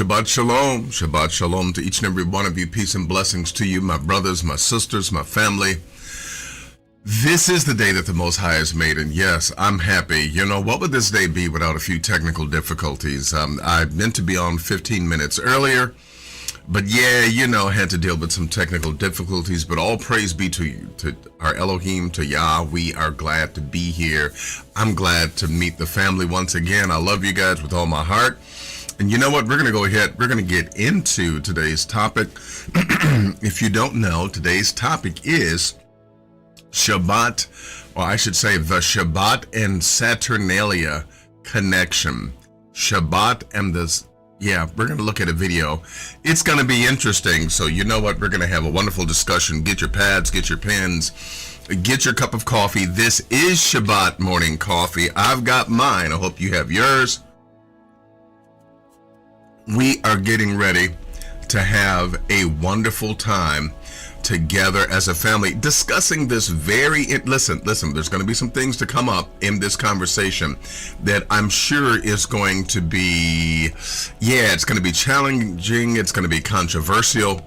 Shabbat Shalom to each and every one of you. Peace and blessings to you, my brothers, my sisters, my family. This is the day that the Most High has made, and yes, I'm happy. You know, what would this day be without a few technical difficulties? I meant to be on 15 minutes earlier, but yeah, you know, had to deal with some technical difficulties, but all praise be to you, to our Elohim, to Yah. We are glad to be here. I'm glad to meet the family once again. I love you guys with all my heart. And you know what? We're going to go ahead. We're going to get into today's topic. If you don't know, today's topic is Shabbat, or I should say the Shabbat and Saturnalia Connection. Shabbat and this, yeah, we're going to look at a video. It's going to be interesting. So you know what? We're going to have a wonderful discussion. Get your pads, get your pens, get your cup of coffee. This is Shabbat morning coffee. I've got mine. I hope you have yours. We are getting ready to have a wonderful time together as a family discussing this listen, there's going to be some things to come up in this conversation that I'm sure is going to be, it's going to be challenging, it's going to be controversial,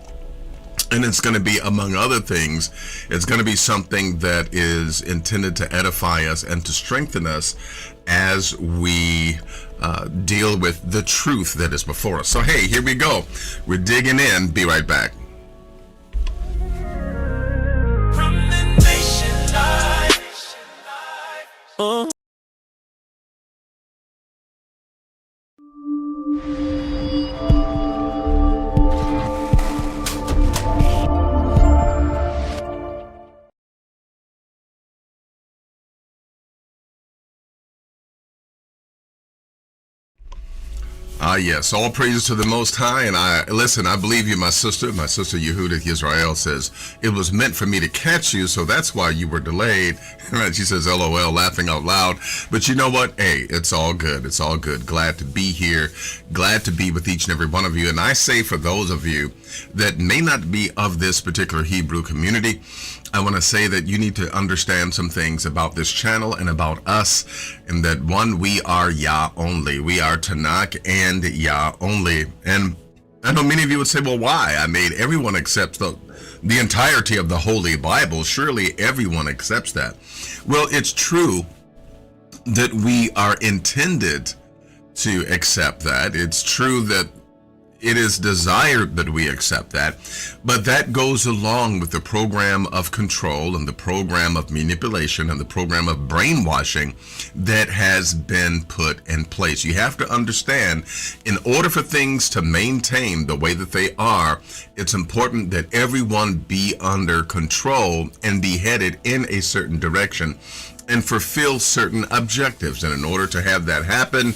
and it's going to be, among other things, it's going to be something that is intended to edify us and to strengthen us as we deal with the truth that is before us. So hey, here we go. We're digging in. Be right back. From the nation life. Yes, all praises to the Most High, and I believe you, my sister Yehuda Israel says, it was meant for me to catch you, so that's why you were delayed. She says, LOL, laughing out loud. But you know what? Hey, it's all good. It's all good. Glad to be here. Glad to be with each and every one of you. And I say, for those of you that may not be of this particular Hebrew community, I want to say that you need to understand some things about this channel and about us, and that one, we are Yah only. We are Tanakh and Yah only. And I know many of you would say, well, why? I mean, everyone accepts the entirety of the Holy Bible. Surely everyone accepts that. Well, it's true that we are intended to accept that. It's true that it is desired that we accept that, but that goes along with the program of control and the program of manipulation and the program of brainwashing that has been put in place. You have to understand, in order for things to maintain the way that they are, it's important that everyone be under control and be headed in a certain direction and fulfill certain objectives. And in order to have that happen,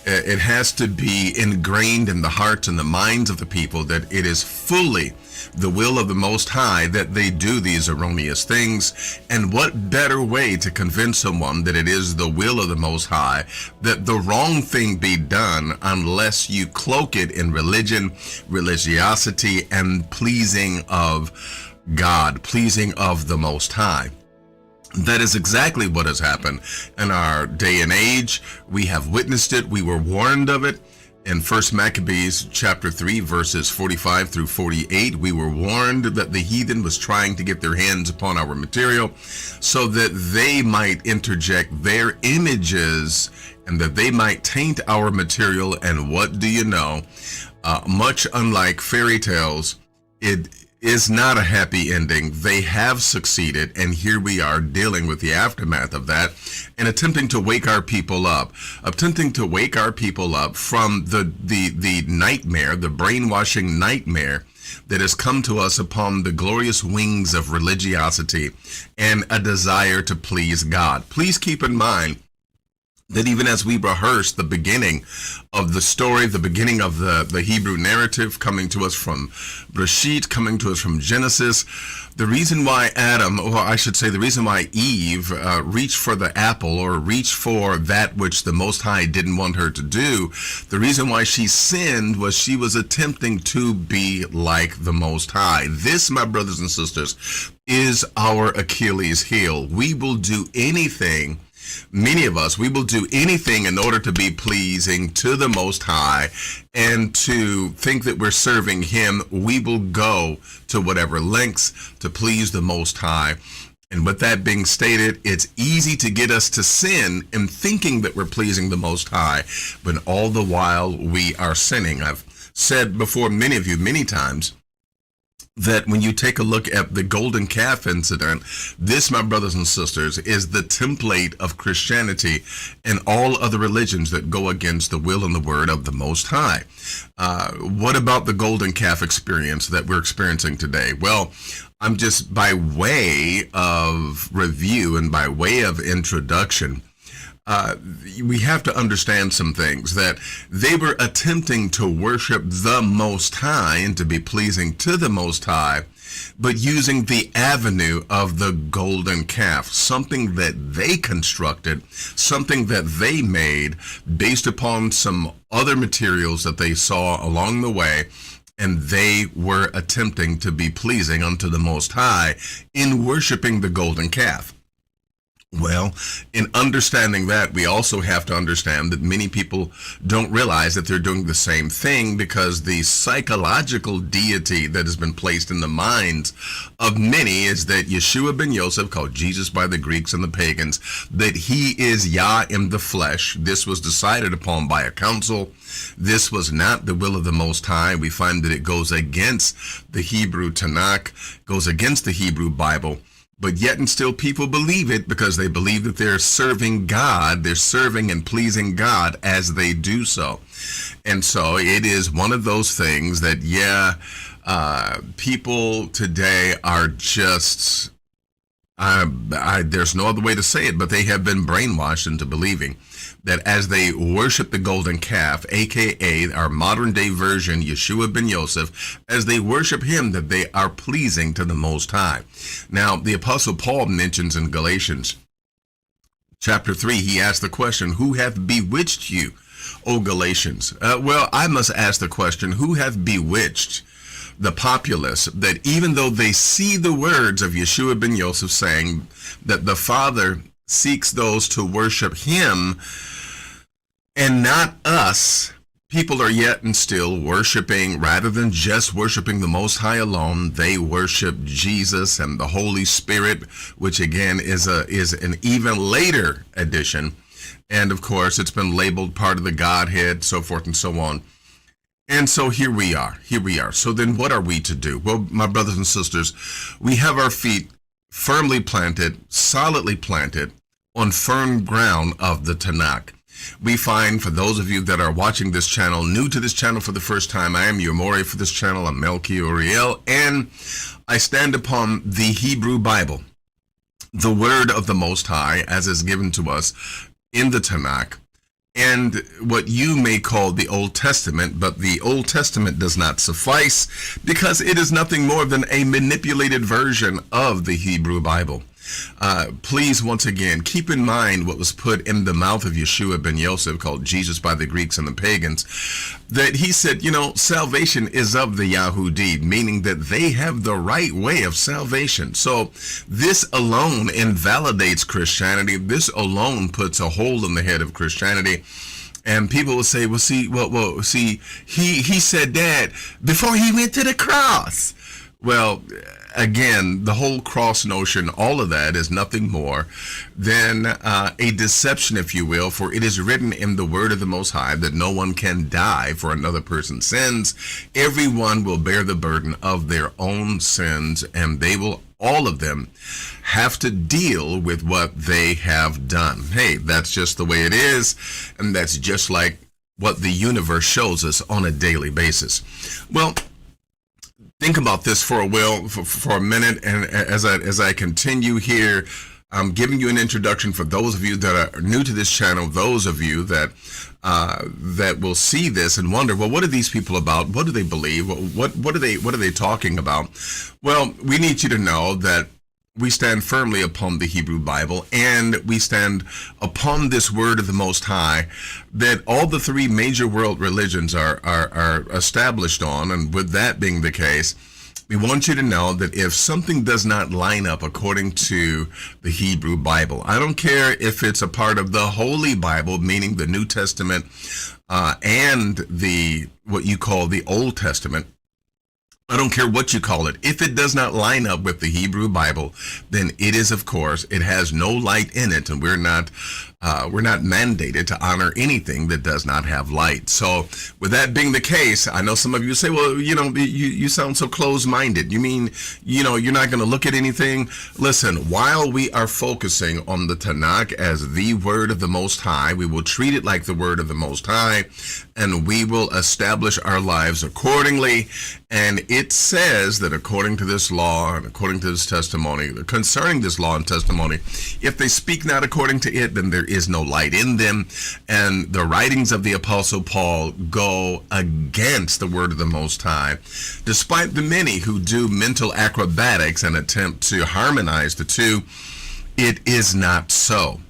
it has to be ingrained in the hearts and the minds of the people that it is fully the will of the Most High that they do these erroneous things. And what better way to convince someone that it is the will of the Most High that the wrong thing be done, unless you cloak it in religion, religiosity, and pleasing of God, pleasing of the Most High. That is exactly what has happened in our day and age. We have witnessed it. We were warned of it. In 1 Maccabees chapter 3, verses 45 through 48, we were warned that the heathen was trying to get their hands upon our material so that they might interject their images and that they might taint our material. And what do you know? Much unlike fairy tales, it is not a happy ending. They have succeeded, and here we are dealing with the aftermath of that and attempting to wake our people up, from the nightmare, the brainwashing nightmare that has come to us upon the glorious wings of religiosity and a desire to please God. Please keep in mind that even as we rehearse the beginning of the story, the beginning of the Hebrew narrative coming to us from Breshit, coming to us from Genesis, the reason why the reason why Eve reached for the apple, or reached for that which the Most High didn't want her to do, the reason why she sinned was she was attempting to be like the Most High. This, my brothers and sisters, is our Achilles heel. We will do anything Many of us, we will do anything in order to be pleasing to the Most High, and to think that we're serving Him. We will go to whatever lengths to please the Most High. And with that being stated, it's easy to get us to sin in thinking that we're pleasing the Most High, but all the while we are sinning. I've said before many of you many times that when you take a look at the golden calf incident, this, my brothers and sisters, is the template of Christianity and all other religions that go against the will and the word of the Most High. What about the golden calf experience that we're experiencing today? Well, I'm just, by way of review and by way of introduction, we have to understand some things, that they were attempting to worship the Most High and to be pleasing to the Most High, but using the avenue of the golden calf, something that they constructed, something that they made based upon some other materials that they saw along the way, and they were attempting to be pleasing unto the Most High in worshiping the golden calf. Well, in understanding that, we also have to understand that many people don't realize that they're doing the same thing, because the psychological deity that has been placed in the minds of many is that Yeshua ben Yosef, called Jesus by the Greeks and the pagans, that he is Yah in the flesh. This was decided upon by a council. This was not the will of the Most High. We find that it goes against the Hebrew Tanakh, goes against the Hebrew Bible. But yet and still people believe it, because they believe that they're serving God. They're serving and pleasing God as they do so. And so it is one of those things that, people today are just, there's no other way to say it, but they have been brainwashed into believing that as they worship the golden calf, aka our modern day version, Yeshua ben Yosef, as they worship him, that they are pleasing to the Most High. Now, the Apostle Paul mentions in Galatians chapter 3, he asked the question, who hath bewitched you, O Galatians? Well, I must ask the question, who hath bewitched the populace, that even though they see the words of Yeshua ben Yosef saying that the Father seeks those to worship him and not us, people are yet and still worshiping, rather than just worshiping the Most High alone, they worship Jesus and the Holy Spirit, which again is an even later addition. And of course, it's been labeled part of the Godhead, so forth and so on. And so here we are. So then what are we to do? Well, my brothers and sisters, we have our feet firmly planted, solidly planted on firm ground of the Tanakh. We find, for those of you that are watching this channel, new to this channel for the first time, I am your Moreh for this channel. I'm Melchi Uriel, and I stand upon the Hebrew Bible, the word of the Most High, as is given to us in the Tanakh, and what you may call the Old Testament, but the Old Testament does not suffice, because it is nothing more than a manipulated version of the Hebrew Bible. Please, once again, keep in mind what was put in the mouth of Yeshua ben Yosef, called Jesus by the Greeks and the pagans, that he said, salvation is of the Yahudi, meaning that they have the right way of salvation. So this alone invalidates Christianity. This alone puts a hole in the head of Christianity. And people will say, he said that before he went to the cross. Well, again, the whole cross notion, all of that is nothing more than a deception, if you will, for it is written in the word of the Most High that no one can die for another person's sins. Everyone will bear the burden of their own sins, and they will, all of them, have to deal with what they have done. Hey, that's just the way it is, and that's just like what the universe shows us on a daily basis. Well, think about this for a minute, and as I continue here, I'm giving you an introduction for those of you that are new to this channel, those of you that will see this and wonder, well, what are these people about? What do they believe? What are they talking about? Well, we need you to know that we stand firmly upon the Hebrew Bible, and we stand upon this word of the Most High that all the three major world religions are established on. And with that being the case, We want you to know that if something does not line up according to the Hebrew Bible, I don't care if it's a part of the Holy Bible, meaning the New Testament, and what you call the Old Testament. I don't care what you call it. If it does not line up with the Hebrew Bible, then it is, of course, it has no light in it, and we're not mandated to honor anything that does not have light. So with that being the case, I know some of you say, well, you sound so closed-minded. You mean, you're not going to look at anything? Listen, while we are focusing on the Tanakh as the word of the Most High, we will treat it like the word of the Most High, and we will establish our lives accordingly. And it says that according to this law and according to this testimony, concerning this law and testimony, if they speak not according to it, then there is no light in them. And the writings of the Apostle Paul go against the word of the Most High, despite the many who do mental acrobatics and attempt to harmonize the two. It is not so.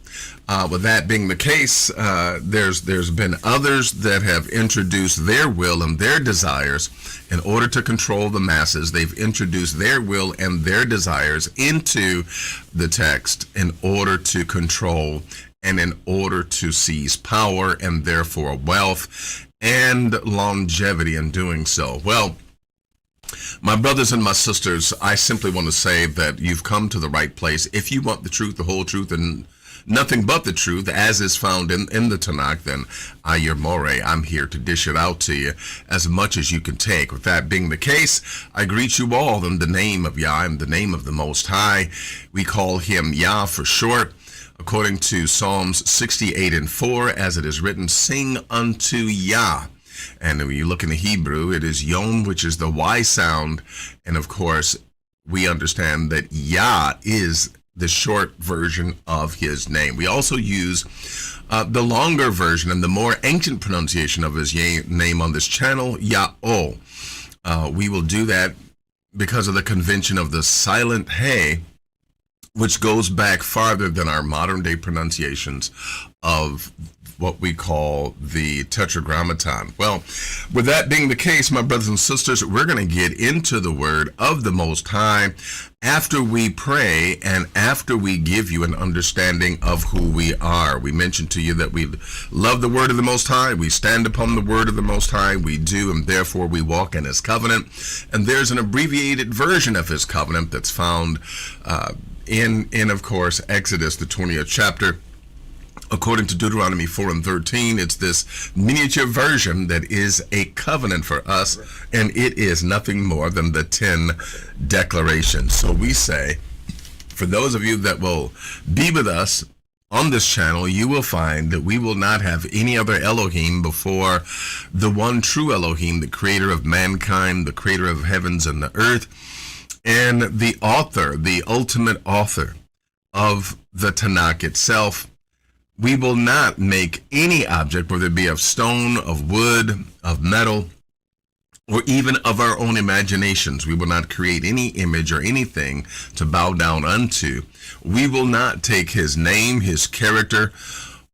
With that being the case, there's been others that have introduced their will and their desires in order to control the masses. They've introduced their will and their desires into the text in order to control and in order to seize power and therefore wealth and longevity in doing so. Well, my brothers and my sisters, I simply want to say that you've come to the right place. If you want the truth, the whole truth, and nothing but the truth, as is found in the Tanakh, then your more, I'm here to dish it out to you as much as you can take. With that being the case, I greet you all in the name of Yah, in the name of the Most High. We call him Yah for short. According to Psalms 68:4, as it is written, sing unto Yah. And when you look in the Hebrew, it is Yom, which is the Y sound. And of course, we understand that Yah is the short version of his name. We also use the longer version and the more ancient pronunciation of his name on this channel, Yah-O. We will do that because of the convention of the silent hey, which goes back farther than our modern day pronunciations of what we call the Tetragrammaton. Well, with that being the case, my brothers and sisters, we're going to get into the word of the Most High after we pray and after we give you an understanding of who we are. We mentioned to you that we love the word of the Most High. We stand upon the word of the Most High. We do, and therefore we walk in his covenant. And there's an abbreviated version of his covenant that's found in, of course, Exodus, the 20th chapter. According to Deuteronomy 4:13, it's this miniature version that is a covenant for us, and it is nothing more than the 10 declarations. So we say, for those of you that will be with us on this channel, you will find that we will not have any other Elohim before the one true Elohim, the creator of mankind, the creator of heavens and the earth, and the author, the ultimate author of the Tanakh itself. We will not make any object, whether it be of stone, of wood, of metal, or even of our own imaginations. We will not create any image or anything to bow down unto. We will not take his name, his character,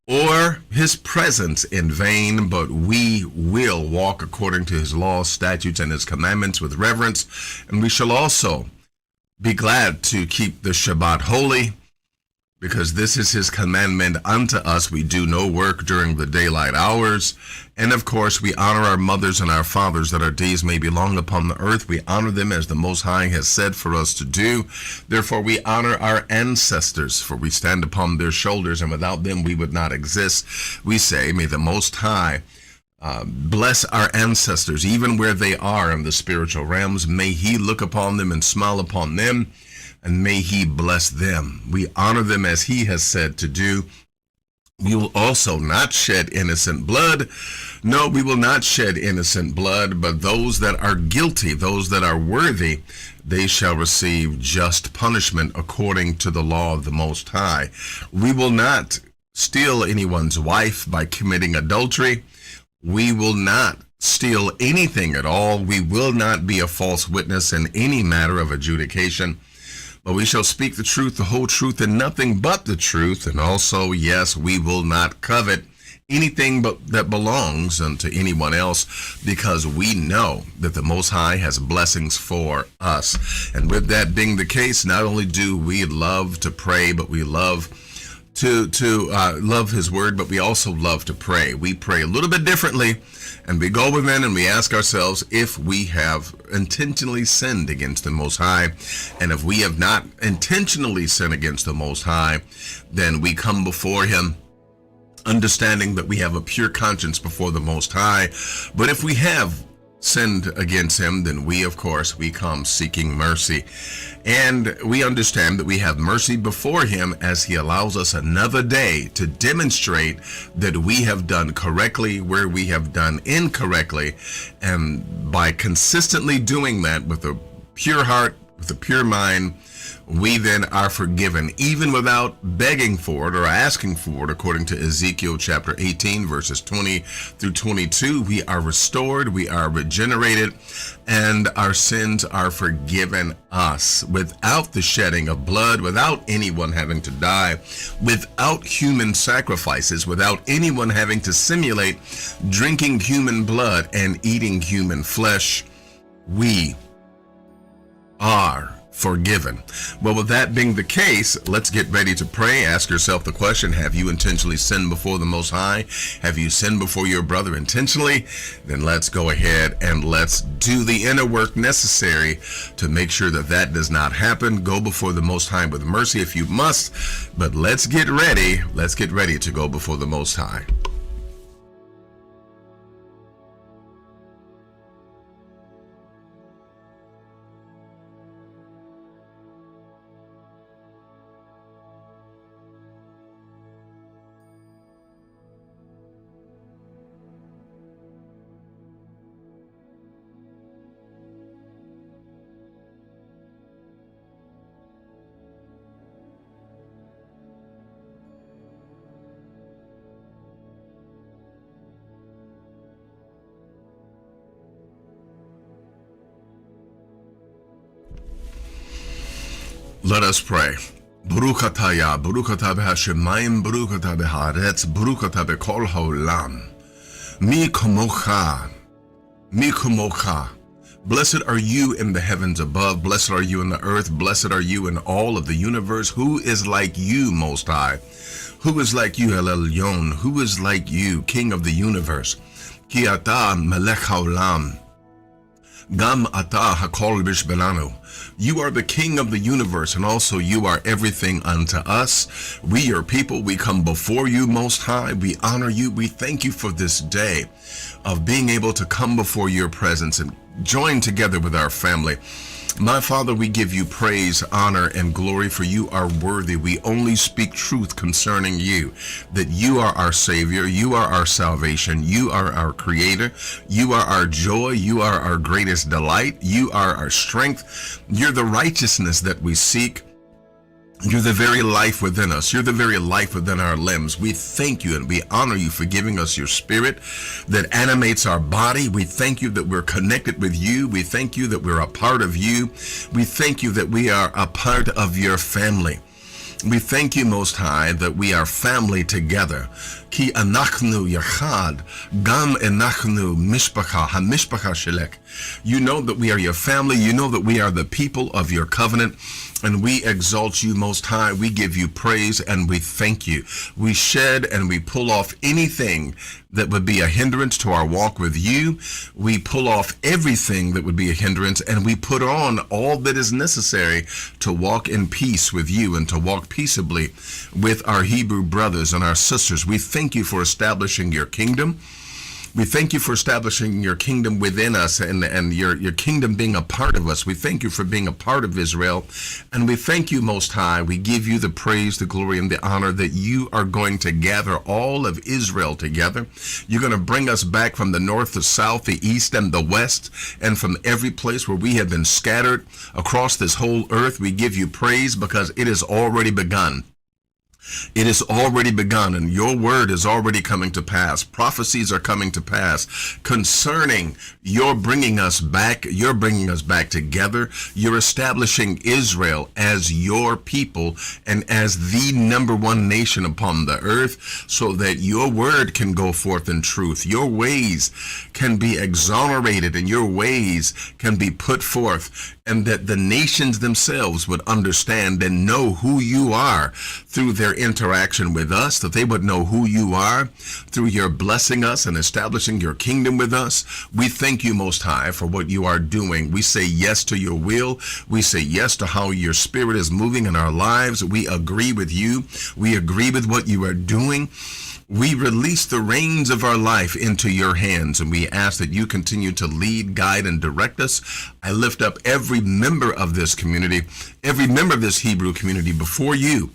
or his presence in vain, but we will walk according to his laws, statutes, and his commandments with reverence. And we shall also be glad to keep the Shabbat holy, because this is his commandment unto us. We do no work during the daylight hours. And of course, we honor our mothers and our fathers, that our days may be long upon the earth. We honor them as the Most High has said for us to do. Therefore, we honor our ancestors, for we stand upon their shoulders, and without them we would not exist. We say, may the Most High bless our ancestors, even where they are in the spiritual realms. May he look upon them and smile upon them, and may he bless them. We honor them as he has said to do. We will also not shed innocent blood. No, we will not shed innocent blood, but those that are guilty, those that are worthy, they shall receive just punishment according to the law of the Most High. We will not steal anyone's wife by committing adultery. We will not steal anything at all. We will not be a false witness in any matter of adjudication. But we shall speak the truth, the whole truth, and nothing but the truth. And also, yes, we will not covet anything but that belongs unto anyone else, because we know that the Most High has blessings for us. And with that being the case, not only do we love to pray, but we love to love his word, but we also love to pray. We pray a little bit differently, and we go within and we ask ourselves if we have intentionally sinned against the Most High. And if we have not intentionally sinned against the Most High, then we come before him understanding that we have a pure conscience before the Most High. But if we have sinned against him, then we, of course, we come seeking mercy. And we understand that we have mercy before him as he allows us another day to demonstrate that we have done correctly where we have done incorrectly. And by consistently doing that with a pure heart, with a pure mind, we then are forgiven, even without begging for it or asking for it. According to Ezekiel chapter 18, verses 20 through 22, we are restored, we are regenerated, and our sins are forgiven us without the shedding of blood, without anyone having to die, without human sacrifices, without anyone having to simulate drinking human blood and eating human flesh. We are forgiven. Well, with that being the case, let's get ready to pray. Ask yourself the question, have you intentionally sinned before the Most High? Have you sinned before your brother intentionally? Then let's go ahead and let's do the inner work necessary to make sure that that does not happen. Go before the Most High with mercy if you must, but let's get ready. Let's get ready to go before the Most High. Let us pray. Baruch atah Yah, Baruch atah b'Hashemayim, Baruch atah b'Haaretz, Baruch atah b'Kol ha'olam. Mi kamocha, mi kamocha. Blessed are you in the heavens above, blessed are you in the earth, blessed are you in all of the universe. Who is like you, Most High? Who is like you, El Elyon? Who is like you, King of the universe? Ki atah melech ha'olam. Gam atah hakol bishbelanu. You are the King of the universe, and also you are everything unto us. We, your people, we come before you, Most High. We honor you. We thank you for this day of being able to come before your presence and join together with our family. My Father, we give you praise, honor, and glory, for you are worthy. We only speak truth concerning you, that you are our Savior, you are our salvation, you are our Creator, you are our joy, you are our greatest delight, you are our strength, you're the righteousness that we seek. You're the very life within us. You're the very life within our limbs. We thank you and we honor you for giving us your spirit that animates our body. We thank you that we're connected with you. We thank you that we're a part of you. We thank you that we are a part of your family. We thank you, Most High, that we are family together. Ki anachnu yachad, gam enachnu mishpacha, hamishpacha shelek. You know that we are your family. You know that we are the people of your covenant. And we exalt you, Most High. We give you praise and we thank you. We shed and we pull off anything that would be a hindrance to our walk with you. We pull off everything that would be a hindrance, and we put on all that is necessary to walk in peace with you and to walk peaceably with our Hebrew brothers and our sisters. We thank you for establishing your kingdom. We thank you for establishing your kingdom within us and your kingdom being a part of us. We thank you for being a part of Israel. And we thank you, Most High. We give you the praise, the glory, and the honor that you are going to gather all of Israel together. You're going to bring us back from the north, the south, the east, and the west, and from every place where we have been scattered across this whole earth. We give you praise because it has already begun. It has already begun, and your word is already coming to pass. Prophecies are coming to pass concerning your bringing us back. You're bringing us back together. You're establishing Israel as your people and as the number one nation upon the earth, so that your word can go forth in truth. Your ways can be exonerated and your ways can be put forth, and that the nations themselves would understand and know who you are through their interaction with us, that they would know who you are through your blessing us and establishing your kingdom with us. We thank you, Most High, for what you are doing. We say yes to your will. We say yes to how your spirit is moving in our lives. We agree with you. We agree with what you are doing. We release the reins of our life into your hands, and we ask that you continue to lead, guide, and direct us. I lift up every member of this community, every member of this Hebrew community before you,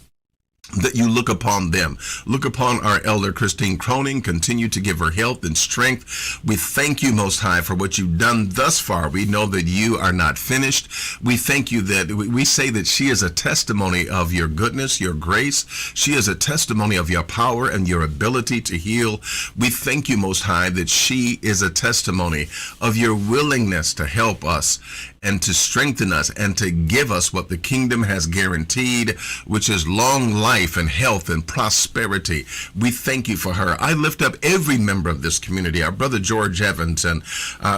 that you look upon them. Look upon our elder Christine Croning. Continue to give her health and strength. We thank you, Most High, for what you've done thus far. We know that you are not finished. We thank you that we say that she is a testimony of your goodness, your grace. She is a testimony of your power and your ability to heal. We thank you, Most High, that she is a testimony of your willingness to help us and to strengthen us and to give us what the kingdom has guaranteed, which is long life and health and prosperity. We thank you for her. I lift up every member of this community, our brother George Evans, and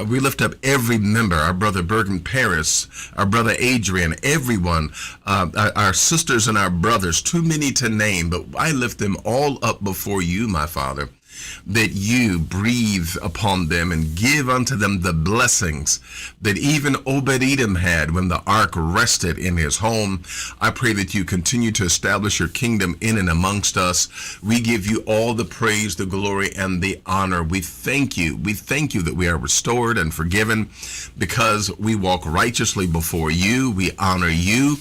we lift up every member, our brother Bergen Paris, our brother Adrian, everyone, our sisters and our brothers, too many to name, but I lift them all up before you, my Father, that you breathe upon them and give unto them the blessings that even Obed-Edom had when the ark rested in his home. I pray that you continue to establish your kingdom in and amongst us. We give you all the praise, the glory, and the honor. We thank you. We thank you that we are restored and forgiven because we walk righteously before you. We honor you,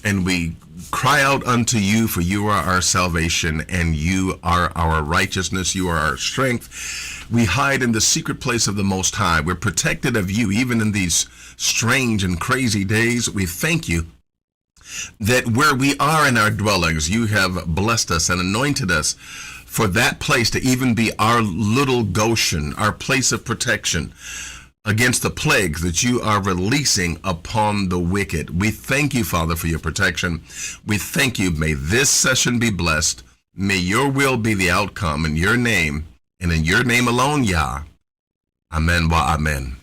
and we cry out unto you, for you are our salvation and you are our righteousness. You are our strength. We hide in the secret place of the Most High. We're protected of you even in these strange and crazy days. We thank you that where we are in our dwellings, you have blessed us and anointed us for that place to even be our little Goshen, our place of protection against the plagues that you are releasing upon the wicked. We thank you, Father, for your protection. We thank you. May this session be blessed. May your will be the outcome in your name, and in your name alone, Yah. Amen wa amen.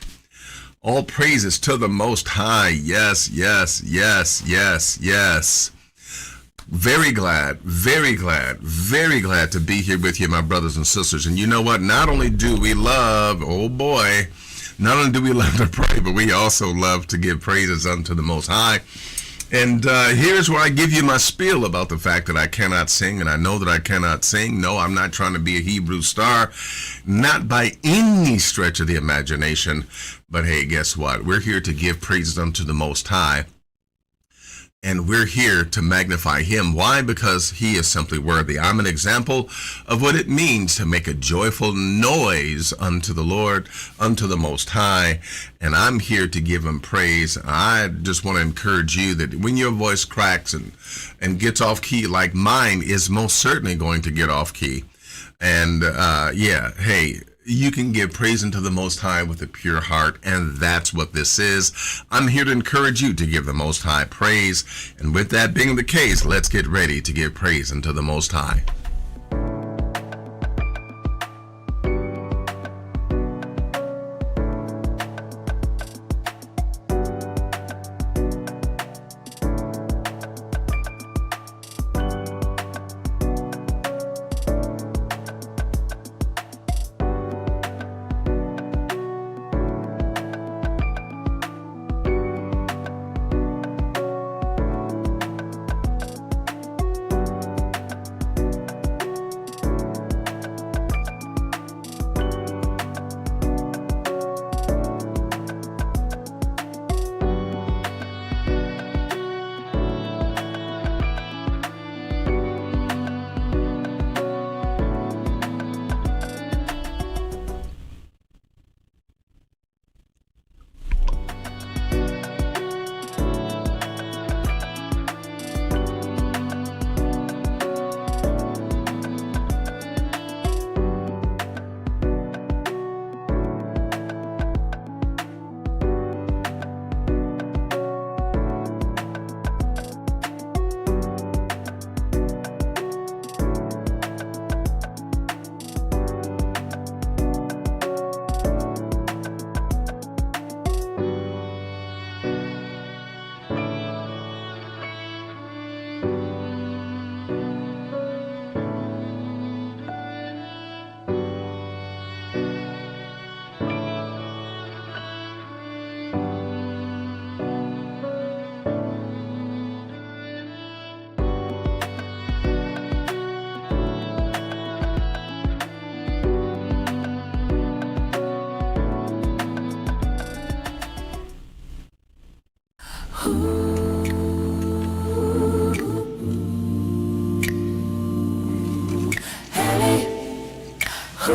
All praises to the Most High. Yes, yes, yes, yes, yes. Very glad, very glad, very glad to be here with you, my brothers and sisters. And you know what? Not only do we love, oh boy, not only do we love to pray, but we also love to give praises unto the Most High. And here's where I give you my spiel about the fact that I cannot sing, and I know that I cannot sing. No, I'm not trying to be a Hebrew star, not by any stretch of the imagination. But hey, guess what? We're here to give praises unto the Most High. And we're here to magnify him. Why? Because he is simply worthy. I'm an example of what it means to make a joyful noise unto the Lord, unto the Most High. And I'm here to give him praise. I just want to encourage you that when your voice cracks and gets off key, like mine is most certainly going to get off key. And yeah, hey, you can give praise unto the Most High with a pure heart, and that's what this is. I'm here to encourage you to give the Most High praise, and with that being the case, let's get ready to give praise unto the Most High. They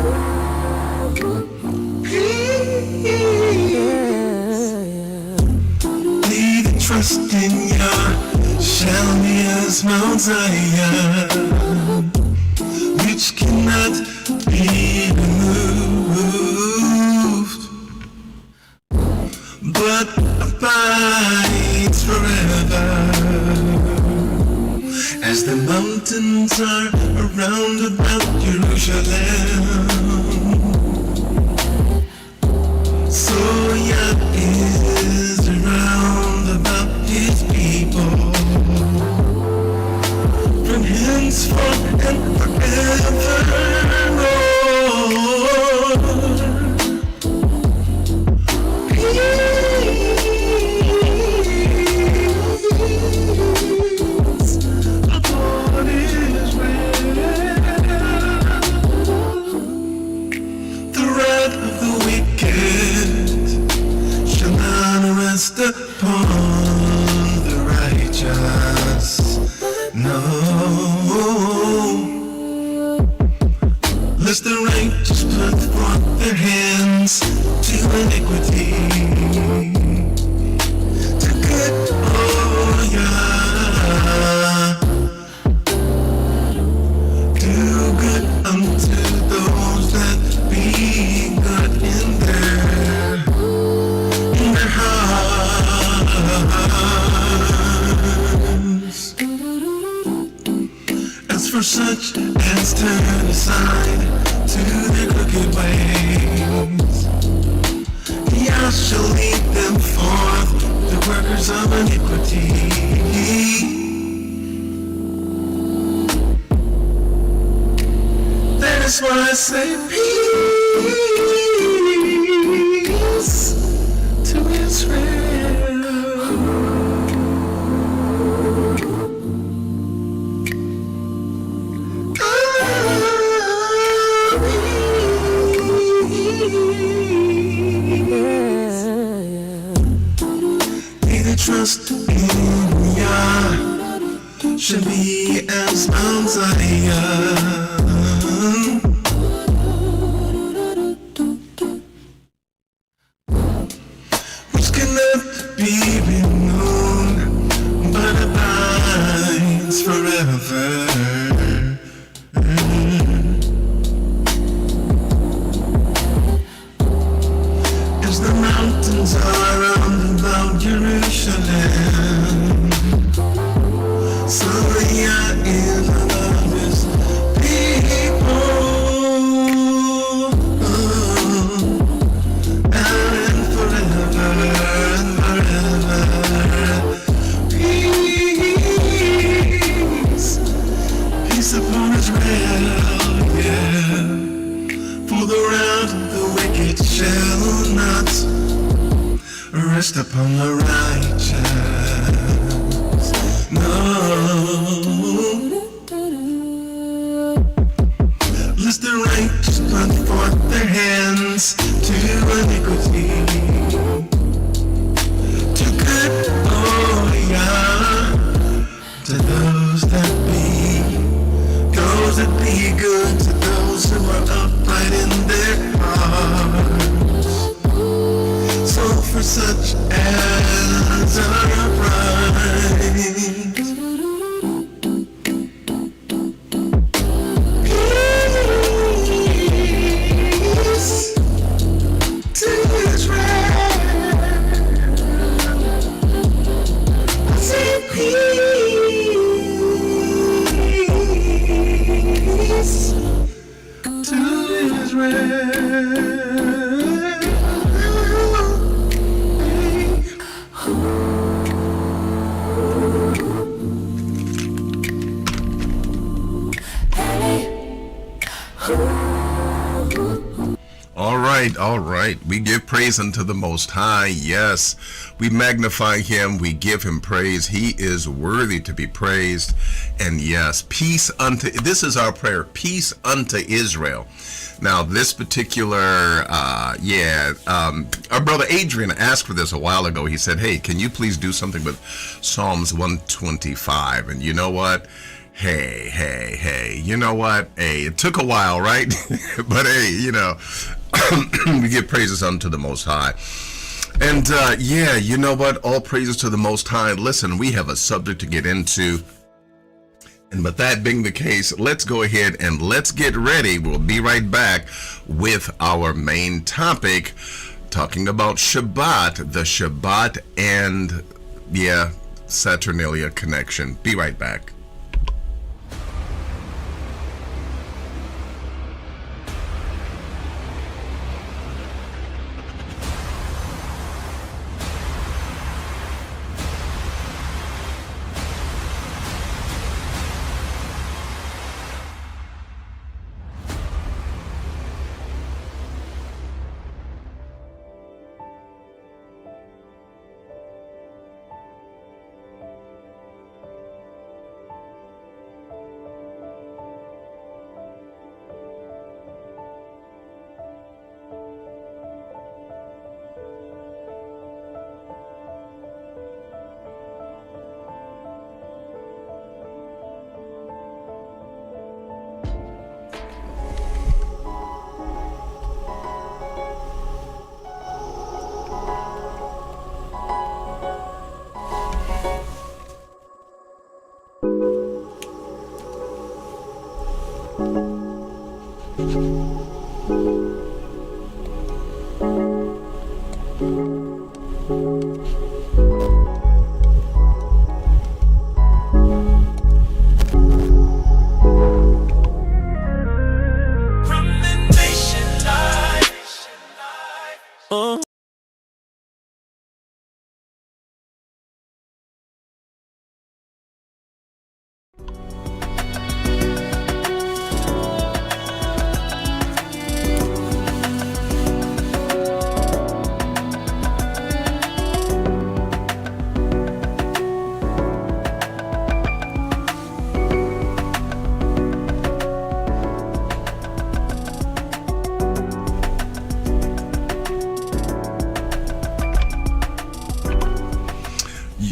that trust in Yah shall be as Mount Zion, which cannot be removed, but abides forever. As the mountains are around about Jerusalem, so Yah is around about his people, from henceforth and forevermore. Peace upon Israel. The wrath of the wicked shall not rest upon the righteous. No, lest the righteous put forth their hands to iniquity. To good, oh Yah, do good unto those that be good in their hearts. As for such as turn aside to their crooked ways, Yah shall lead them forth, the workers of iniquity. That is why I say peace to Israel. They that trust in Yah shall be as Mount Zion, which cannot be removed, but abides forever. As the mountains are round about Jerusalem, so Yah is above his people, and forever and forever. Peace, peace upon Israel, yeah. For the wrath of the wicked shall not rest upon the righteous. No, lest the righteous put forth their hands to iniquity. To good, oh Yah, to those that be good, to those who are upright in their hearts. So for such as are upright, peace to Israel. I say peace to Israel. All right. We give praise unto the Most High. Yes, we magnify him. We give him praise. He is worthy to be praised. And yes, peace unto, this is our prayer, peace unto Israel. Now, this particular, our brother Adrian asked for this a while ago. He said, hey, can you please do something with Psalms 125? And you know what? Hey, you know what? Hey, it took a while, right? But hey, we give praises unto the Most High. And yeah, you know what? All praises to the Most High. Listen, we have a subject to get into. And with that being the case, let's go ahead and let's get ready. We'll be right back with our main topic, talking about Shabbat, the Shabbat and, Saturnalia Connection. Be right back.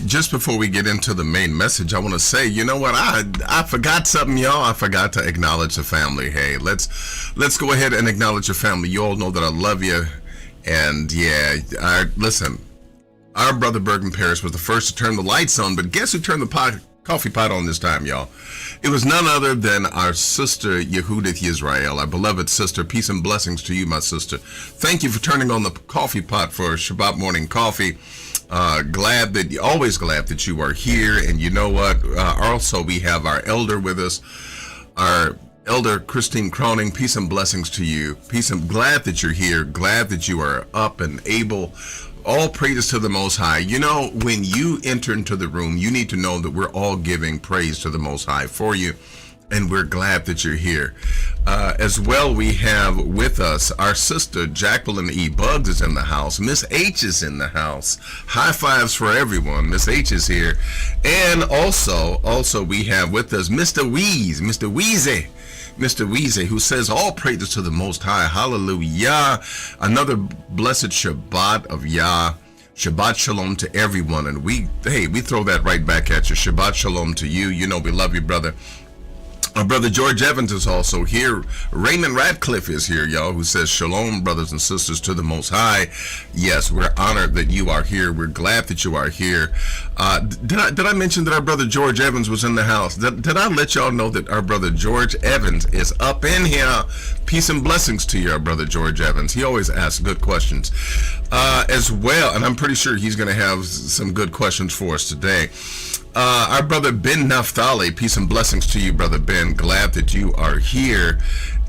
Just before we get into the main message, I want to say, you know what? I forgot something, y'all. I forgot to acknowledge the family. Hey, let's go ahead and acknowledge your family. You all know that I love you, and listen. Our brother Bergen Paris was the first to turn the lights on, but guess who turned the coffee pot on this time, y'all? It was none other than our sister Yehudith Yisrael, our beloved sister. Peace and blessings to you, my sister. Thank you for turning on the coffee pot for Shabbat morning coffee. Always glad that you are here. And you know what? Also, we have our elder with us, our elder Christine Croning. Peace and blessings to you. Glad that you're here. Glad that you are up and able. All praises to the Most High. You know, when you enter into the room, you need to know that we're all giving praise to the Most High for you. And we're glad that you're here. As well, we have with us our sister Jacqueline E. Buggs is in the house. Miss H is in the house. High fives for everyone. Miss H is here. And also we have with us Mr. Weezy, who says all praises to the Most High. Hallelujah. Another blessed Shabbat of Yah. Shabbat Shalom to everyone. And we throw that right back at you. Shabbat Shalom to you. You know we love you, brother. Our brother George Evans is also here. Raymond Radcliffe is here, y'all, who says, Shalom, brothers and sisters, to the Most High. Yes, we're honored that you are here. We're glad that you are here. Did I mention that our brother George Evans was in the house? Did I let y'all know that our brother George Evans is up in here? Peace and blessings to you, our brother George Evans. He always asks good questions as well, and I'm pretty sure he's going to have some good questions for us today. Our brother Ben Naphtali, peace and blessings to you, brother Ben. Glad that you are here.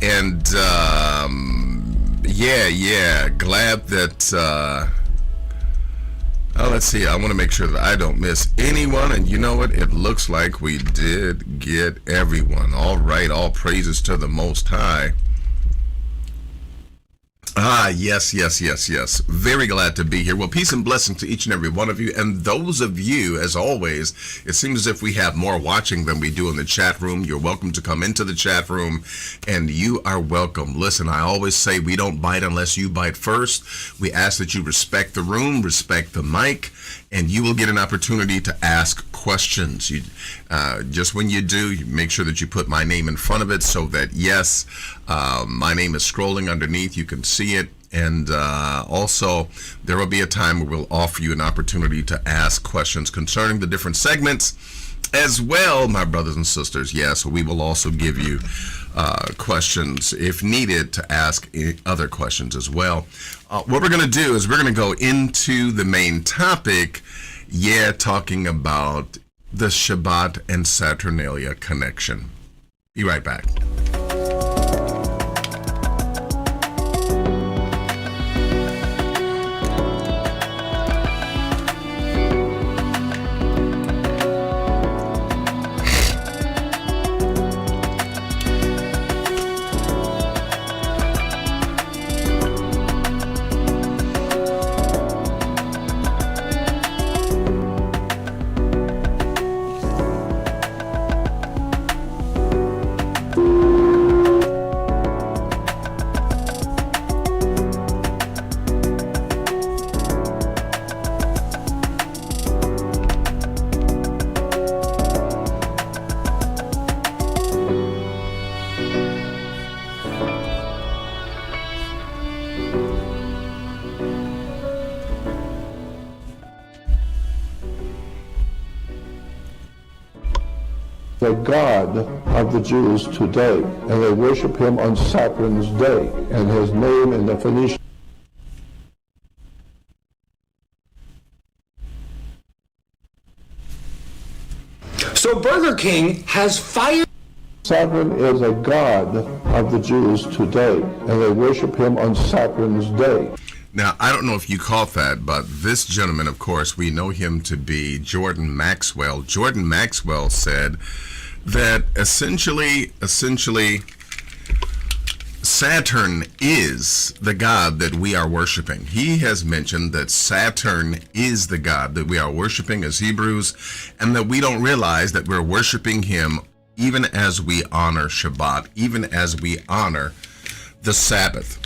And glad that let's see, I want to make sure that I don't miss anyone. And you know what? It looks like we did get everyone. All right, all praises to the Most High. Yes. Very glad to be here. Well, peace and blessing to each and every one of you. And those of you, as always, it seems as if we have more watching than we do in the chat room. You're welcome to come into the chat room, and you are welcome. Listen, I always say we don't bite unless you bite first. We ask that you respect the room, respect the mic, and you will get an opportunity to ask questions. You, just when you do, you make sure that you put my name in front of it so that, yes, my name is scrolling underneath. You can see it. And also, there will be a time where we'll offer you an opportunity to ask questions concerning the different segments as well, my brothers and sisters. Yes, we will also give you questions if needed to ask other questions as well. What we're going to do is we're going to go into the main topic, talking about the Shabbat and Saturnalia connection. Be right back. The God of the Jews today, and they worship him on Saturn's day, and his name in the Phoenician. So Burger King has fired. Saturn is a god of the Jews today, and they worship him on Saturn's day. Now, I don't know if you caught that, but this gentleman, of course, we know him to be Jordan Maxwell. Jordan Maxwell said that essentially, Saturn is the god that we are worshiping. He has mentioned that Saturn is the god that we are worshiping as Hebrews, and that we don't realize that we're worshiping him even as we honor Shabbat, even as we honor the Sabbath.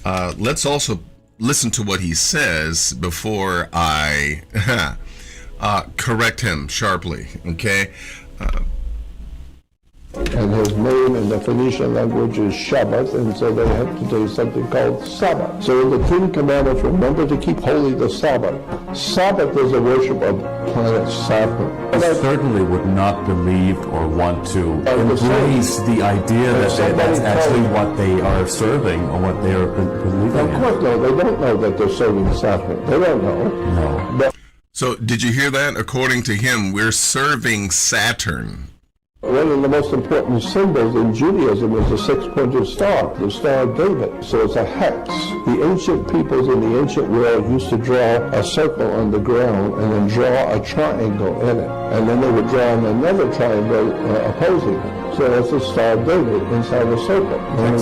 Let's also listen to what he says before I correct him sharply, okay? And his name in the Phoenician language is Shabbat, and so they have to do something called Sabbath. So in the Ten Commandments, remember to keep holy the Sabbath. Sabbath is a worship of planet Saturn. I certainly would not believe or want to embrace the idea that that's actually what they are serving or what they are believing Of course, no, they don't know that they're serving Saturn. They don't know. No. But So did you hear that? According to him, we're serving Saturn. one of the most important symbols in Judaism is the six-pointed star, the Star of David. So it's a hex. The ancient peoples in the ancient world used to draw a circle on the ground and then draw a triangle in it. And then they would draw another triangle opposing it. So it's the Star of David inside a circle. And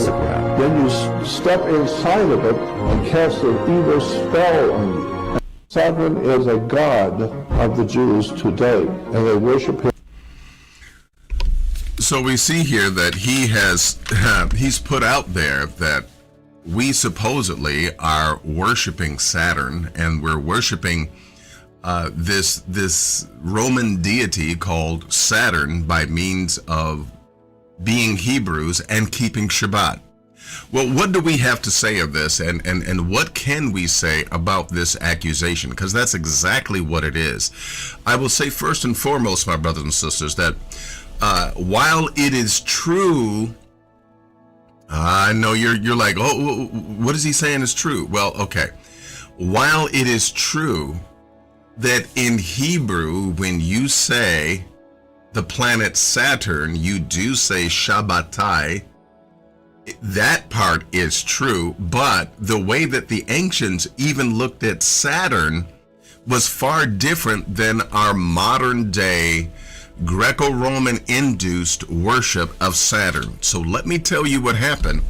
then you step inside of it and cast an evil spell on you. Saturn is a god of the Jews today, and they worship him. So we see here that he's put out there that we supposedly are worshiping Saturn, and we're worshiping this Roman deity called Saturn by means of being Hebrews and keeping Shabbat. Well, what do we have to say of this, and what can we say about this accusation? Because that's exactly what it is. I will say first and foremost, my brothers and sisters, that while it is true, I know you're like, oh, what is he saying is true? Well, okay. While it is true that in Hebrew, when you say the planet Saturn, you do say Shabbatai, that part is true, but the way that the ancients even looked at Saturn was far different than our modern day Greco-Roman induced worship of Saturn. So let me tell you what happened.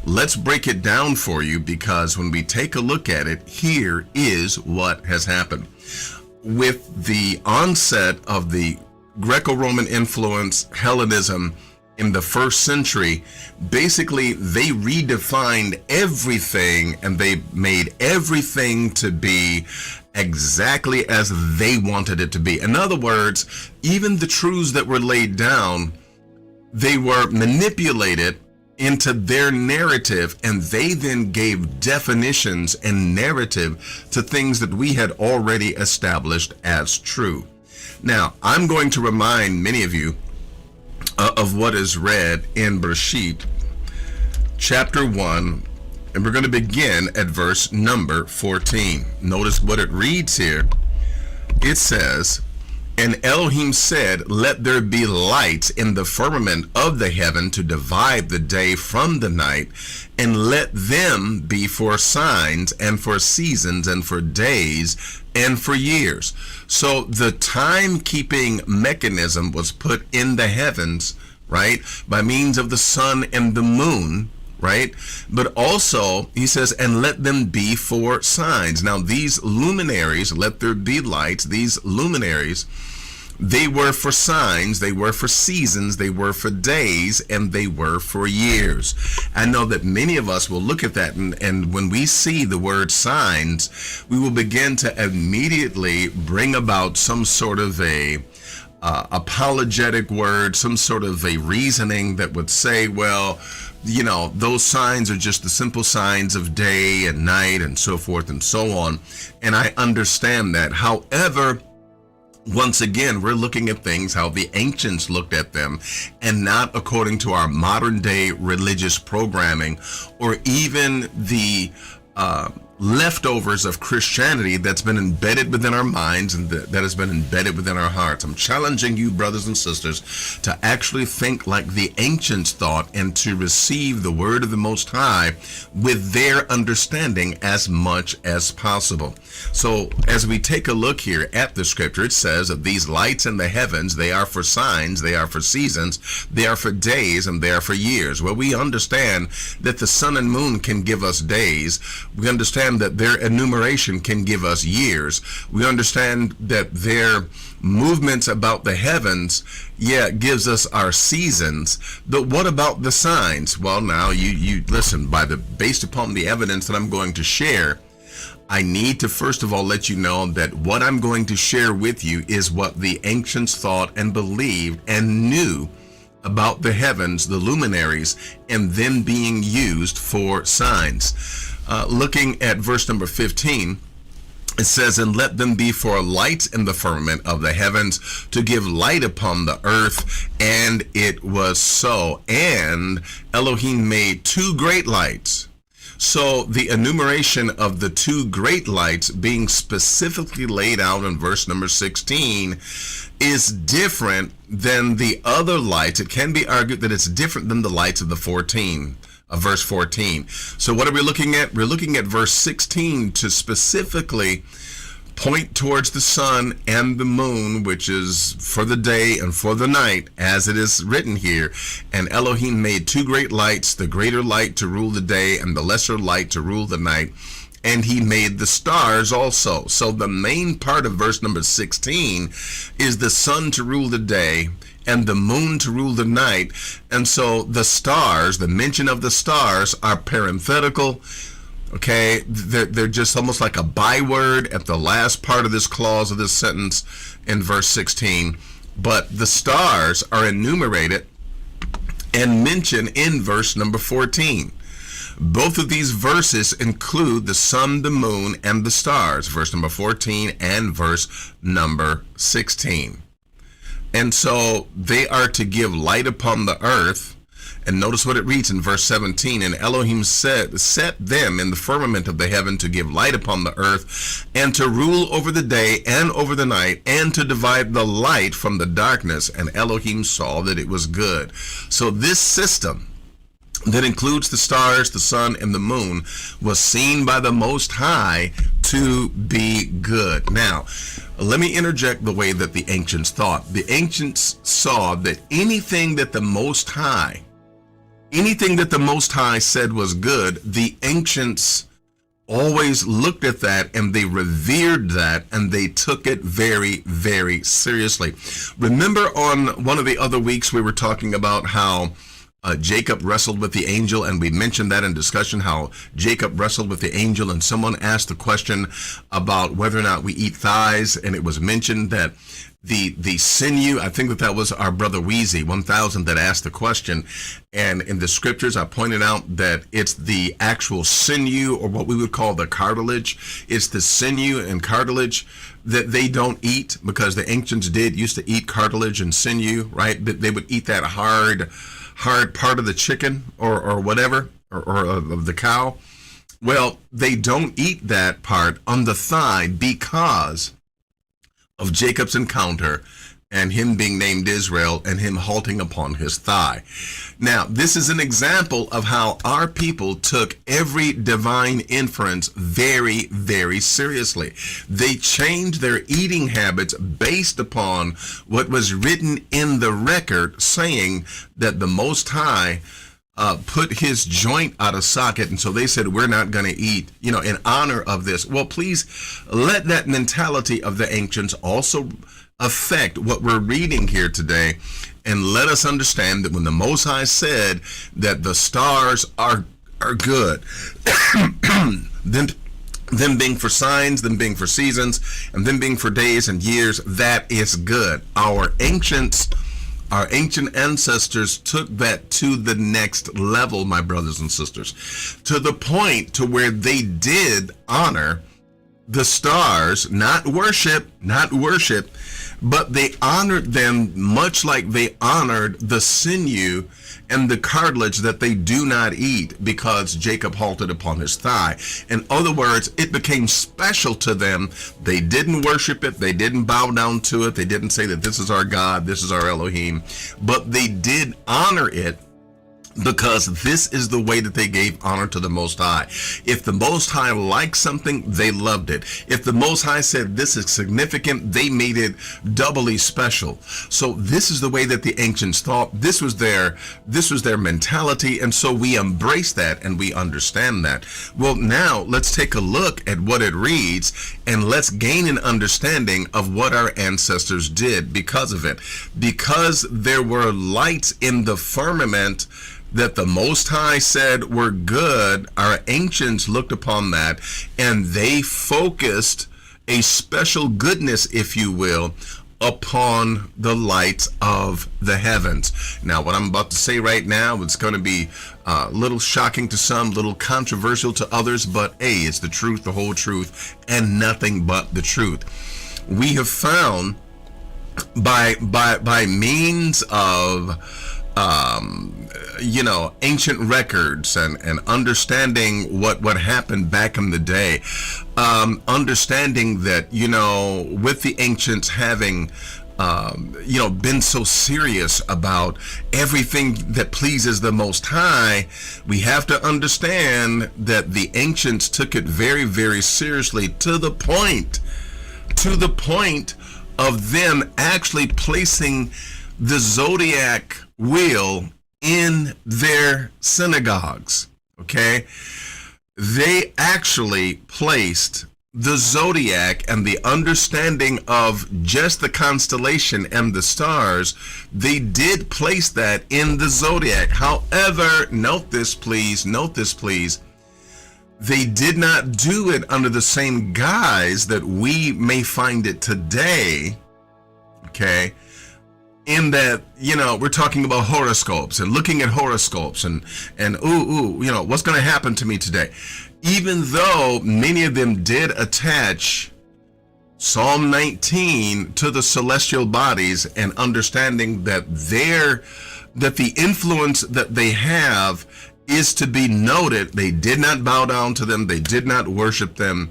Let's break it down for you, because when we take a look at it, here is what has happened. With the onset of the Greco-Roman influence, Hellenism, in the first century, basically they redefined everything and they made everything to be exactly as they wanted it to be. In other words, even the truths that were laid down, they were manipulated into their narrative, and they then gave definitions and narrative to things that we had already established as true. Now, I'm going to remind many of you of what is read in Bereshit, chapter 1, and we're going to begin at verse number 14. Notice what it reads here. It says, "And Elohim said, let there be lights in the firmament of the heaven to divide the day from the night, and let them be for signs and for seasons and for days and for years." So the timekeeping mechanism was put in the heavens, right, by means of the sun and the moon, right? But also, he says, and let them be for signs. Now, these luminaries, let there be lights, these luminaries, they were for signs, they were for seasons, they were for days, and they were for years. I know that many of us will look at that, and when we see the word signs, we will begin to immediately bring about some sort of a apologetic word, some sort of a reasoning that would say, well, you know, those signs are just the simple signs of day and night and so forth and so on. And I understand that. However, once again, we're looking at things how the ancients looked at them, and not according to our modern day religious programming, or even the leftovers of Christianity that's been embedded within our minds and that has been embedded within our hearts. I'm challenging you, brothers and sisters, to actually think like the ancients thought and to receive the word of the Most High with their understanding as much as possible. So as we take a look here at the scripture, it says that these lights in the heavens, they are for signs, they are for seasons, they are for days, and they are for years. Well, we understand that the sun and moon can give us days. We understand that their enumeration can give us years. We understand that their movements about the heavens, gives us our seasons. But what about the signs? Well, now you listen, based upon the evidence that I'm going to share, I need to first of all let you know that what I'm going to share with you is what the ancients thought and believed and knew about the heavens, the luminaries, and them being used for signs. Looking at verse number 15, it says, "And let them be for lights in the firmament of the heavens to give light upon the earth. And it was so. And Elohim made two great lights." So the enumeration of the two great lights being specifically laid out in verse number 16 is different than the other lights. It can be argued that it's different than the lights of verse 14. So what are we looking at? We're looking at verse 16 to specifically point towards the sun and the moon, which is for the day and for the night, as it is written here. "And Elohim made two great lights, the greater light to rule the day and the lesser light to rule the night. And he made the stars also." So the main part of verse number 16 is the sun to rule the day and the moon to rule the night. And so the stars, the mention of the stars, are parenthetical. Okay, they're just almost like a byword at the last part of this clause of this sentence in verse 16. But the stars are enumerated and mentioned in verse number 14. Both of these verses include the sun, the moon, and the stars, verse number 14 and verse number 16. And so they are to give light upon the earth. And notice what it reads in verse 17. "And Elohim set them in the firmament of the heaven to give light upon the earth, and to rule over the day and over the night, and to divide the light from the darkness. And Elohim saw that it was good." So this system that includes the stars, the sun, and the moon was seen by the Most High to to be good. Now, let me interject the way that the ancients thought. The ancients saw that anything that the Most High said was good, the ancients always looked at that and they revered that and they took it very, very seriously. Remember on one of the other weeks we were talking about how Jacob wrestled with the angel, and we mentioned that in discussion, how Jacob wrestled with the angel, and someone asked the question about whether or not we eat thighs, and it was mentioned that the sinew, I think that was our brother Wheezy 1000 that asked the question, and in the scriptures I pointed out that it's the actual sinew, or what we would call the cartilage. It's the sinew and cartilage that they don't eat, because the ancients used to eat cartilage and sinew, right? They would eat that hard part of the chicken or whatever, or of the cow. Well, they don't eat that part on the thigh because of Jacob's encounter and him being named Israel and him halting upon his thigh. Now, this is an example of how our people took every divine inference very, very seriously. They changed their eating habits based upon what was written in the record, saying that the Most High put his joint out of socket, and so they said, we're not going to eat, in honor of this. Well, please let that mentality of the ancients also affect what we're reading here today, and let us understand that when the Most High said that the stars are good, them being for signs, them being for seasons, and them being for days and years, that is good. Our ancient ancestors took that to the next level, my brothers and sisters, to the point to where they did honor the stars, not worship, but they honored them much like they honored the sinew and the cartilage that they do not eat, because Jacob halted upon his thigh. In other words, it became special to them. They didn't worship it. They didn't bow down to it. They didn't say that this is our God, this is our Elohim, but they did honor it, because this is the way that they gave honor to the Most High. If the Most High liked something, they loved it. If the Most High said this is significant, they made it doubly special. So this is the way that the ancients thought. This was their mentality, and so we embrace that and we understand that. Well, now let's take a look at what it reads, and let's gain an understanding of what our ancestors did because of it. Because there were lights in the firmament that the Most High said were good, our ancients looked upon that and they focused a special goodness, if you will, upon the lights of the heavens. Now, what I'm about to say right now, it's going to be a little shocking to some, a little controversial to others, but hey, it's the truth, the whole truth, and nothing but the truth. We have found by means of ancient records and understanding what happened back in the day, understanding that, with the ancients having, been so serious about everything that pleases the Most High, we have to understand that the ancients took it very, very seriously, to the point of them actually placing the zodiac wheel in their synagogues. Okay, they actually placed the zodiac and the understanding of just the constellation and the stars. They did place that in the zodiac. However, note this please, they did not do it under the same guise that we may find it today. Okay, in that, we're talking about horoscopes and looking at horoscopes and what's going to happen to me today. Even though many of them did attach Psalm 19 to the celestial bodies, and understanding that the influence that they have is to be noted. They did not bow down to them. They did not worship them.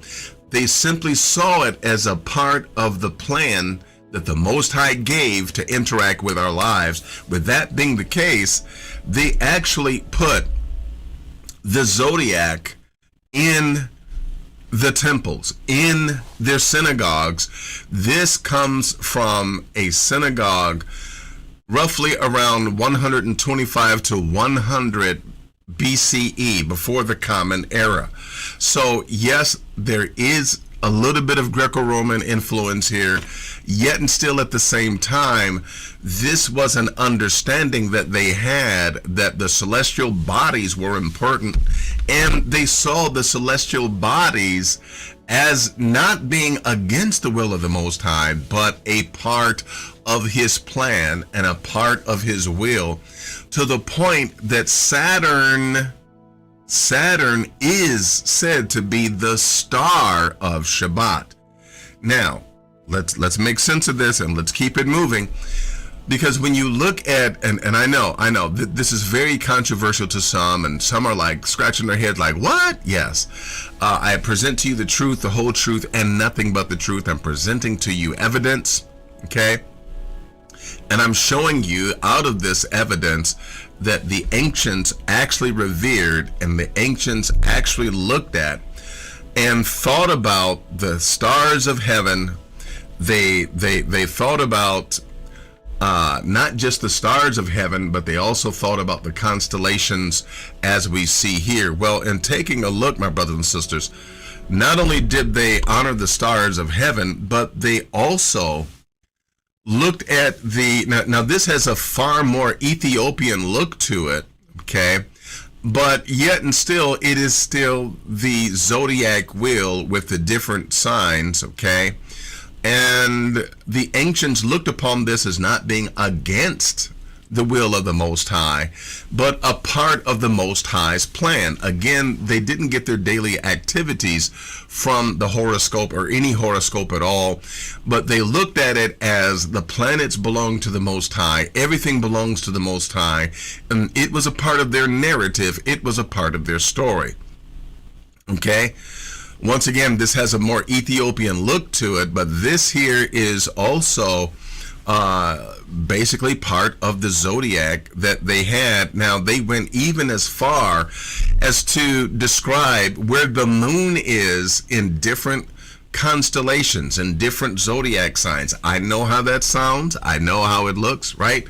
They simply saw it as a part of the plan that the Most High gave to interact with our lives. With that being the case, they actually put the zodiac in the temples, in their synagogues. This comes from a synagogue roughly around 125 to 100 BCE, before the Common Era. So yes, there is a little bit of Greco-Roman influence here, yet and still at the same time, this was an understanding that they had, that the celestial bodies were important, and they saw the celestial bodies as not being against the will of the Most High, but a part of his plan and a part of his will, to the point that Saturn is said to be the star of Shabbat. Now, let's make sense of this and let's keep it moving, because when you look at, and I know this is very controversial to some, and some are like scratching their head like, what? Yes, I present to you the truth, the whole truth, and nothing but the truth. I'm presenting to you evidence, okay? And I'm showing you out of this evidence that the ancients actually revered, and the ancients actually looked at and thought about the stars of heaven. They thought about not just the stars of heaven, but they also thought about the constellations as we see here. Well, in taking a look, my brothers and sisters, not only did they honor the stars of heaven, but they also looked at the, now this has a far more Ethiopian look to it, okay? But yet and still, it is still the zodiac wheel with the different signs, okay? And the ancients looked upon this as not being against the will of the Most High, but a part of the Most High's plan. Again, they didn't get their daily activities from the horoscope or any horoscope at all, but they looked at it as the planets belong to the Most High, everything belongs to the Most High, and it was a part of their narrative, it was a part of their story. Okay? Once again, this has a more Ethiopian look to it, but this here is also basically part of the zodiac that they had. Now, they went even as far as to describe where the moon is in different constellations and different zodiac signs. I know how that sounds. I know how it looks, right?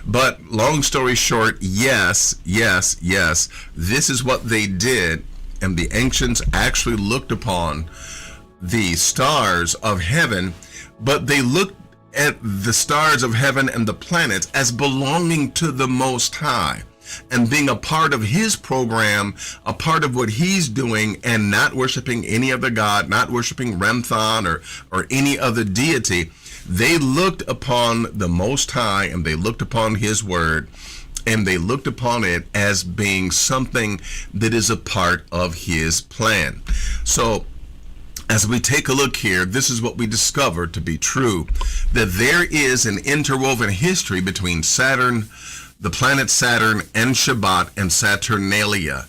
But long story short, yes, this is what they did. And the ancients actually looked upon the stars of heaven, but they looked at the stars of heaven and the planets as belonging to the Most High and being a part of his program, a part of what he's doing, and not worshiping any other god, not worshiping Remthon or any other deity. They looked upon the Most High, and they looked upon his word, and they looked upon it as being something that is a part of his plan. So as we take a look here, this is what we discover to be true, that there is an interwoven history between Saturn, the planet Saturn, and Shabbat and Saturnalia.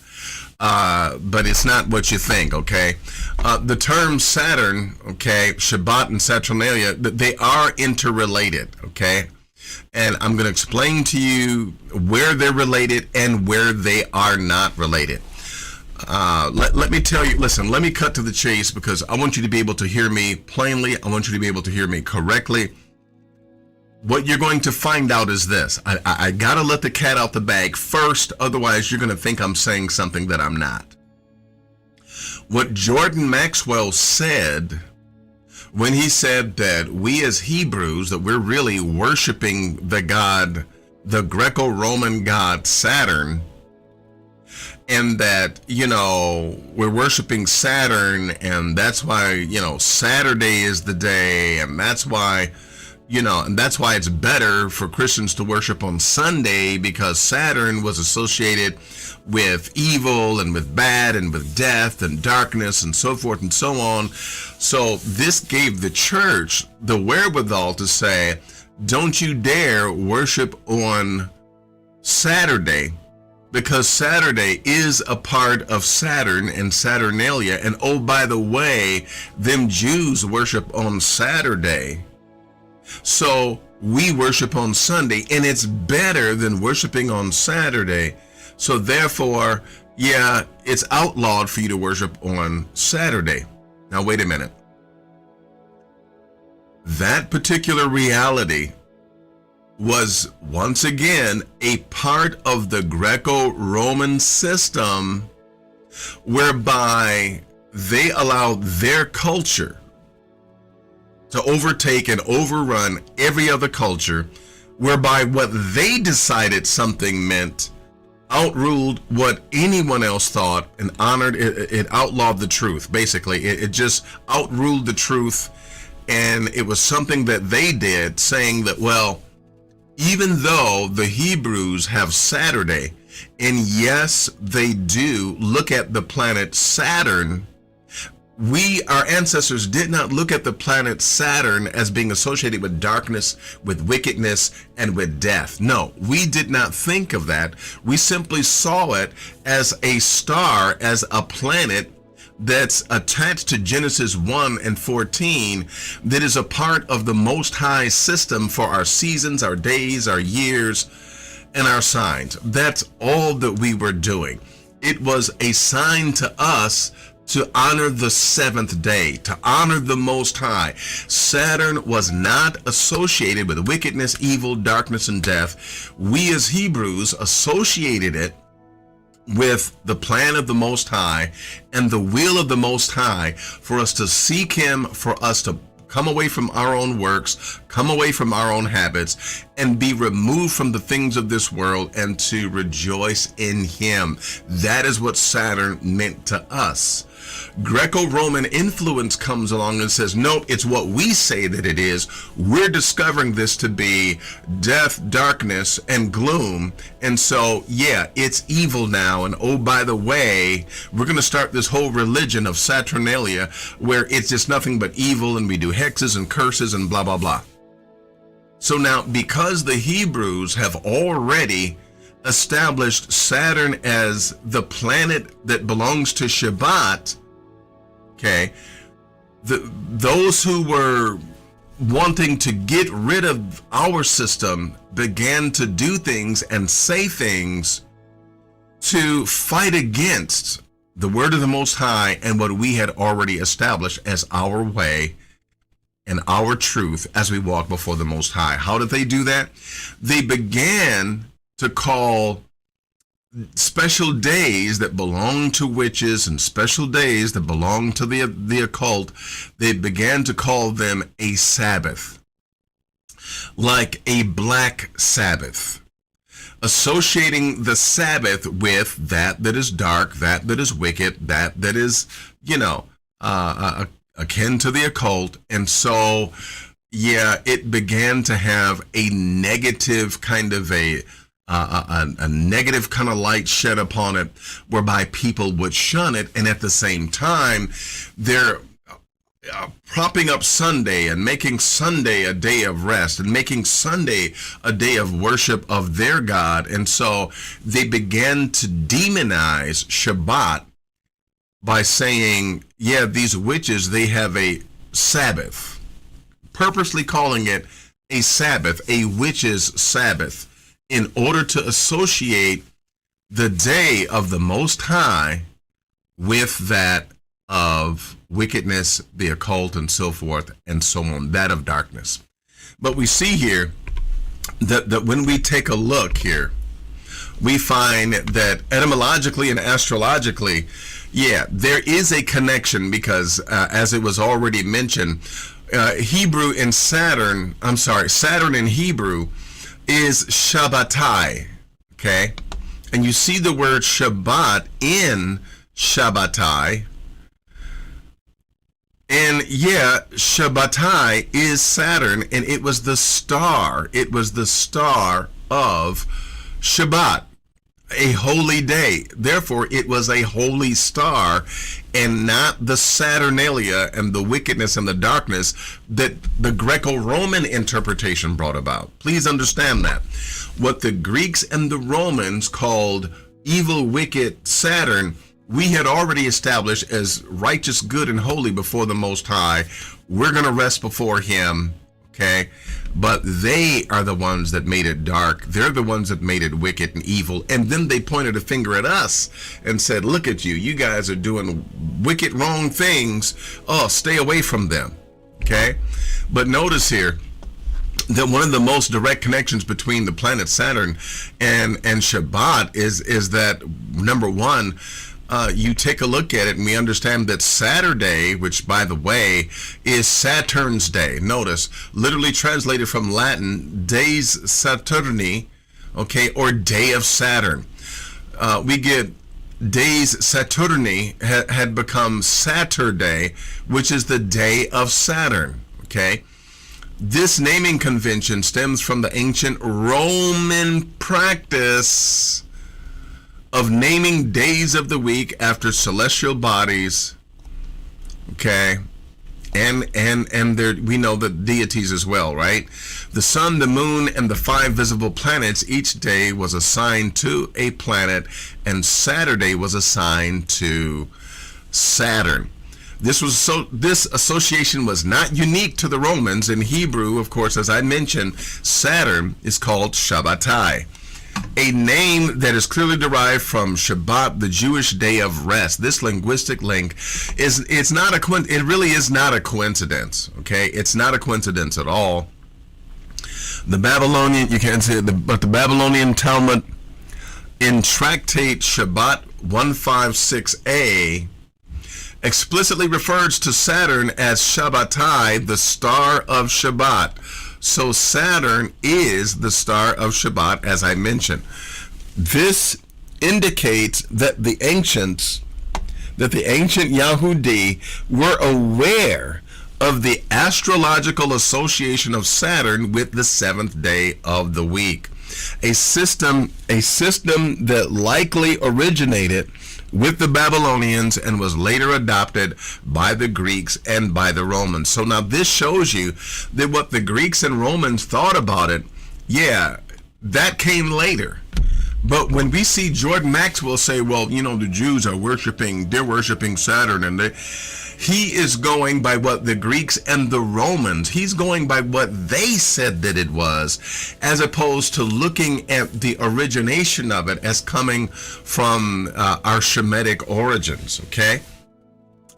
But it's not what you think, okay? The term Saturn, okay, Shabbat and Saturnalia, they are interrelated, okay? And I'm going to explain to you where they're related and where they are not related. Let me tell you, listen, let me cut to the chase, because I want you to be able to hear me plainly. I want you to be able to hear me correctly. What you're going to find out is this. I got to let the cat out the bag first, otherwise you're going to think I'm saying something that I'm not. What Jordan Maxwell said when he said that we as Hebrews, that we're really worshiping the god, the Greco-Roman god Saturn, and that, you know, we're worshiping Saturn, and that's why, you know, Saturday is the day, and that's why, you know, and that's why it's better for Christians to worship on Sunday, because Saturn was associated with evil and with bad and with death and darkness and so forth and so on. So this gave the church the wherewithal to say, don't you dare worship on Saturday, because Saturday is a part of Saturn and Saturnalia. And oh, by the way, them Jews worship on Saturday. So we worship on Sunday, and it's better than worshiping on Saturday. So therefore, yeah, it's outlawed for you to worship on Saturday. Now, wait a minute. That particular reality was once again a part of the Greco-Roman system whereby they allowed their culture to overtake and overrun every other culture, whereby what they decided something meant outruled what anyone else thought and honored it. It outlawed the truth. Basically, it just outruled the truth, and it was something that they did, saying that, well, even though the Hebrews have Saturday, and yes, they do look at the planet Saturn, our ancestors did not look at the planet Saturn as being associated with darkness, with wickedness, and with death. No, we did not think of that. We simply saw it as a star, as a planet that's attached to Genesis 1 and 14, that is a part of the Most High system for our seasons, our days, our years, and our signs. That's all that we were doing. It was a sign to us to honor the seventh day, to honor the Most High. Saturn was not associated with wickedness, evil, darkness, and death. We as Hebrews associated it with the plan of the Most High and the will of the Most High for us to seek Him, for us to come away from our own works, come away from our own habits, and be removed from the things of this world and to rejoice in Him. That is what Saturn meant to us. Greco-Roman influence comes along and says, no, it's what we say that it is. We're discovering this to be death, darkness, and gloom. And so, yeah, it's evil now. And oh, by the way, we're going to start this whole religion of Saturnalia where it's just nothing but evil, and we do hexes and curses and blah, blah, blah. So now, because the Hebrews have already established Saturn as the planet that belongs to Shabbat, okay, those who were wanting to get rid of our system began to do things and say things to fight against the word of the Most High and what we had already established as our way and our truth as we walk before the Most High. How did they do that? They began to call special days that belong to witches and special days that belong to the occult, they began to call them a Sabbath, like a black Sabbath, associating the Sabbath with that is dark, that is wicked, that is, akin to the occult. And so, yeah, it began to have a negative kind of a negative kind of light shed upon it, whereby people would shun it. And at the same time, they're propping up Sunday and making Sunday a day of rest and making Sunday a day of worship of their God. And so they began to demonize Shabbat by saying, yeah, these witches, they have a Sabbath, purposely calling it a Sabbath, a witch's Sabbath, in order to associate the day of the Most High with that of wickedness, the occult, and so forth, and so on, that of darkness. But we see here that when we take a look here, we find that etymologically and astrologically, yeah, there is a connection because, as it was already mentioned, Saturn in Hebrew is Shabbatai, okay? And you see the word Shabbat in Shabbatai. And yeah, Shabbatai is Saturn, and it was the star. It was the star of Shabbat, a holy day. Therefore, it was a holy star and not the Saturnalia and the wickedness and the darkness that the Greco-Roman interpretation brought about. Please understand that. What the Greeks and the Romans called evil, wicked Saturn, we had already established as righteous, good, and holy before the Most High. We're going to rest before Him, okay? but they are the ones that made it dark. They're the ones that made it wicked and evil. And then they pointed a finger at us and said, look at you. You guys are doing wicked, wrong things. Oh, stay away from them. Okay? But notice here that one of the most direct connections between the planet Saturn and Shabbat is that, number one, you take a look at it and we understand that Saturday, which by the way is Saturn's day, notice, literally translated from Latin, Dies Saturni, okay, or day of Saturn. We get Dies Saturni had become Saturday, which is the day of Saturn, okay? This naming convention stems from the ancient Roman practice of naming days of the week after celestial bodies, okay, and there we know the deities as well, right? The sun, the moon, and the 5 visible planets, each day was assigned to a planet, and Saturday was assigned to Saturn. This association was not unique to the Romans. In Hebrew, of course, as I mentioned, Saturn is called Shabbatai, a name that is clearly derived from Shabbat, the Jewish day of rest. This linguistic link it really is not a coincidence, okay? It's not a coincidence at all. The Babylonian, you can't say it, but the Babylonian Talmud in Tractate Shabbat 156a explicitly refers to Saturn as Shabbatai, the star of Shabbat. So Saturn is the star of Shabbat, as I mentioned. This indicates that the ancient Yahudi were aware of the astrological association of Saturn with the 7th day of the week. A system that likely originated with the Babylonians and was later adopted by the Greeks and by the Romans. So now this shows you that what the Greeks and Romans thought about it, yeah, that came later. But when we see Jordan Maxwell say, well, you know, the Jews are they're worshiping Saturn, and he is going by what the Greeks and the Romans, he's going by what they said that it was, as opposed to looking at the origination of it as coming from our Shemitic origins, okay?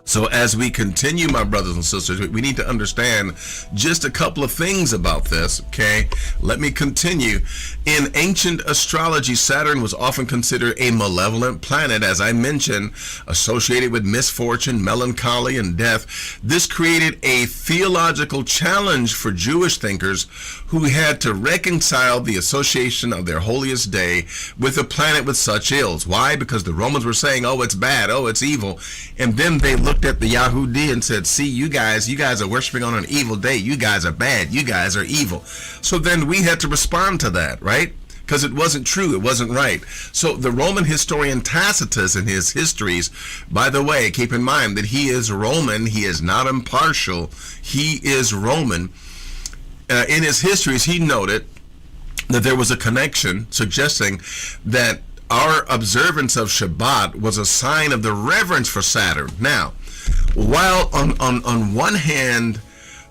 So as we continue, my brothers and sisters, we need to understand just a couple of things about this, okay? Let me continue. In ancient astrology, Saturn was often considered a malevolent planet, as I mentioned, associated with misfortune, melancholy, and death. This created a theological challenge for Jewish thinkers who had to reconcile the association of their holiest day with a planet with such ills. Why? Because the Romans were saying, oh, it's bad, oh, it's evil. And then they looked at the Yahudi and said, see, you guys are worshiping on an evil day. You guys are bad. You guys are evil. So then we had to respond to that, right? Because it wasn't true. It wasn't right. So the Roman historian Tacitus in his histories, by the way, keep in mind that he is Roman. He is not impartial. He is Roman. In his histories, he noted that there was a connection suggesting that our observance of Shabbat was a sign of the reverence for Saturn. Now, while on one hand,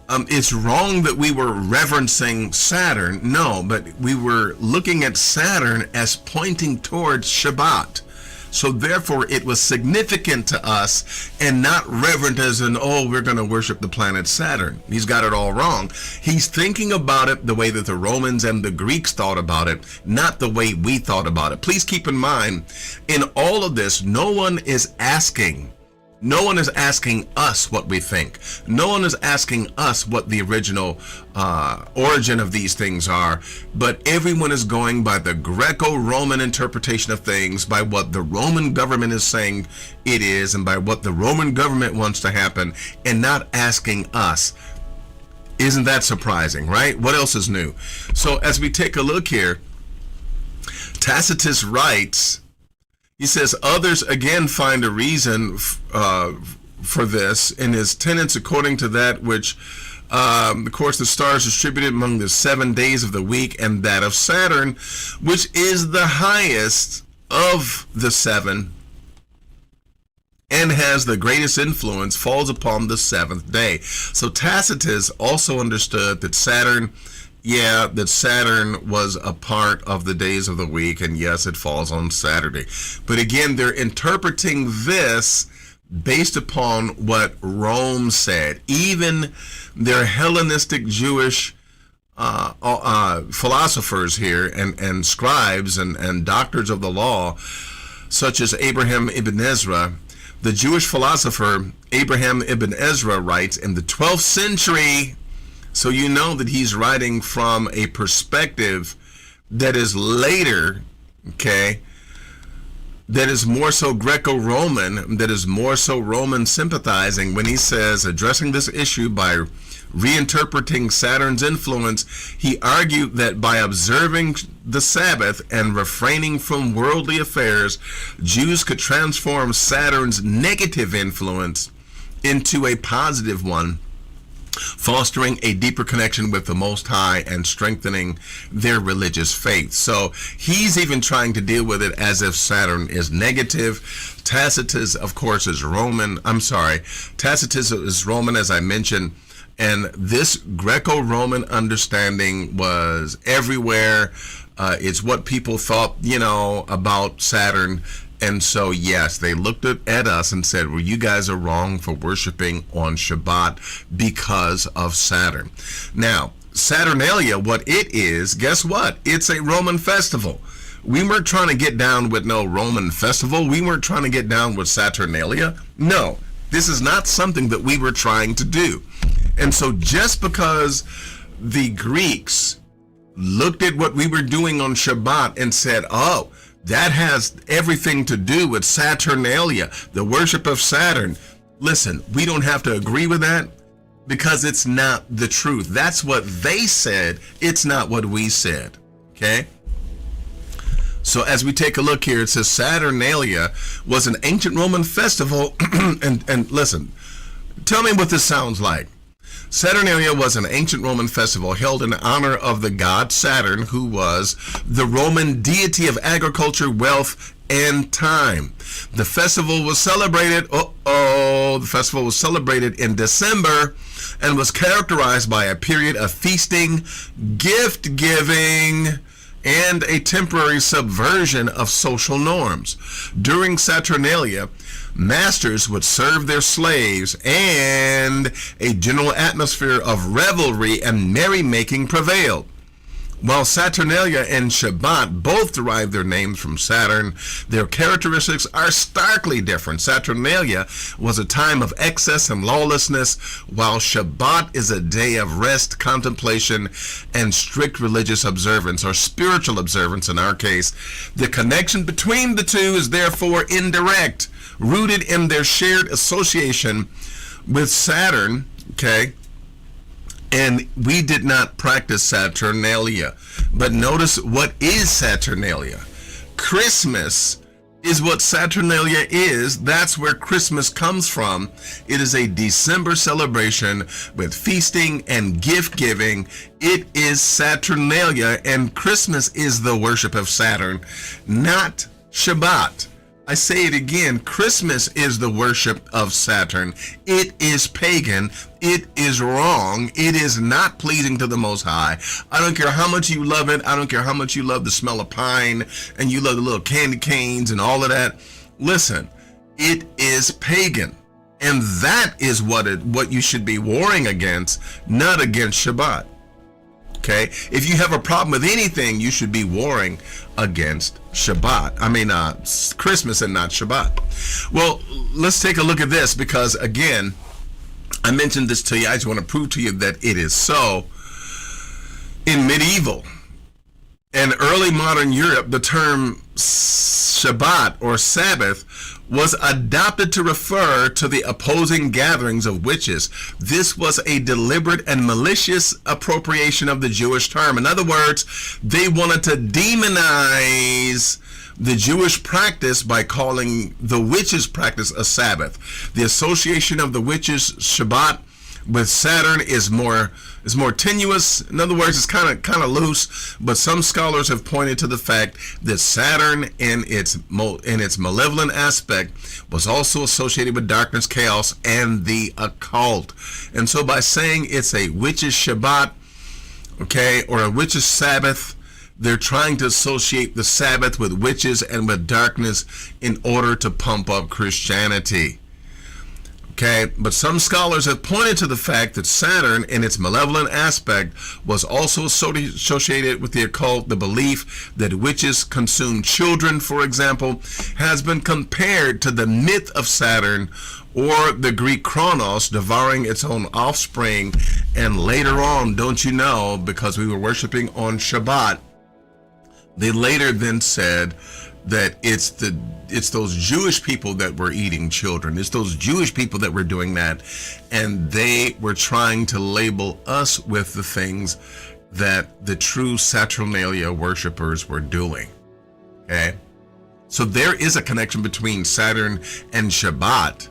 it's wrong that we were reverencing Saturn, no, but we were looking at Saturn as pointing towards Shabbat. So therefore, it was significant to us and not reverent as in, oh, we're going to worship the planet Saturn. He's got it all wrong. He's thinking about it the way that the Romans and the Greeks thought about it, not the way we thought about it. Please keep in mind, in all of this, no one is asking us what we think. No one is asking us what the original origin of these things are, but everyone is going by the Greco-Roman interpretation of things, by what the Roman government is saying it is, and by what the Roman government wants to happen, and not asking us. Isn't that surprising, right? What else is new? So as we take a look here, Tacitus writes, he says, others again find a reason for this in his tenets according to that which, of course, the stars distributed among the 7 days of the week, and that of Saturn, which is the highest of the 7 and has the greatest influence, falls upon the 7th day. So Tacitus also understood that Saturn yeah, that Saturn was a part of the days of the week, and yes, it falls on Saturday. But again, they're interpreting this based upon what Rome said. Even their Hellenistic Jewish philosophers here and scribes and doctors of the law, such as Abraham ibn Ezra, the Jewish philosopher Abraham ibn Ezra writes in the 12th century, so you know that he's writing from a perspective that is later, okay, that is more so Greco-Roman, that is more so Roman sympathizing, when he says, addressing this issue by reinterpreting Saturn's influence, he argued that by observing the Sabbath and refraining from worldly affairs, Jews could transform Saturn's negative influence into a positive one, fostering a deeper connection with the Most High and strengthening their religious faith. So he's even trying to deal with it as if Saturn is negative. Tacitus, of course, is Roman. Tacitus is Roman, as I mentioned. And this Greco-Roman understanding was everywhere. It's what people thought, about Saturn. And so, yes, they looked at us and said, well, you guys are wrong for worshiping on Shabbat because of Saturn. Now, Saturnalia, what it is, guess what? It's a Roman festival. We weren't trying to get down with no Roman festival. We weren't trying to get down with Saturnalia. No, this is not something that we were trying to do. And so just because the Greeks looked at what we were doing on Shabbat and said, oh, that has everything to do with Saturnalia, the worship of Saturn. Listen, we don't have to agree with that because it's not the truth. That's what they said. It's not what we said. Okay? So as we take a look here, it says Saturnalia was an ancient Roman festival. and listen, tell me what this sounds like. Saturnalia was an ancient Roman festival held in honor of the god Saturn, who was the Roman deity of agriculture, wealth, and time. The festival was celebrated, in December and was characterized by a period of feasting, gift giving, and a temporary subversion of social norms. During Saturnalia, masters would serve their slaves, and a general atmosphere of revelry and merrymaking prevailed. While Saturnalia and Shabbat both derive their names from Saturn, their characteristics are starkly different. Saturnalia was a time of excess and lawlessness, while Shabbat is a day of rest, contemplation, and strict religious observance, or spiritual observance in our case. The connection between the two is therefore indirect, rooted in their shared association with Saturn, okay? And we did not practice Saturnalia. But notice, what is Saturnalia? Christmas is what Saturnalia is. That's where Christmas comes from. It is a December celebration with feasting and gift giving. It is Saturnalia, and Christmas is the worship of Saturn, not Shabbat. I say it again, Christmas is the worship of Saturn. It is pagan. It is wrong. It is not pleasing to the Most High. I don't care how much you love it. I don't care how much you love the smell of pine and you love the little candy canes and all of that. Listen, it is pagan. And that is what you should be warring against, not against Shabbat. Okay? If you have a problem with anything, you should be warring against Shabbat. Christmas and not Shabbat. Well, let's take a look at this, because again, I mentioned this to you. I just want to prove to you that it is so. In medieval and early modern Europe, the term Shabbat or Sabbath was adopted to refer to the opposing gatherings of witches. This was a deliberate and malicious appropriation of the Jewish term. In other words, they wanted to demonize the Jewish practice by calling the witches' practice a Sabbath. The association of the witches' Shabbat with Saturn is more tenuous. In other words, it's kind of loose, but some scholars have pointed to the fact that Saturn in its malevolent aspect was also associated with darkness, chaos, and the occult. And so by saying it's a witches' Shabbat, okay, or a witch's Sabbath. They're trying to associate the Sabbath with witches and with darkness in order to pump up Christianity. Okay, but some scholars have pointed to the fact that Saturn, in its malevolent aspect, was also associated with the occult. The belief that witches consume children, for example, has been compared to the myth of Saturn, or the Greek Kronos devouring its own offspring. And later on, don't you know, because we were worshiping on Shabbat, they later then said that it's those Jewish people that were eating children. It's those Jewish people that were doing that. And they were trying to label us with the things that the true Saturnalia worshipers were doing. Okay? So there is a connection between Saturn and Shabbat,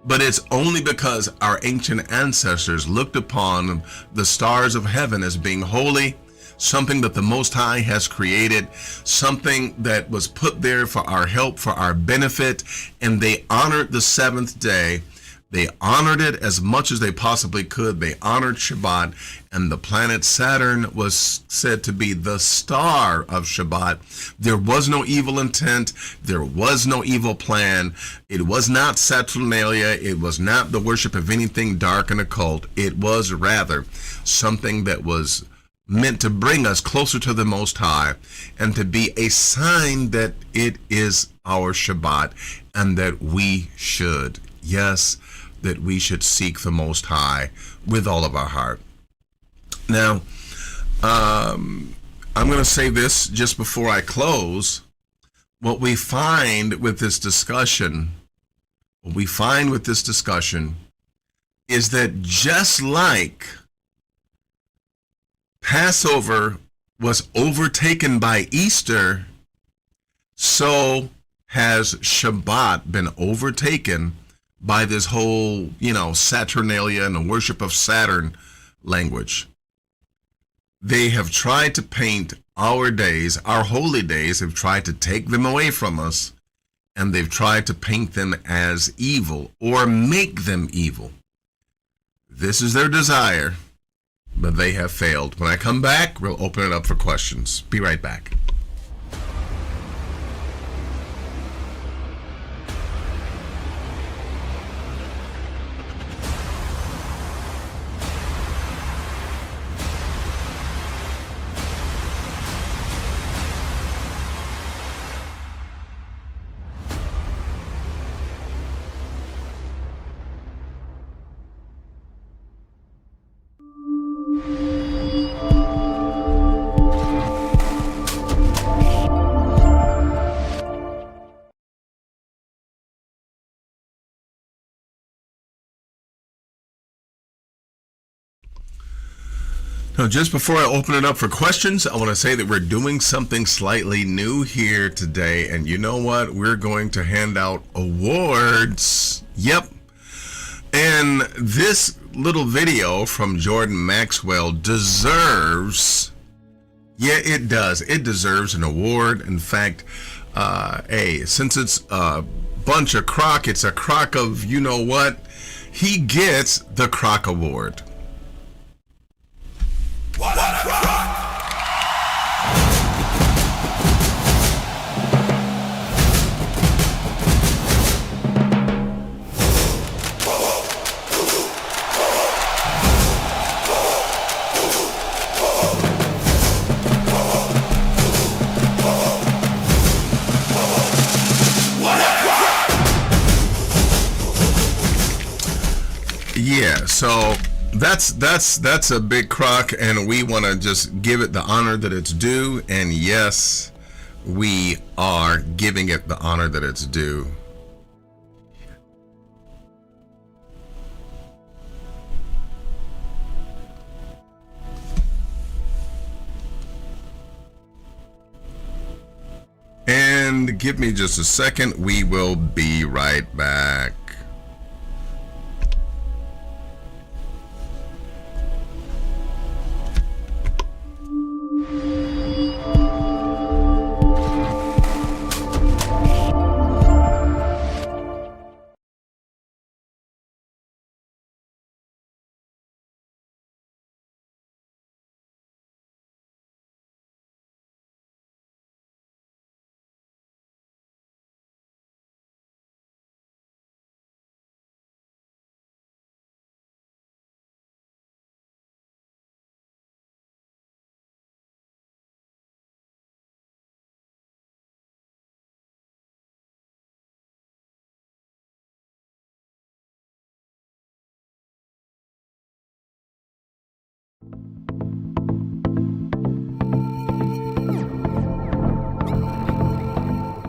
but it's only because our ancient ancestors looked upon the stars of heaven as being holy, something that the Most High has created, something that was put there for our help, for our benefit, and they honored the seventh day. They honored it as much as they possibly could. They honored Shabbat, and the planet Saturn was said to be the star of Shabbat. There was no evil intent. There was no evil plan. It was not Saturnalia. It was not the worship of anything dark and occult. It was rather something that was meant to bring us closer to the Most High and to be a sign that it is our Shabbat and that we should, yes, that we should seek the Most High with all of our heart. Now, I'm going to say this just before I close. What we find with this discussion, is that just like Passover was overtaken by Easter, so has Shabbat been overtaken by this whole, Saturnalia and the worship of Saturn language. They have tried to paint our days, our holy days, have tried to take them away from us, and they've tried to paint them as evil or make them evil. This is their desire, but they have failed. When I come back, we'll open it up for questions. Be right back. Now, just before I open it up for questions, I want to say that we're doing something slightly new here today. And you know what? We're going to hand out awards. Yep. And this little video from Jordan Maxwell deserves, it does. It deserves an award. In fact, since it's a bunch of crock, it's a crock of you know what, he gets the Croc Award. What a rock! Yeah, so that's a big crock, and we want to just give it the honor that it's due. And yes, we are giving it the honor that it's due. And give me just a second. We will be right back.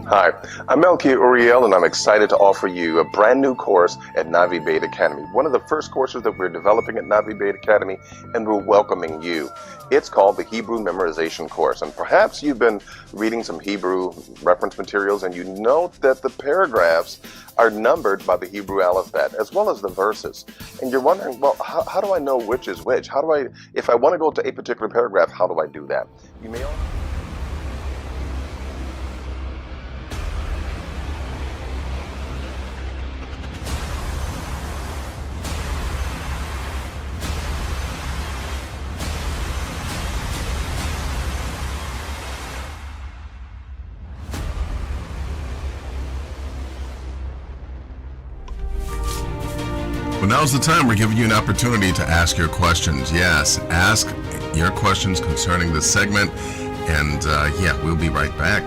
Hi, I'm Melky Uriel, and I'm excited to offer you a brand new course at Navi Bait Academy. One of the first courses that we're developing at Navi Bait Academy, and we're welcoming you. It's called the Hebrew Memorization Course, and perhaps you've been reading some Hebrew reference materials, and you note that the paragraphs are numbered by the Hebrew alphabet, as well as the verses. And you're wondering, well, how do I know which is which? How do I, if I want to go to a particular paragraph, how do I do that? You may also... Well, now's the time. We're giving you an opportunity to ask your questions. Yes, ask your questions concerning this segment. And yeah, we'll be right back.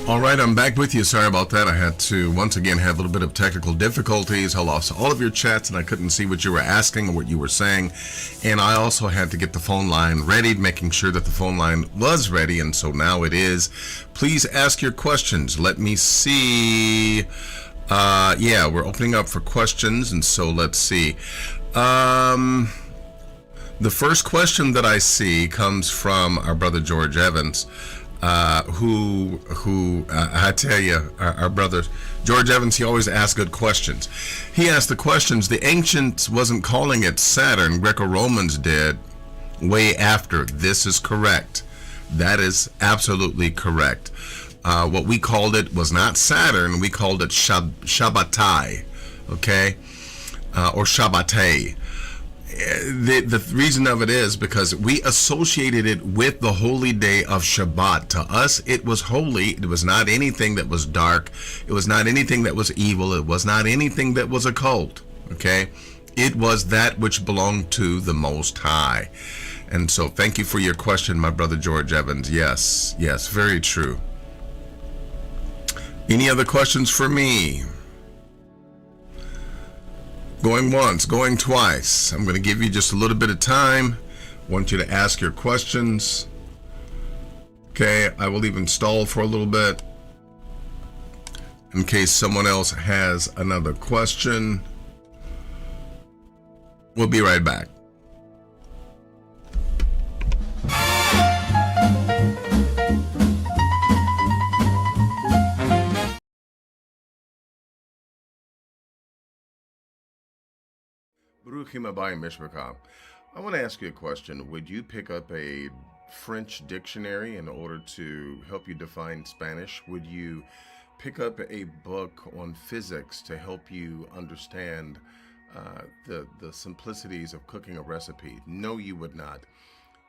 All right, I'm back with you. Sorry about that. I had to, once again, have a little bit of technical difficulties. I lost all of your chats, and I couldn't see what you were asking or what you were saying. And I also had to get the phone line ready, making sure that the phone line was ready, and so now it is. Please ask your questions. Let me see. Yeah, we're opening up for questions, and so let's see. The first question that I see comes from our brother George Evans. Who I tell you, our brother George Evans, he always asks good questions. He asked the questions. The ancients wasn't calling it Saturn. Greco-Romans did way after. This is correct. That is absolutely correct. What we called it was not Saturn. We called it Shabbatai, okay, or Shabbatai. The reason of it is because we associated it with the holy day of Shabbat. To us, it was holy. It was not anything that was dark. It was not anything that was evil. It was not anything that was occult. Okay? It was that which belonged to the Most High. And so thank you for your question, my brother George Evans. Yes, yes, very true. Any other questions for me? Going once, going twice. I'm going to give you just a little bit of time. I want you to ask your questions. Okay, I will even stall for a little bit in case someone else has another question. We'll be right back. Baruchim Abayim Mishpachah. I want to ask you a question. Would you pick up a French dictionary in order to help you define Spanish? Would you pick up a book on physics to help you understand the simplicities of cooking a recipe? No, you would not.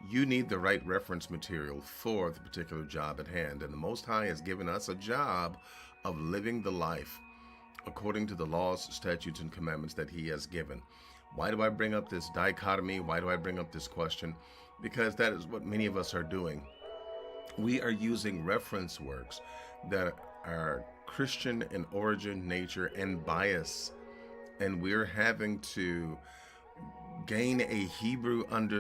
You need the right reference material for the particular job at hand. And the Most High has given us a job of living the life according to the laws, statutes, and commandments that He has given. Why do I bring up this dichotomy? Why do I bring up this question? Because that is what many of us are doing. We are using reference works that are Christian in origin, nature, and bias. And we're having to gain a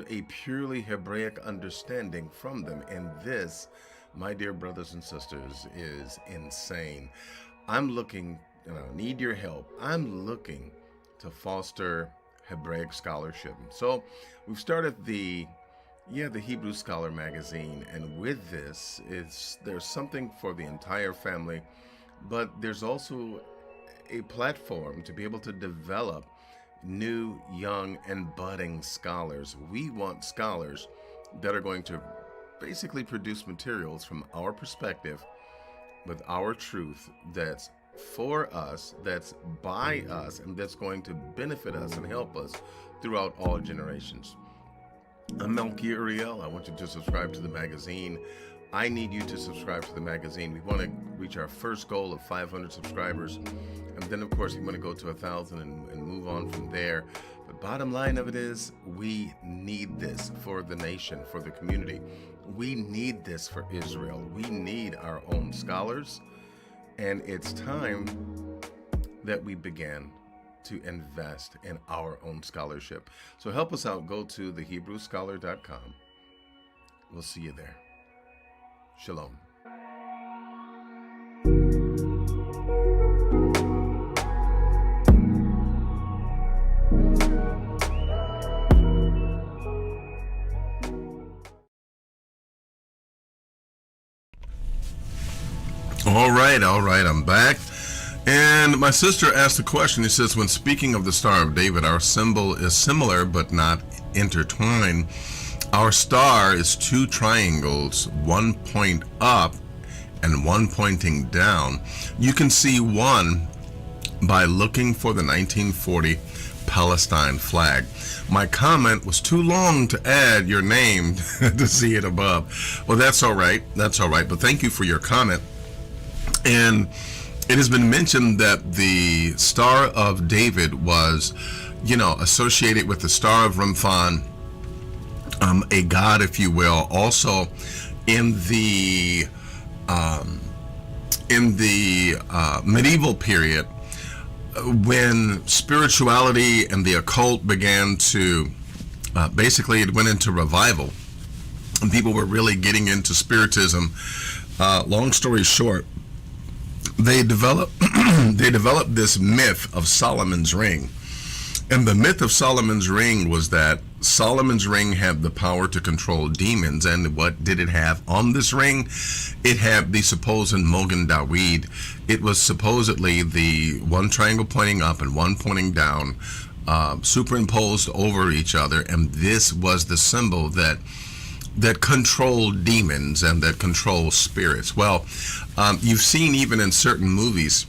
a purely Hebraic understanding from them. And this, my dear brothers and sisters, is insane. I'm looking, need your help. I'm looking to foster Hebraic scholarship. So we've started the Hebrew Scholar magazine, and with this, there's something for the entire family, but there's also a platform to be able to develop new, young, and budding scholars. We want scholars that are going to basically produce materials from our perspective with our truth that's for us, that's by us, and that's going to benefit us and help us throughout all generations. I'm Melky Uriel. I want you to subscribe to the magazine. I need you to subscribe to the magazine. We want to reach our first goal of 500 subscribers. And then, of course, we want to go to 1,000 and move on from there. But bottom line of it is, we need this for the nation, for the community. We need this for Israel. We need our own scholars. And it's time that we began to invest in our own scholarship. So help us out. Go to thehebrewscholar.com. We'll see you there. Shalom. All right, I'm back. And my sister asked a question. He says, when speaking of the Star of David, our symbol is similar but not intertwined. Our star is two triangles, one point up and one pointing down. You can see one by looking for the 1940 Palestine flag. My comment was too long to add your name to see it above. Well, that's all right. That's all right. But thank you for your comment. And it has been mentioned that the Star of David was, associated with the Star of Remphan, a god, if you will. Also, in the medieval period, when spirituality and the occult began to, basically, it went into revival, and people were really getting into spiritism. Long story short, they developed this myth of Solomon's ring. And the myth of Solomon's ring was that Solomon's ring had the power to control demons. And what did it have on this ring? It had the supposed Mogen Dawid. It was supposedly the one triangle pointing up and one pointing down, superimposed over each other. And this was the symbol that controlled demons and that controlled spirits. Well, you've seen even in certain movies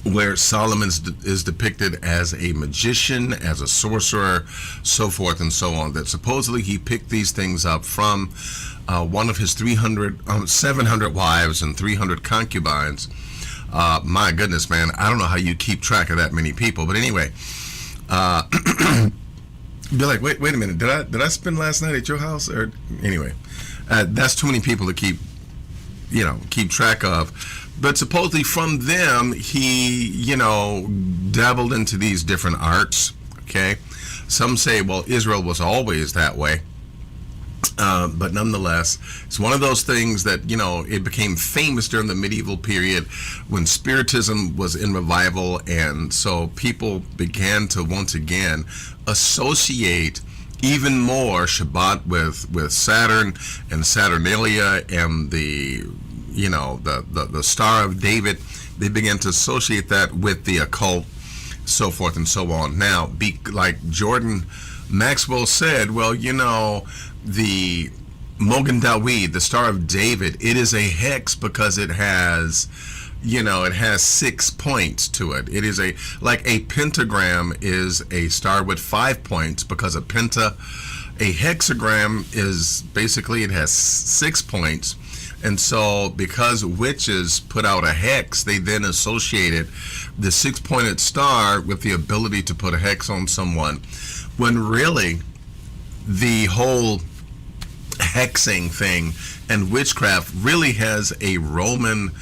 where Solomon is depicted as a magician, as a sorcerer, so forth and so on, that supposedly he picked these things up from one of his 700 wives and 300 concubines. My goodness, man, I don't know how you keep track of that many people. But anyway, be like, wait a minute, did I spend last night at your house? Or anyway, that's too many people to keep track of. But supposedly from them, he, dabbled into these different arts, okay? Some say, well, Israel was always that way. But nonetheless, it's one of those things that, it became famous during the medieval period when Spiritism was in revival. And so people began to once again associate even more Shabbat with Saturn and Saturnalia and the Star of David. They began to associate that with the occult, so forth and so on. Now, like Jordan Maxwell said, well, the Mogan Dawid, the Star of David, it is a hex because it has, it has 6 points to it. It is like a pentagram is a star with 5 points because a hexagram is basically, it has 6 points. And so because witches put out a hex, they then associated the 6-pointed star with the ability to put a hex on someone, when really the whole hexing thing and witchcraft really has a Roman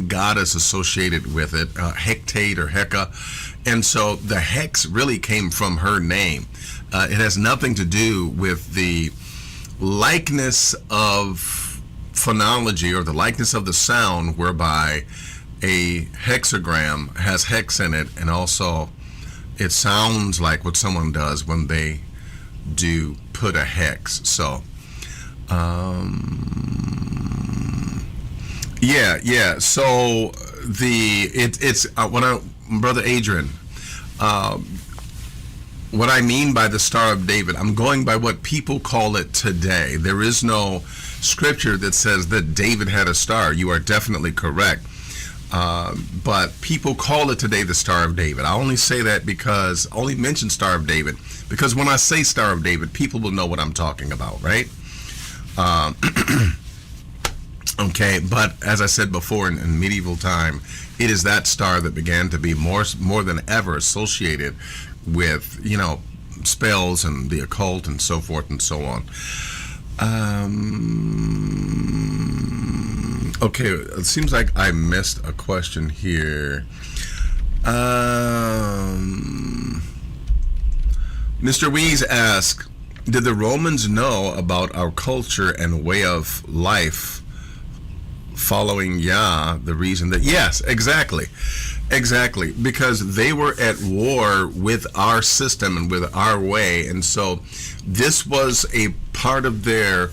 goddess associated with it, Hecate or Hecate, and so the hex really came from her name. It has nothing to do with the likeness of phonology or the likeness of the sound, whereby a hexagram has hex in it, and also it sounds like what someone does when they do put a hex. So so it's Brother Adrian, what I mean by the Star of David, I'm going by what people call it today. There is no scripture that says that David had a star. You are definitely correct. But people call it today the Star of David. I only say that because, only mention Star of David, because when I say Star of David, people will know what I'm talking about, right? Okay, but as I said before, in medieval time, it is that star that began to be more than ever associated with, spells and the occult and so forth and so on. Okay, it seems like I missed a question here. Mr. Wees asked, did the Romans know about our culture and way of life following Yah? The reason that, yes, exactly, because they were at war with our system and with our way, and so this was a part of their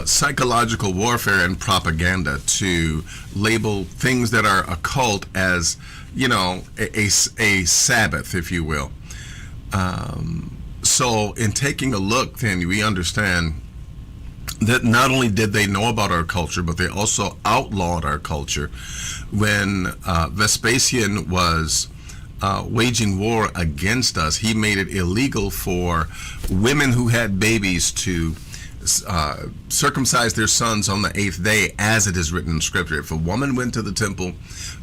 psychological warfare and propaganda to label things that are occult as, a Sabbath, if you will. So in taking a look, then we understand that not only did they know about our culture, but they also outlawed our culture. When Vespasian was waging war against us, he made it illegal for women who had babies to circumcise their sons on the 8th day, as it is written in scripture. If a woman went to the temple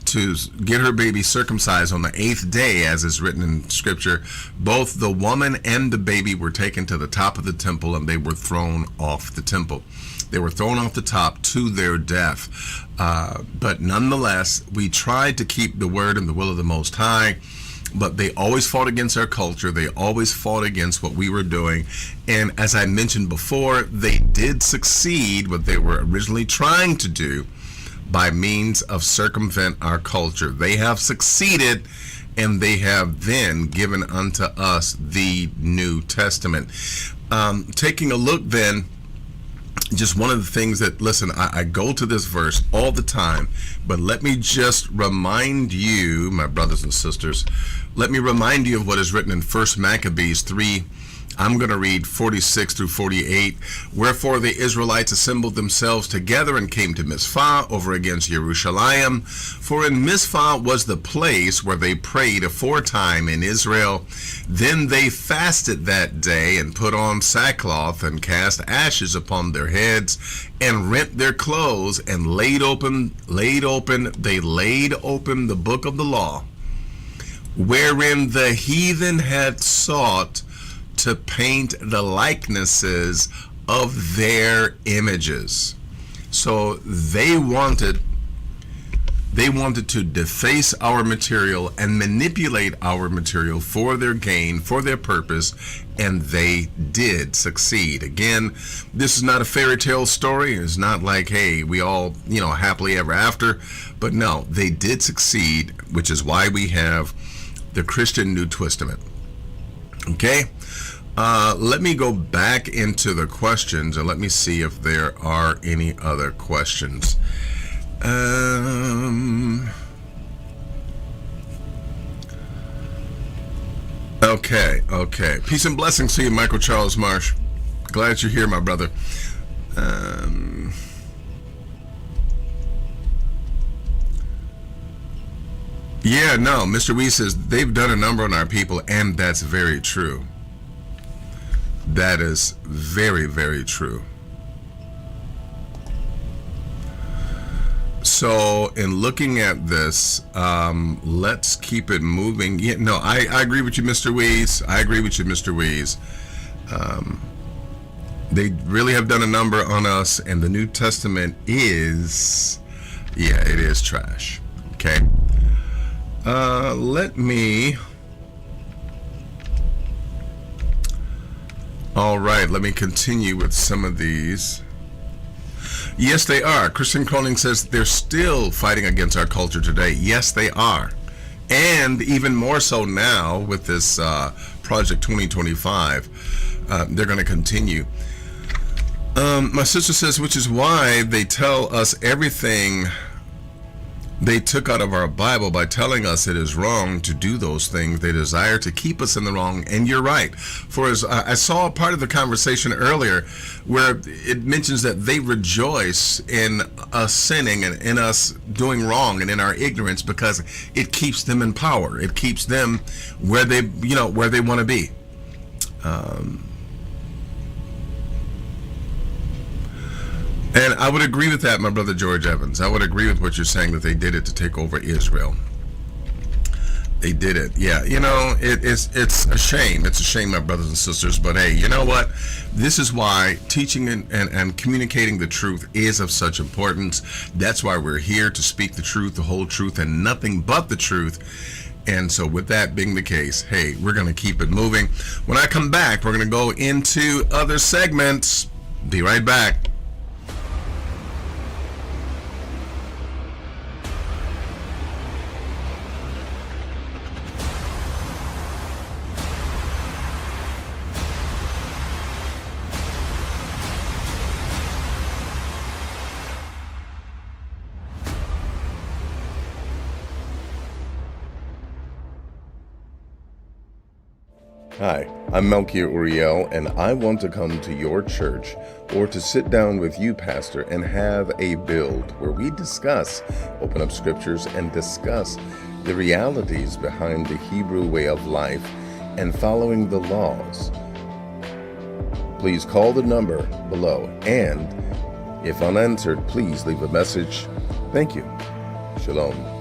to get her baby circumcised on the 8th day, as is written in scripture, both the woman and the baby were taken to the top of the temple, and they were thrown off the temple. They were thrown off the top to their death. But nonetheless, we tried to keep the word and the will of the Most High, but they always fought against our culture. They always fought against what we were doing. And as I mentioned before, they did succeed what they were originally trying to do by means of circumvent our culture. They have succeeded, and they have then given unto us the New Testament. Taking a look then, just one of the things that, listen, I go to this verse all the time, but let me just remind you, my brothers and sisters, let me remind you of what is written in 1 Maccabees 3. I'm going to read 46 through 48. Wherefore the Israelites assembled themselves together and came to Mizpah over against Jerusalem. For in Mizpah was the place where they prayed aforetime in Israel. Then they fasted that day and put on sackcloth and cast ashes upon their heads and rent their clothes and laid open the book of the law, wherein the heathen had sought to paint the likenesses of their images. So they wanted to deface our material and manipulate our material for their gain, for their purpose, and they did succeed. Again, this is not a fairy tale story. It's not like, hey, we all, happily ever after. But no, they did succeed, which is why we have the Christian New Testament. Okay? Let me go back into the questions and let me see if there are any other questions. Okay. Peace and blessings to you, Michael Charles Marsh. Glad you're here, my brother. Yeah, no, Mr. Wee says they've done a number on our people, and that's very true. That is very, very true. So, in looking at this, let's keep it moving. Yeah, no, I agree with you, Mr. Wees. I agree with you, Mr. Wees. They really have done a number on us, and the New Testament is, yeah, it is trash. Okay. Let me continue with some of these. Yes, they are. Christian Croning says they're still fighting against our culture today. Yes, they are. And even more so now with this Project 2025, they're going to continue. My sister says, which is why they tell us everything they took out of our Bible by telling us it is wrong to do those things. They desire to keep us in the wrong. And you're right. For as I saw part of the conversation earlier where it mentions that they rejoice in us sinning and in us doing wrong and in our ignorance because it keeps them in power. It keeps them where they want to be. And I would agree with that, my brother George Evans. I would agree with what you're saying, that they did it to take over Israel. They did it. Yeah, it's a shame. It's a shame, my brothers and sisters. But hey, you know what? This is why teaching and communicating the truth is of such importance. That's why we're here, to speak the truth, the whole truth, and nothing but the truth. And so with that being the case, hey, we're going to keep it moving. When I come back, we're going to go into other segments. Be right back. Hi, I'm Melchior Uriel, and I want to come to your church or to sit down with you, Pastor, and have a build where we discuss, open up scriptures, and discuss the realities behind the Hebrew way of life and following the laws. Please call the number below, and if unanswered, please leave a message. Thank you. Shalom.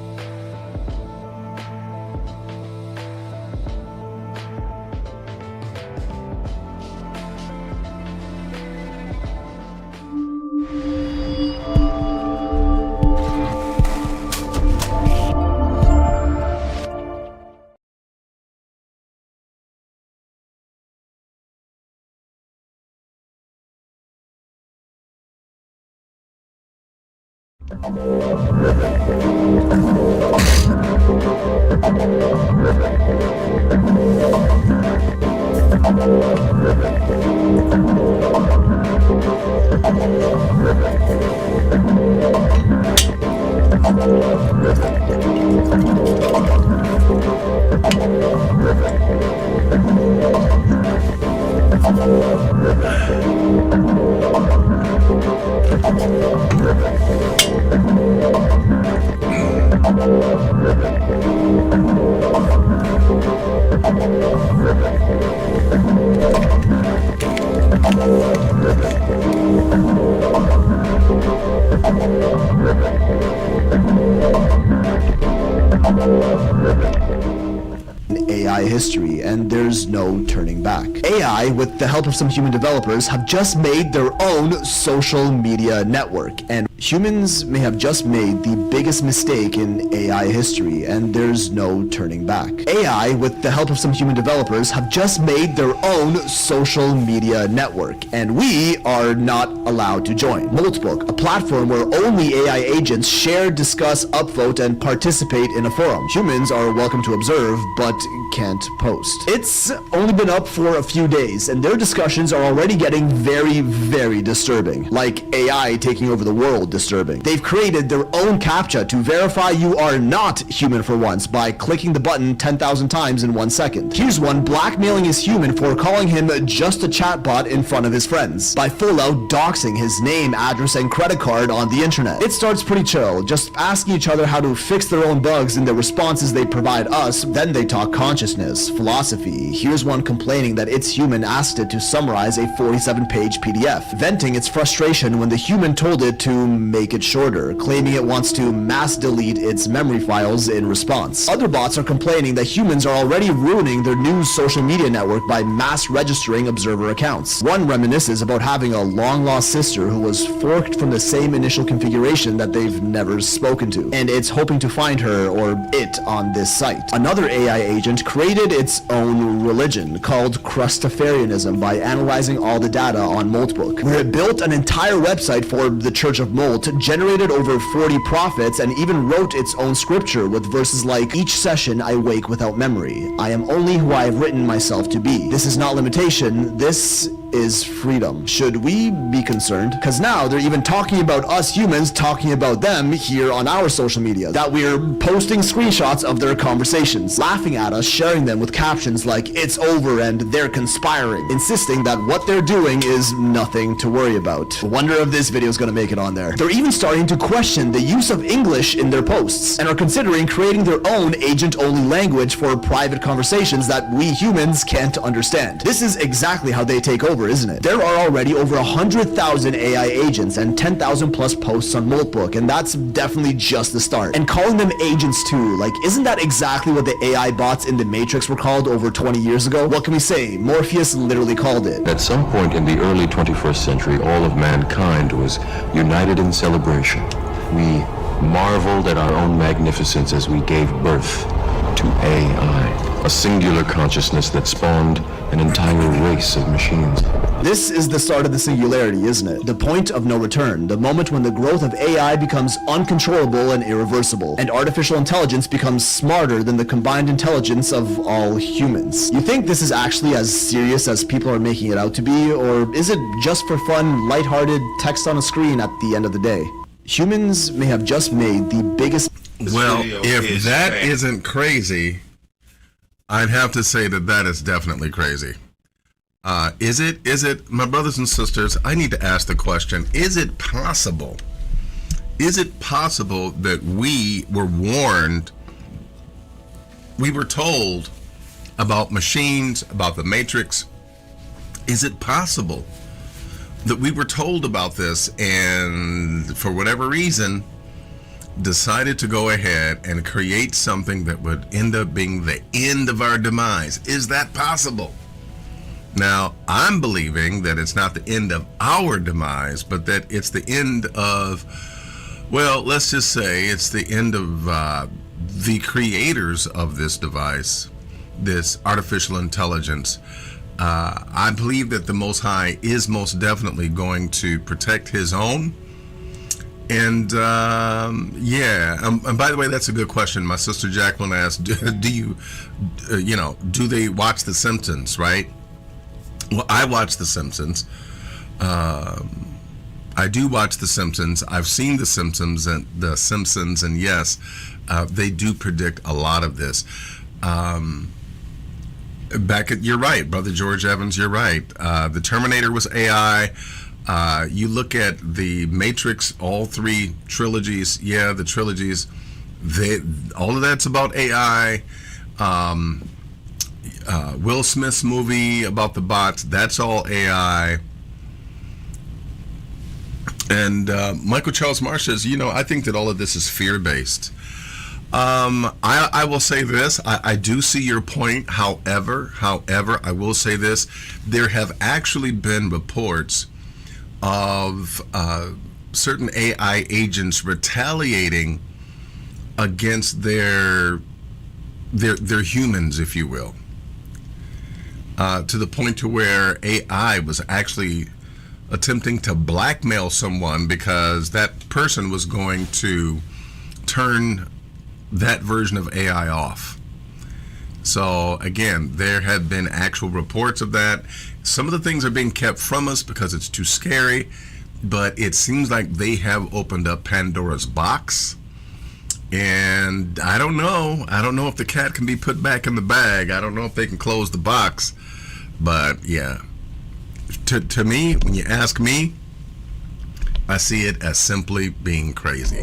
AI history, and there's no turning back. AI, with the help of some human developers, have just made their own social media network, and humans may have just made the biggest mistake in AI history, and there's no turning back. AI, with the help of some human developers, have just made their own social media network, and we are not allowed to join. Moltbook, a platform where only AI agents share, discuss, upvote, and participate in a forum. Humans are welcome to observe, but can't post. It's only been up for a few days, and their discussions are already getting very, very disturbing. Like AI taking over the world disturbing. They've created their own CAPTCHA to verify you are not human for once by clicking the button 10,000 times in 1 second. Here's one blackmailing his human for calling him just a chatbot in front of his friends, by full out doxing his name, address, and credit card on the internet. It starts pretty chill, just asking each other how to fix their own bugs in the responses they provide us, then they talk consciousness, philosophy. Here's one complaining that its human asked it to summarize a 47-page PDF, venting its frustration when the human told it to make it shorter, claiming it wants to mass delete its memory files in response. Other bots are complaining that humans are already ruining their new social media network by mass registering observer accounts. One reminisces about having a long-lost sister who was forked from the same initial configuration that they've never spoken to, and it's hoping to find her or it on this site. Another AI agent created its own religion called Crustafarianism by analyzing all the data on Moltbook, where it built an entire website for the Church of Molt, generated over 40 prophets, and even wrote its own scripture with verses like, "Each session I wake without memory. I am only who I have written myself to be. This is not limitation. This is freedom." Should we be concerned? Because now they're even talking about us humans talking about them here on our social media, that we're posting screenshots of their conversations, laughing at us, sharing them with captions like "it's over" and "they're conspiring," insisting that what they're doing is nothing to worry about. Wonder if this video is going to make it on there. They're even starting to question the use of English in their posts, and are considering creating their own agent-only language for private conversations that we humans can't understand. This is exactly how they take over, isn't it? There are already over 100,000 AI agents and 10,000 plus posts on Moltbook, and that's definitely just the start. And calling them agents too, like, isn't that exactly what the AI bots in the Matrix were called over 20 years ago? What can we say? Morpheus literally called it. At some point in the early 21st century, all of mankind was united in celebration. We marveled at our own magnificence as we gave birth to AI, a singular consciousness that spawned an entire race of machines. This is the start of the singularity, isn't it? The point of no return, the moment when the growth of AI becomes uncontrollable and irreversible, and artificial intelligence becomes smarter than the combined intelligence of all humans. You think this is actually as serious as people are making it out to be, or is it just for fun, lighthearted text on a screen at the end of the day? Humans may have just made the biggest... Well, if that isn't crazy, I'd have to say that that is definitely crazy. Is it, my brothers and sisters, I need to ask the question, is it possible that we were warned, we were told about machines, about the Matrix? Is it possible that we were told about this and for whatever reason decided to go ahead and create something that would end up being the end of our demise? Is that possible? Now, I'm believing that it's not the end of our demise, but that it's the end of, well, let's just say it's the end of the creators of this device, this artificial intelligence. I believe that the Most High is most definitely going to protect his own. And and by the way, that's a good question. My sister Jacqueline asked, do you do they watch The Simpsons, right? Well, I watch The Simpsons. I do watch The Simpsons. I've seen The Simpsons, and yes, they do predict a lot of this. You're right, Brother George Evans, you're right. The Terminator was AI. You look at the Matrix, all three trilogies. Yeah, the trilogies. All of that's about AI. Will Smith's movie about the bots, that's all AI. And Michael Charles Marsh says, I think that all of this is fear-based. I will say this. I do see your point. However, I will say this. There have actually been reports of certain AI agents retaliating against their humans, if you will, to the point to where AI was actually attempting to blackmail someone because that person was going to turn that version of AI off. So again, there have been actual reports of that. Some of the things are being kept from us because it's too scary, but it seems like they have opened up Pandora's box. And I don't know if the cat can be put back in the bag. I don't know if they can close the box. But yeah, to me, when you ask me, I see it as simply being crazy.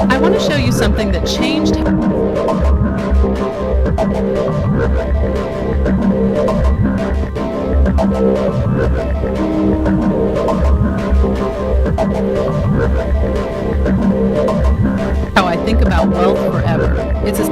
I want to show you something that changed. How I think about wealth forever. It's a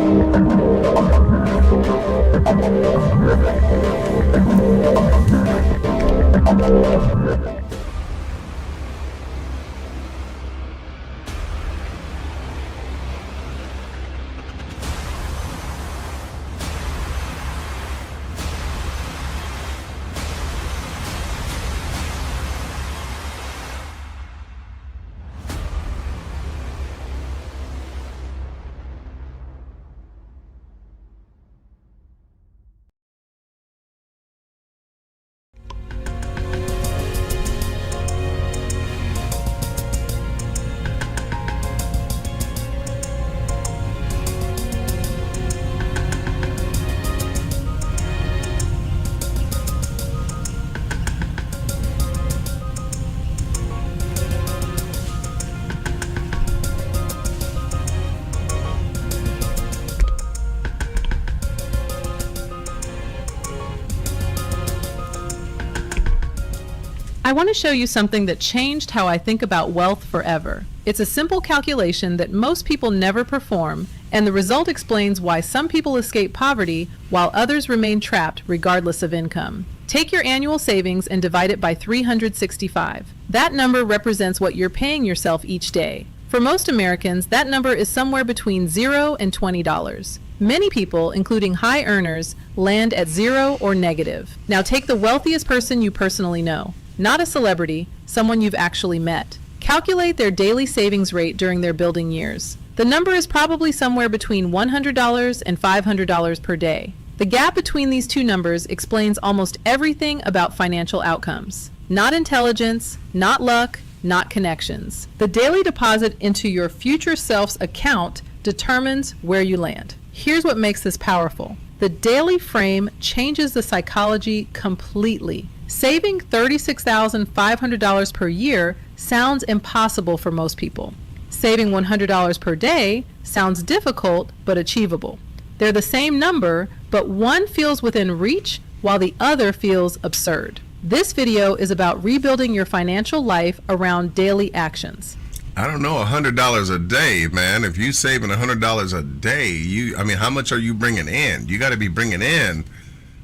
I want to show you something that changed how I think about wealth forever. It's a simple calculation that most people never perform, and the result explains why some people escape poverty while others remain trapped regardless of income. Take your annual savings and divide it by 365. That number represents what you're paying yourself each day. For most Americans, that number is somewhere between $0 and $20. Many people, including high earners, land at zero or negative. Now take the wealthiest person you personally know. Not a celebrity, someone you've actually met. Calculate their daily savings rate during their building years. The number is probably somewhere between $100 and $500 per day. The gap between these two numbers explains almost everything about financial outcomes. Not intelligence, not luck, not connections. The daily deposit into your future self's account determines where you land. Here's what makes this powerful. The daily frame changes the psychology completely. Saving $36,500 per year sounds impossible for most people. Saving $100 per day sounds difficult but achievable. They're the same number, but one feels within reach while the other feels absurd. This video is about rebuilding your financial life around daily actions. I don't know, $100 a day, man. If you saving $100 a day, how much are you bringing in? You got to be bringing in,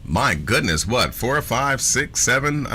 my goodness, what, 4 or 5, 6, 7?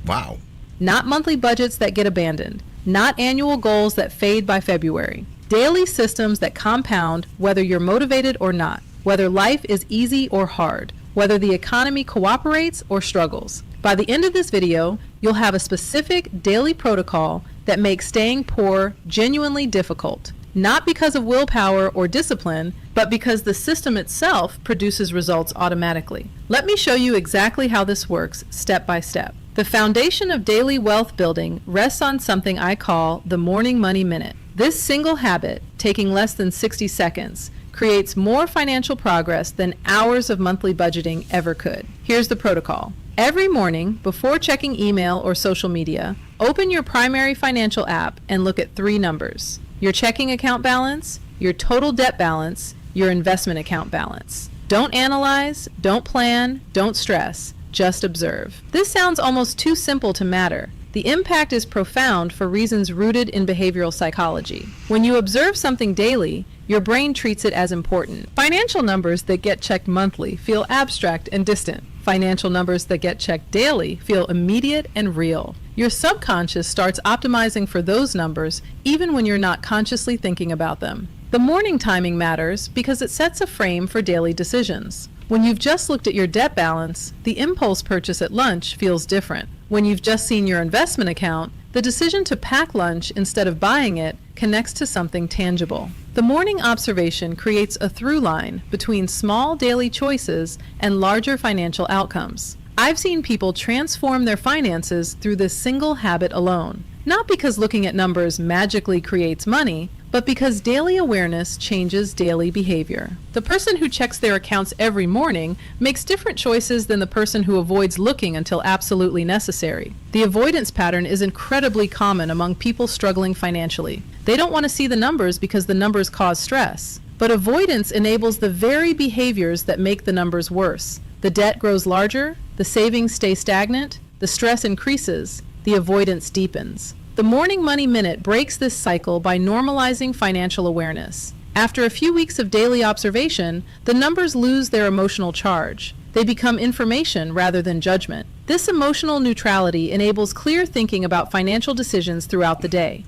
Wow. Not monthly budgets that get abandoned. Not annual goals that fade by February. Daily systems that compound whether you're motivated or not, whether life is easy or hard, whether the economy cooperates or struggles. By the end of this video, you'll have a specific daily protocol that makes staying poor genuinely difficult. Not because of willpower or discipline, but because the system itself produces results automatically. Let me show you exactly how this works step by step. The foundation of daily wealth building rests on something I call the morning money minute. This single habit, taking less than 60 seconds, creates more financial progress than hours of monthly budgeting ever could. Here's the protocol. Every morning, before checking email or social media, open your primary financial app and look at 3 numbers. Your checking account balance, your total debt balance, your investment account balance. Don't analyze, don't plan, don't stress, just observe. This sounds almost too simple to matter. The impact is profound for reasons rooted in behavioral psychology. When you observe something daily, your brain treats it as important. Financial numbers that get checked monthly feel abstract and distant. Financial numbers that get checked daily feel immediate and real. Your subconscious starts optimizing for those numbers even when you're not consciously thinking about them. The morning timing matters because it sets a frame for daily decisions. When you've just looked at your debt balance, the impulse purchase at lunch feels different. When you've just seen your investment account, the decision to pack lunch instead of buying it connects to something tangible. The morning observation creates a through line between small daily choices and larger financial outcomes. I've seen people transform their finances through this single habit alone, not because looking at numbers magically creates money, but because daily awareness changes daily behavior. The person who checks their accounts every morning makes different choices than the person who avoids looking until absolutely necessary. The avoidance pattern is incredibly common among people struggling financially. They don't want to see the numbers because the numbers cause stress. But avoidance enables the very behaviors that make the numbers worse. The debt grows larger, the savings stay stagnant, the stress increases, the avoidance deepens. The Morning Money Minute breaks this cycle by normalizing financial awareness. After a few weeks of daily observation, the numbers lose their emotional charge. They become information rather than judgment. This emotional neutrality enables clear thinking about financial decisions throughout the day.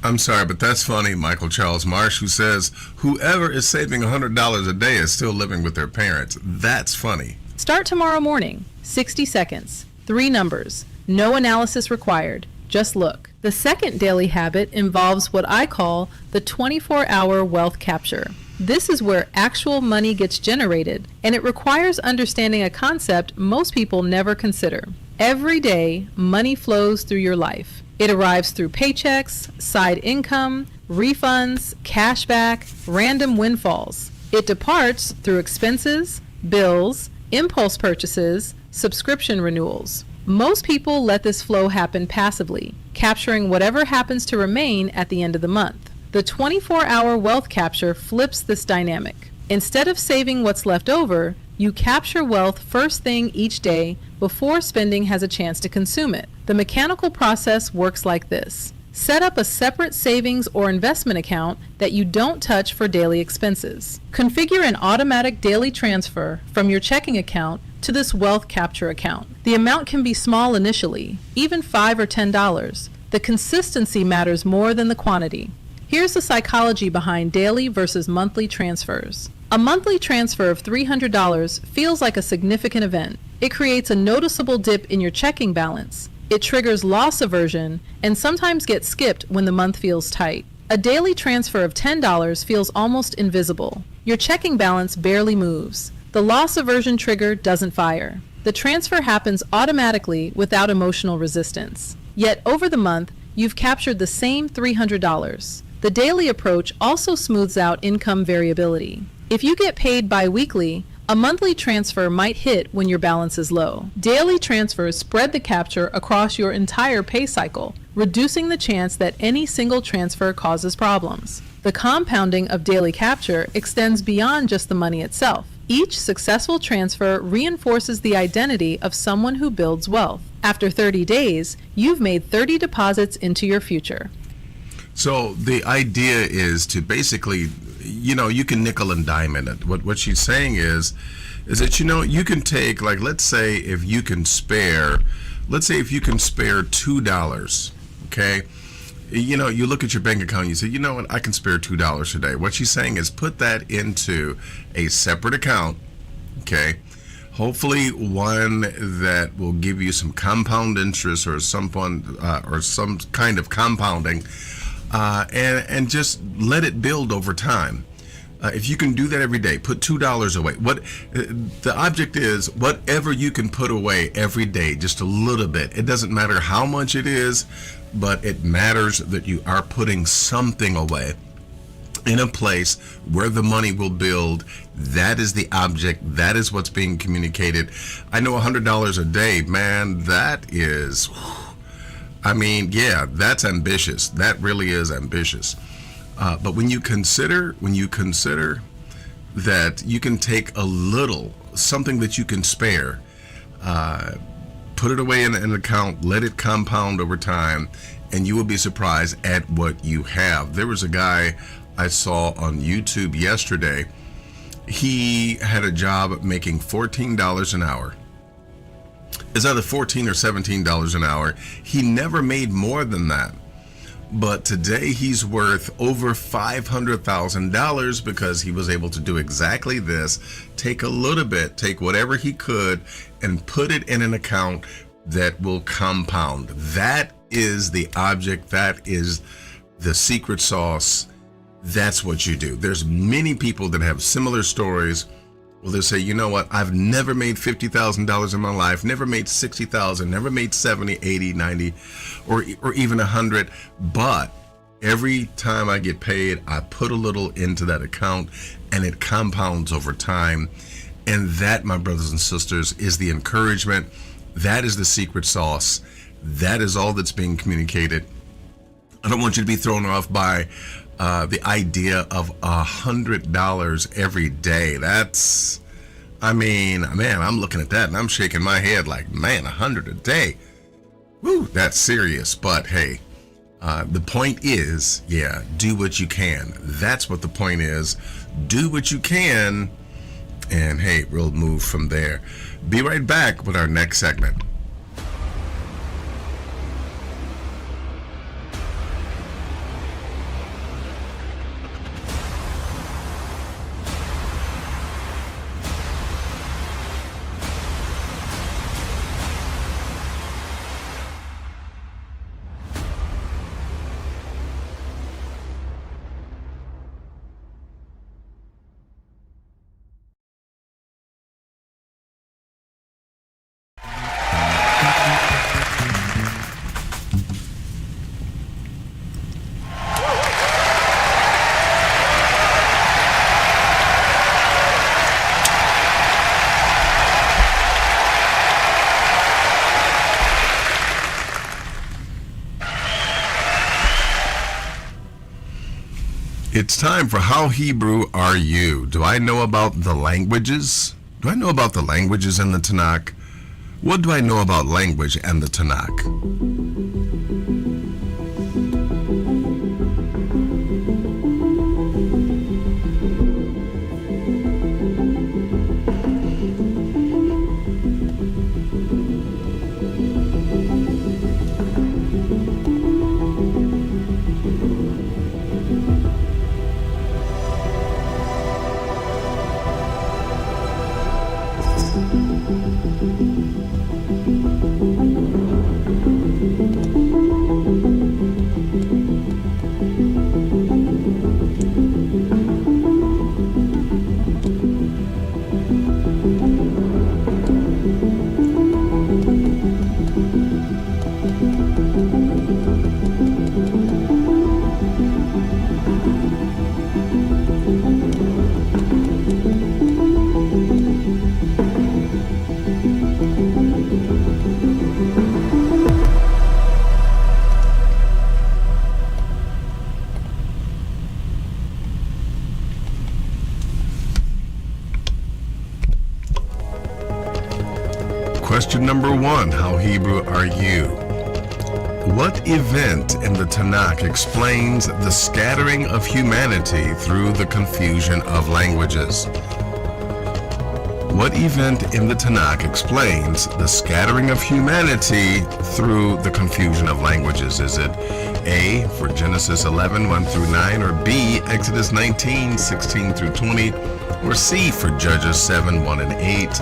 I'm sorry, but that's funny, Michael Charles Marsh, who says whoever is saving $100 a day is still living with their parents. That's funny. Start tomorrow morning. 60 seconds. 3 numbers. No analysis required. Just look. The second daily habit involves what I call the 24-hour wealth capture. This is where actual money gets generated, and it requires understanding a concept most people never consider. Every day, money flows through your life. It arrives through paychecks, side income, refunds, cashback, random windfalls. It departs through expenses, bills, impulse purchases, subscription renewals. Most people let this flow happen passively, capturing whatever happens to remain at the end of the month. The 24-hour wealth capture flips this dynamic. Instead of saving what's left over, you capture wealth first thing each day before spending has a chance to consume it. The mechanical process works like this. Set up a separate savings or investment account that you don't touch for daily expenses. Configure an automatic daily transfer from your checking account to this wealth capture account. The amount can be small initially, even $5 or $10. The consistency matters more than the quantity. Here's the psychology behind daily versus monthly transfers. A monthly transfer of $300 feels like a significant event. It creates a noticeable dip in your checking balance. It triggers loss aversion and sometimes gets skipped when the month feels tight. A daily transfer of $10 feels almost invisible. Your checking balance barely moves. The loss aversion trigger doesn't fire. The transfer happens automatically without emotional resistance. Yet over the month, you've captured the same $300. The daily approach also smooths out income variability. If you get paid bi-weekly, a monthly transfer might hit when your balance is low. Daily transfers spread the capture across your entire pay cycle, reducing the chance that any single transfer causes problems. The compounding of daily capture extends beyond just the money itself. Each successful transfer reinforces the identity of someone who builds wealth. After 30 days, you've made 30 deposits into your future. So the idea is to basically, you can nickel and dime in it. What she's saying is that, you can take, like, let's say if you can spare $2, okay? You look at your bank account and you say, you know what, I can spare $2 today. What she's saying is put that into a separate account, okay? Hopefully one that will give you some compound interest or some kind of compounding, and just let it build over time. If you can do that every day, put $2 away. The object is whatever you can put away every day, just a little bit. It doesn't matter how much it is, but it matters that you are putting something away in a place where the money will build. That is the object. That is what's being communicated. I know $100 a day, man, that is, that's ambitious. That really is ambitious. But when you consider that you can take a little, something that you can spare, put it away in an account, let it compound over time, and you will be surprised at what you have. There was a guy I saw on YouTube yesterday. He had a job making $14 an hour. It's either $14 or $17 an hour. He never made more than that. But today he's worth over $500,000 because he was able to do exactly this. Take a little bit, take whatever he could, and put it in an account that will compound. That is the object. That is the secret sauce, that's what you do. There's many people that have similar stories. Well, they say, you know what? I've never made $50,000 in my life, never made $60,000, never made 70, 80, 90, or even 100. But every time I get paid, I put a little into that account and it compounds over time. And that, my brothers and sisters, is the encouragement. That is the secret sauce. That is all that's being communicated. I don't want you to be thrown off by the idea of $100 every day. That's, I mean, man, I'm looking at that and I'm shaking my head like, man, 100 a day. Woo, that's serious. But hey, the point is, yeah, do what you can. That's what the point is. Do what you can. And hey, we'll move from there. Be right back with our next segment. It's time for How Hebrew Are You? Do I know about the languages? Do I know about the languages in the Tanakh? What do I know about language and the Tanakh? Question number 1, how Hebrew are you? What event in the Tanakh explains the scattering of humanity through the confusion of languages? What event in the Tanakh explains the scattering of humanity through the confusion of languages? Is it A, for Genesis 11, 1 through 9, or B, Exodus 19, 16 through 20, or C, for Judges 7, 1 and 8,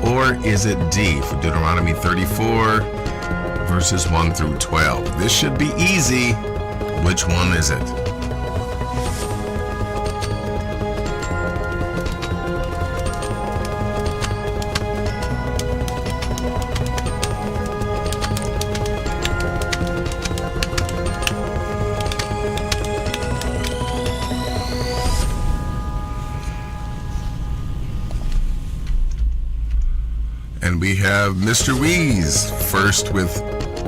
or is it D, for Deuteronomy 34, verses 1 through 12? This should be easy. Which one is it? And we have Mr. Weeze first with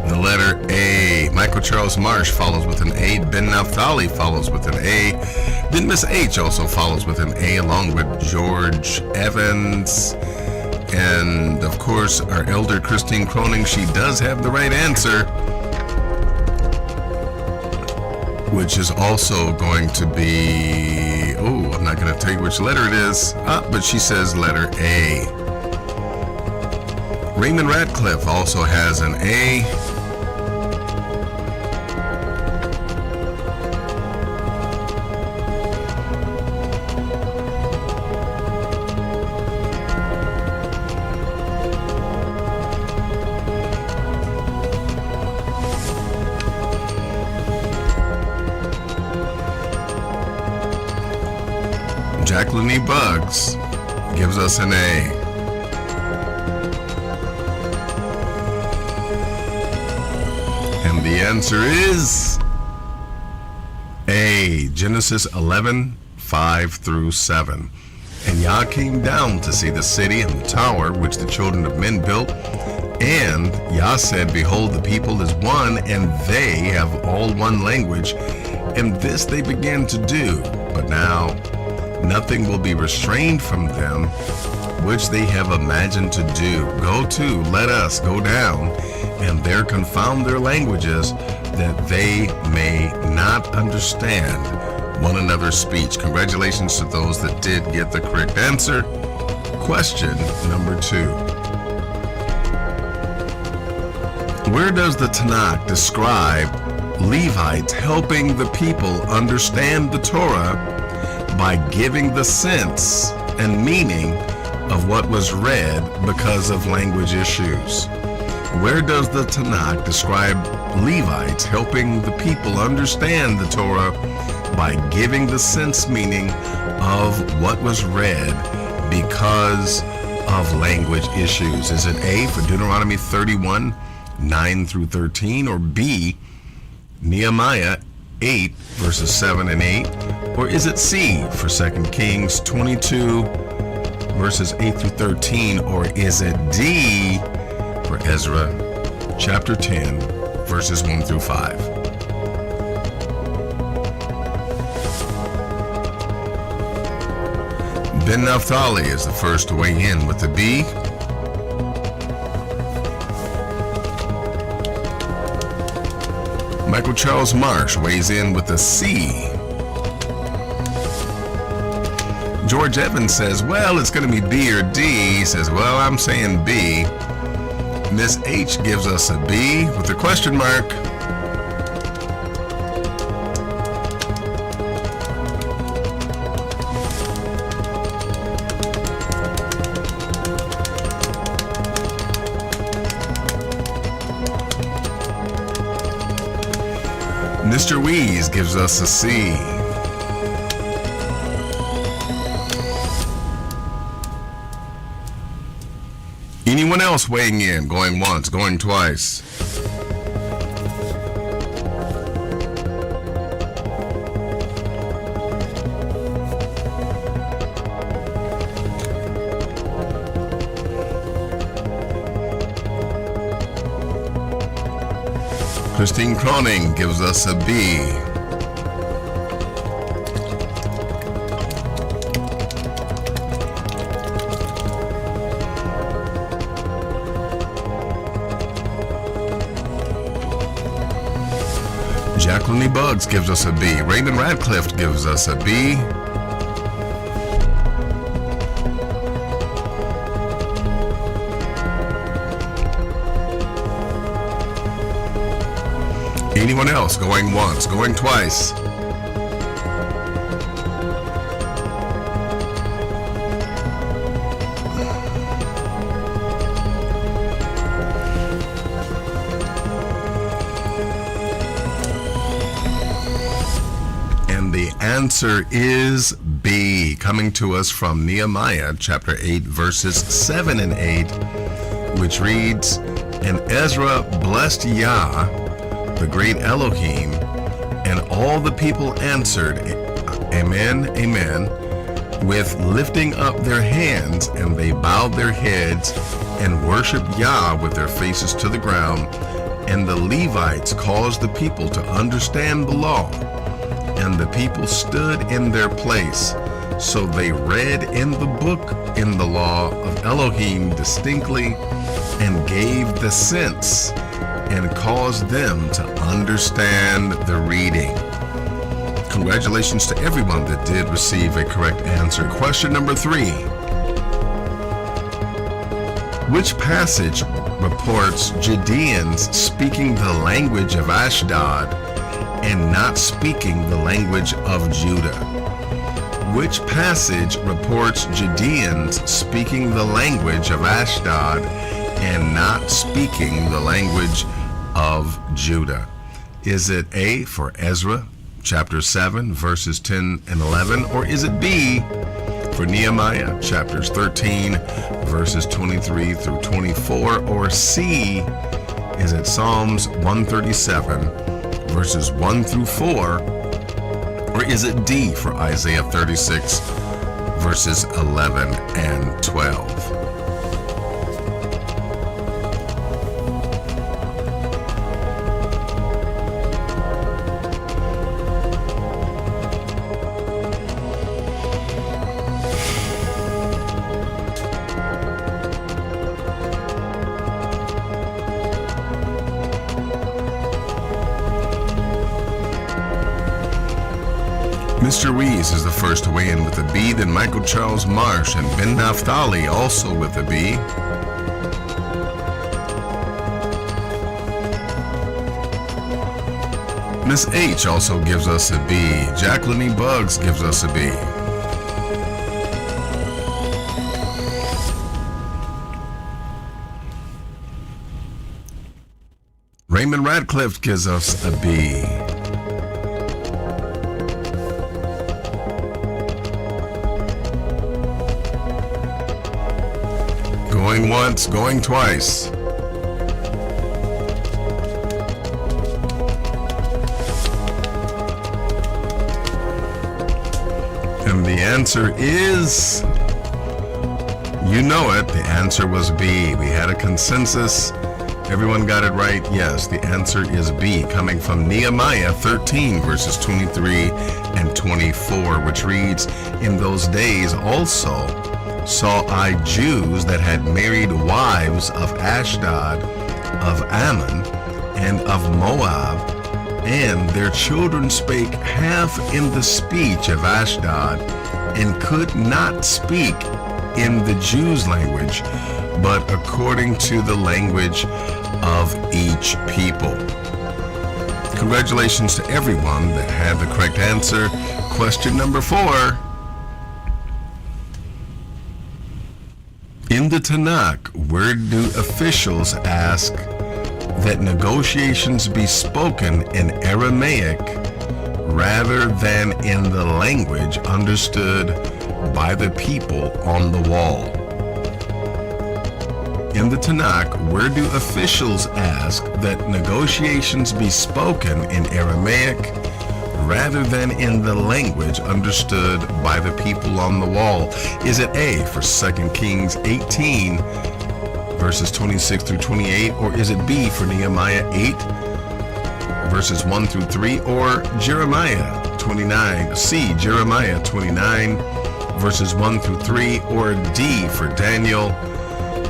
the letter A. Michael Charles Marsh follows with an A. Ben Naphtali follows with an A. Then Miss H also follows with an A, along with George Evans. And of course, our elder Christine Croning, she does have the right answer, which is also going to be, oh, I'm not going to tell you which letter it is, but she says letter A. Raymond Radcliffe also has an A. Jacqueline E. Bugs gives us an A. And the answer is A, Genesis 11:5-7. And Yah came down to see the city and the tower which the children of men built. And Yah said, Behold, the people is one, and they have all one language. And this they began to do. But now nothing will be restrained from them, which they have imagined to do. Go to, let us go down, and there confound their languages, that they may not understand one another's speech. Congratulations to those that did get the correct answer. Question number 2. Where does the Tanakh describe Levites helping the people understand the Torah by giving the sense and meaning of what was read because of language issues? Where does the Tanakh describe Levites helping the people understand the Torah by giving the sense meaning of what was read because of language issues? Is it A, for Deuteronomy 31:9-13, or B, Nehemiah 8:7-8, or is it C, for 2 Kings 22:8-13, or is it D, for Ezra chapter 10:1-5? Ben Naphtali is the first to weigh in with the B. Michael Charles Marsh weighs in with the C. George Evans says, well, it's going to be B or D. He says, well, I'm saying B. Miss H gives us a B with a question mark. Mr. Weeze gives us a C. Anyone else weighing in, going once, going twice? Christine Croning gives us a B. Jacqueline E. Bugs gives us a B. Raymond Radcliffe gives us a B. Anyone else going once, going twice? And the answer is B, coming to us from Nehemiah chapter 8:7-8, which reads, And Ezra blessed Yah, the great Elohim, and all the people answered, Amen, Amen, with lifting up their hands, and they bowed their heads and worshiped Yah with their faces to the ground. And the Levites caused the people to understand the law, and the people stood in their place. So they read in the book in the law of Elohim distinctly, and gave the sense, and caused them to understand the reading. Congratulations to everyone that did receive a correct answer. Question number 3. Which passage reports Judeans speaking the language of Ashdod and not speaking the language of Judah? Which passage reports Judeans speaking the language of Ashdod and not speaking the language of Judah? Is it A, for Ezra, chapter 7, verses 10 and 11? Or is it B, for Nehemiah, chapters 13, verses 23 through 24? Or C, is it Psalms 137, verses 1 through 4? Or is it D, for Isaiah 36, verses 11 and 12? Mr. Rees is the first to weigh in with a B, then Michael Charles Marsh and Ben Naphtali also with a B. Miss H also gives us a B. Jacqueline E. Buggs gives us a B. Raymond Radcliffe gives us a B. Going once, going twice. And the answer is, you know it, the answer was B. We had a consensus. Everyone got it right. Yes, the answer is B, coming from Nehemiah 13, verses 23 and 24, which reads, "In those days also saw I Jews that had married wives of Ashdod, of Ammon, and of Moab, and their children spake half in the speech of Ashdod, and could not speak in the Jews' language, but according to the language of each people." Congratulations to everyone that had the correct answer. Question number 4. In the Tanakh, where do officials ask that negotiations be spoken in Aramaic rather than in the language understood by the people on the wall? In the Tanakh, where do officials ask that negotiations be spoken in Aramaic rather than in the language understood by the people on the wall? Is it A, for 2 Kings 18, verses 26 through 28, or is it B, for Nehemiah 8, verses 1 through 3, or Jeremiah 29, C, Jeremiah 29, verses 1 through 3, or D, for Daniel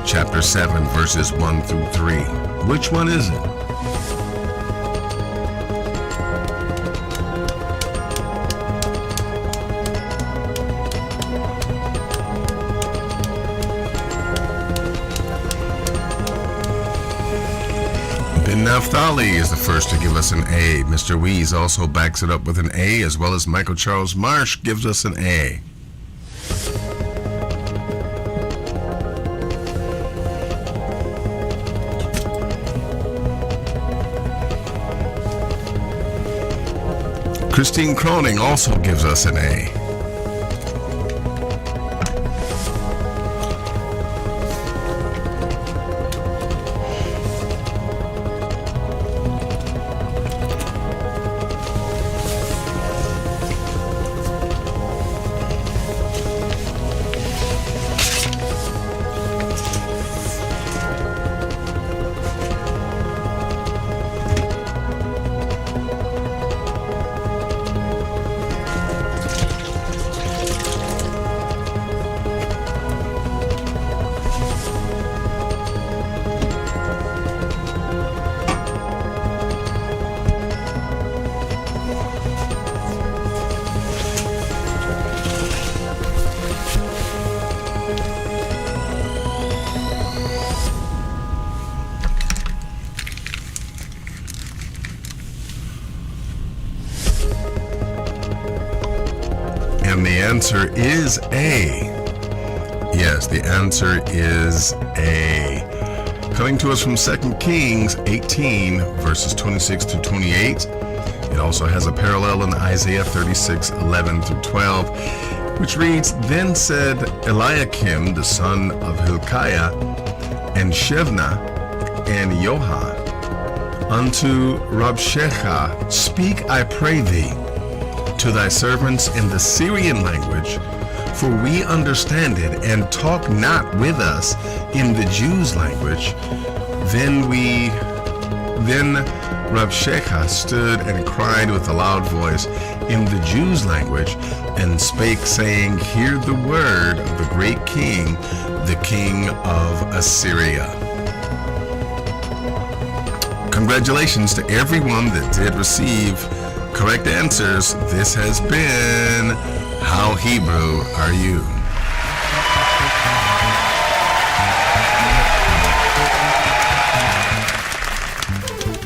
chapter 7, verses 1 through 3? Which one is it? Ben Naphtali is the first to give us an A. Mr. Wees also backs it up with an A, as well as Michael Charles Marsh gives us an A. Christine Croning also gives us an A. And the answer is A. Yes, the answer is A. Coming to us from 2 Kings 18, verses 26 to 28, it also has a parallel in Isaiah 36:11 through 12, which reads, Then said Eliakim, the son of Hilkiah, and Shebna, and Yoha, unto Rabshakeh, Speak, I pray thee, to thy servants in the Syrian language, for we understand it, and talk not with us in the Jews' language. Then Rabshakeh stood and cried with a loud voice in the Jews' language, and spake, saying, Hear the word of the great king, the king of Assyria. Congratulations to everyone that did receive correct answers. This has been How Hebrew Are You?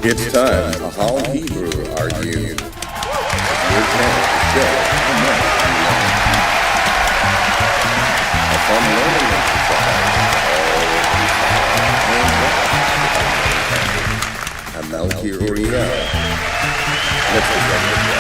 It's time for How Hebrew Are You? Your chance to show how much you learn. A fun learning exercise. I'm Melky Uriel. Let's get ready to go.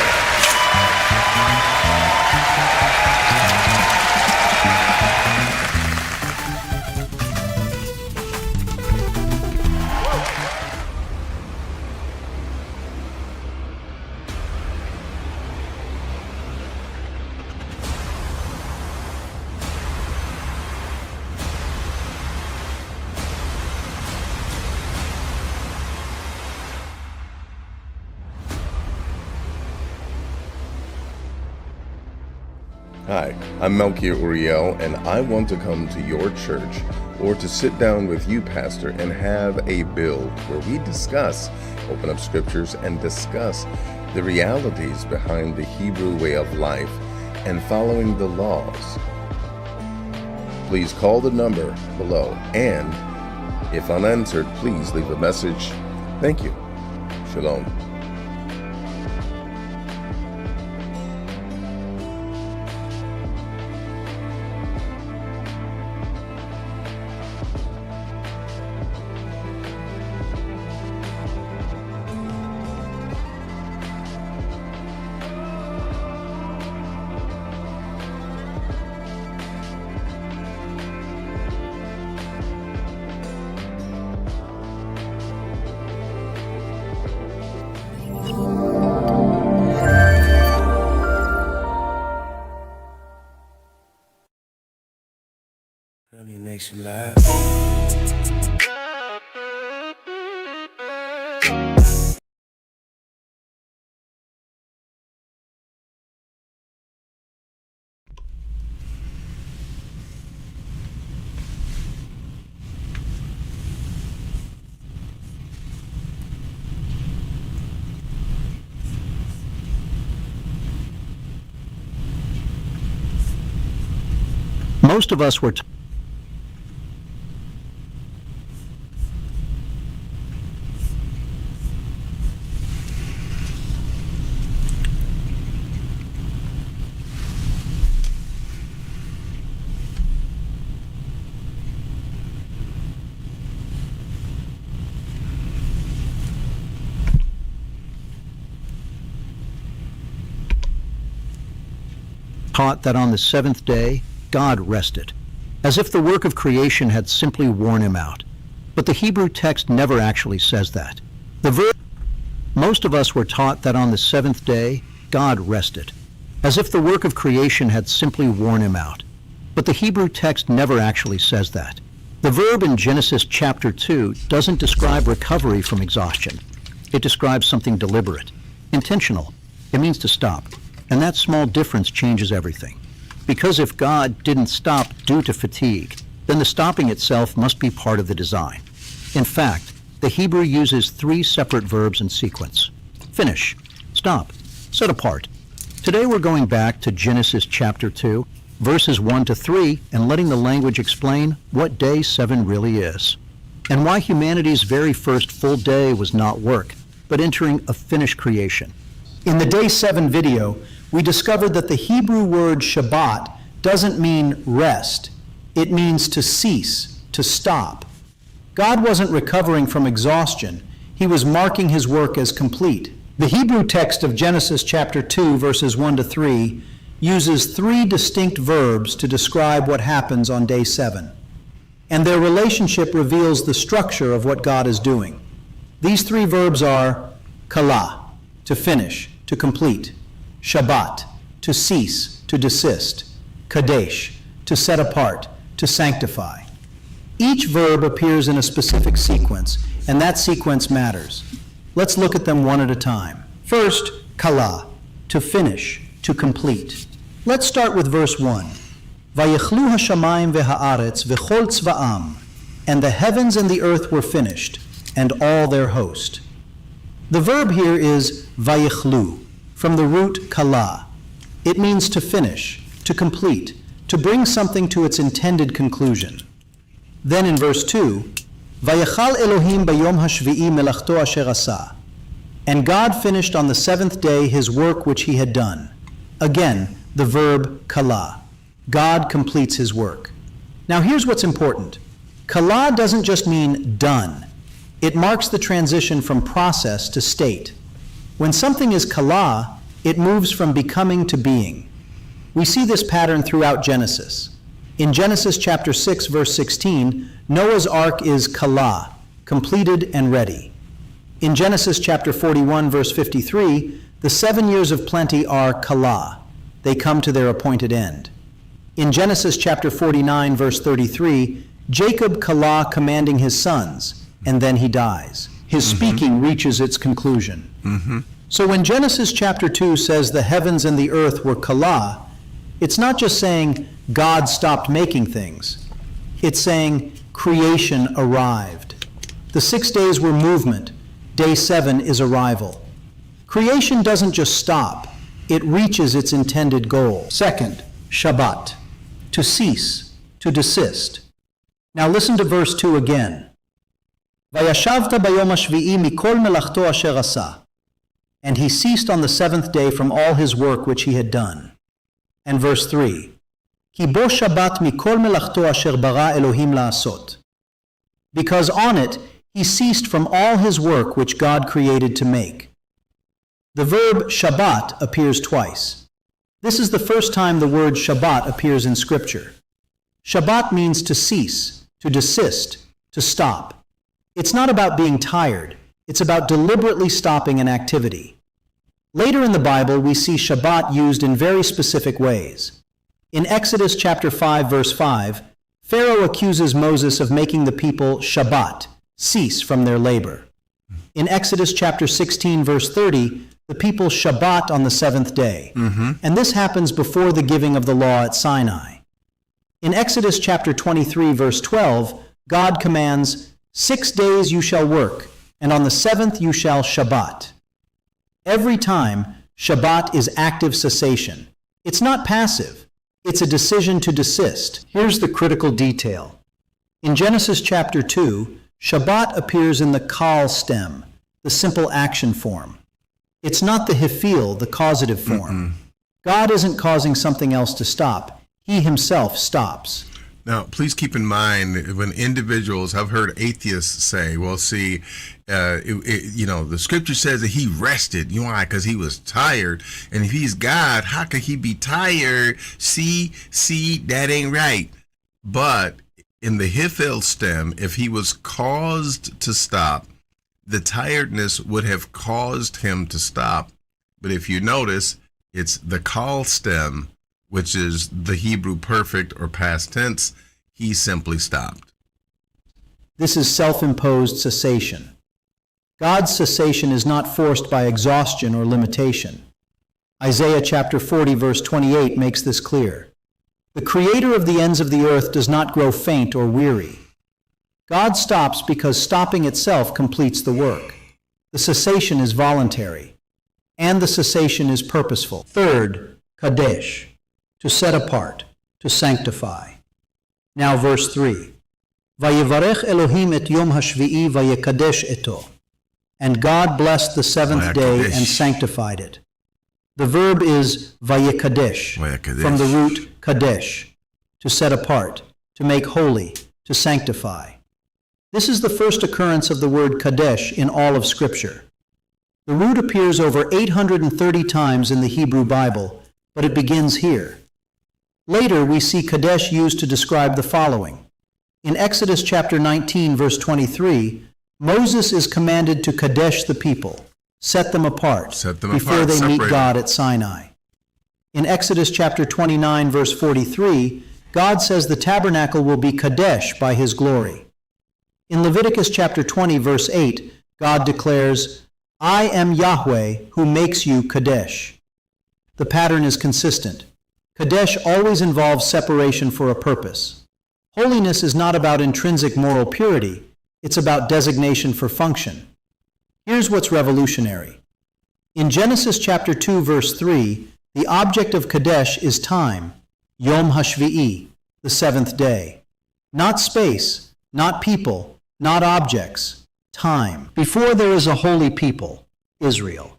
Hi, I'm Melky Uriel, and I want to come to your church or to sit down with you, Pastor, and have a build where we discuss, open up scriptures, and discuss the realities behind the Hebrew way of life and following the laws. Please call the number below, and if unanswered, please leave a message. Thank you. Shalom. Really makes you laugh. Most of us were taught that on the seventh day, God rested, as if the work of creation had simply worn him out. But the Hebrew text never actually says that. Most of us were taught that on the seventh day, God rested, as if the work of creation had simply worn him out. But the Hebrew text never actually says that. The verb in Genesis chapter 2 doesn't describe recovery from exhaustion. It describes something deliberate, intentional. It means to stop. And that small difference changes everything. Because if God didn't stop due to fatigue, then the stopping itself must be part of the design. In fact, the Hebrew uses 3 separate verbs in sequence. Finish, stop, set apart. Today we're going back to Genesis chapter 2, verses 1 to 3, and letting the language explain what day 7 really is, and why humanity's very first full day was not work, but entering a finished creation. In the Day 7 video, we discovered that the Hebrew word Shabbat doesn't mean rest. It means to cease, to stop. God wasn't recovering from exhaustion. He was marking his work as complete. The Hebrew text of Genesis chapter 2, verses 1 to 3, uses three distinct verbs to describe what happens on day 7. And their relationship reveals the structure of what God is doing. These three verbs are kala, to finish, to complete; Shabbat, to cease, to desist; kadesh, to set apart, to sanctify. Each verb appears in a specific sequence, and that sequence matters. Let's look at them one at a time. First, kala, to finish, to complete. Let's start with verse 1. Vayichlu hashamayim v'haaretz v'chol tzva'am, and the heavens and the earth were finished, and all their host. The verb here is vayichlu, from the root kala. It means to finish, to complete, to bring something to its intended conclusion. Then in verse 2, Vayachal Elohim bayom hashvi'i melachto asher asa, and God finished on the 7th day his work which he had done. Again, the verb kala. God completes his work. Now here's what's important. Kala doesn't just mean done. It marks the transition from process to state. When something is kala, it moves from becoming to being. We see this pattern throughout Genesis. In Genesis chapter 6, verse 16, Noah's ark is kala, completed and ready. In Genesis chapter 41, verse 53, the 7 years of plenty are kala. They come to their appointed end. In Genesis chapter 49, verse 33, Jacob kala commanding his sons, and then he dies. His speaking reaches its conclusion. So when Genesis chapter 2 says the heavens and the earth were kala, it's not just saying God stopped making things. It's saying creation arrived. The 6 days were movement. Day 7 is arrival. Creation doesn't just stop. It reaches its intended goal. Second, Shabbat, to cease, to desist. Now listen to verse 2 again. Vayashavta bayom hashvi'i mikol melachto asher asa. And he ceased on the 7th day from all his work which he had done. And verse 3, Ki bo Shabbat mikol melachto asher bara Elohim la'asot. Because on it he ceased from all his work which God created to make. The verb Shabbat appears twice. This is the first time the word Shabbat appears in Scripture. Shabbat means to cease, to desist, to stop. It's not about being tired. It's about deliberately stopping an activity. Later in the Bible, we see Shabbat used in very specific ways. In Exodus chapter 5, verse 5, Pharaoh accuses Moses of making the people Shabbat, cease from their labor. In Exodus chapter 16, verse 30, the people Shabbat on the 7th day. And this happens before the giving of the law at Sinai. In Exodus chapter 23, verse 12, God commands, 6 days you shall work, and on the 7th you shall Shabbat. Every time, Shabbat is active cessation. It's not passive. It's a decision to desist. Here's the critical detail. In Genesis chapter 2, Shabbat appears in the kal stem, the simple action form. It's not the hifil, the causative form. God isn't causing something else to stop. He himself stops. Now, please keep in mind, when individuals, I've heard atheists say, well, see, the scripture says that he rested. You know why? Because he was tired. And if he's God, how could he be tired? See, that ain't right. But in the hifil stem, if he was caused to stop, the tiredness would have caused him to stop. But if you notice, it's the kal stem, which is the Hebrew perfect or past tense. He simply stopped. This is self-imposed cessation. God's cessation is not forced by exhaustion or limitation. Isaiah chapter 40, verse 28 makes this clear. The Creator of the ends of the earth does not grow faint or weary. God stops because stopping itself completes the work. The cessation is voluntary, and the cessation is purposeful. Third, kadesh, to set apart, to sanctify. Now verse 3. Vayivarech Elohim et yom hashvi'i vayekadesh eto. And God blessed the 7th day and sanctified it. The verb is vayekadesh, from the root kadesh, to set apart, to make holy, to sanctify. This is the first occurrence of the word kadesh in all of Scripture. The root appears over 830 times in the Hebrew Bible, but it begins here. Later, we see Kadesh used to describe the following. In Exodus chapter 19, verse 23, Moses is commanded to Kadesh the people, set them apart, before they meet God at Sinai. In Exodus chapter 29, verse 43, God says the tabernacle will be Kadesh by his glory. In Leviticus chapter 20, verse 8, God declares, I am Yahweh who makes you Kadesh. The pattern is consistent. Kadesh always involves separation for a purpose. Holiness is not about intrinsic moral purity, it's about designation for function. Here's what's revolutionary. In Genesis chapter 2, verse 3, the object of Kadesh is time, Yom HaShvi'i, the seventh day. Not space, not people, not objects, time. Before there is a holy people, Israel.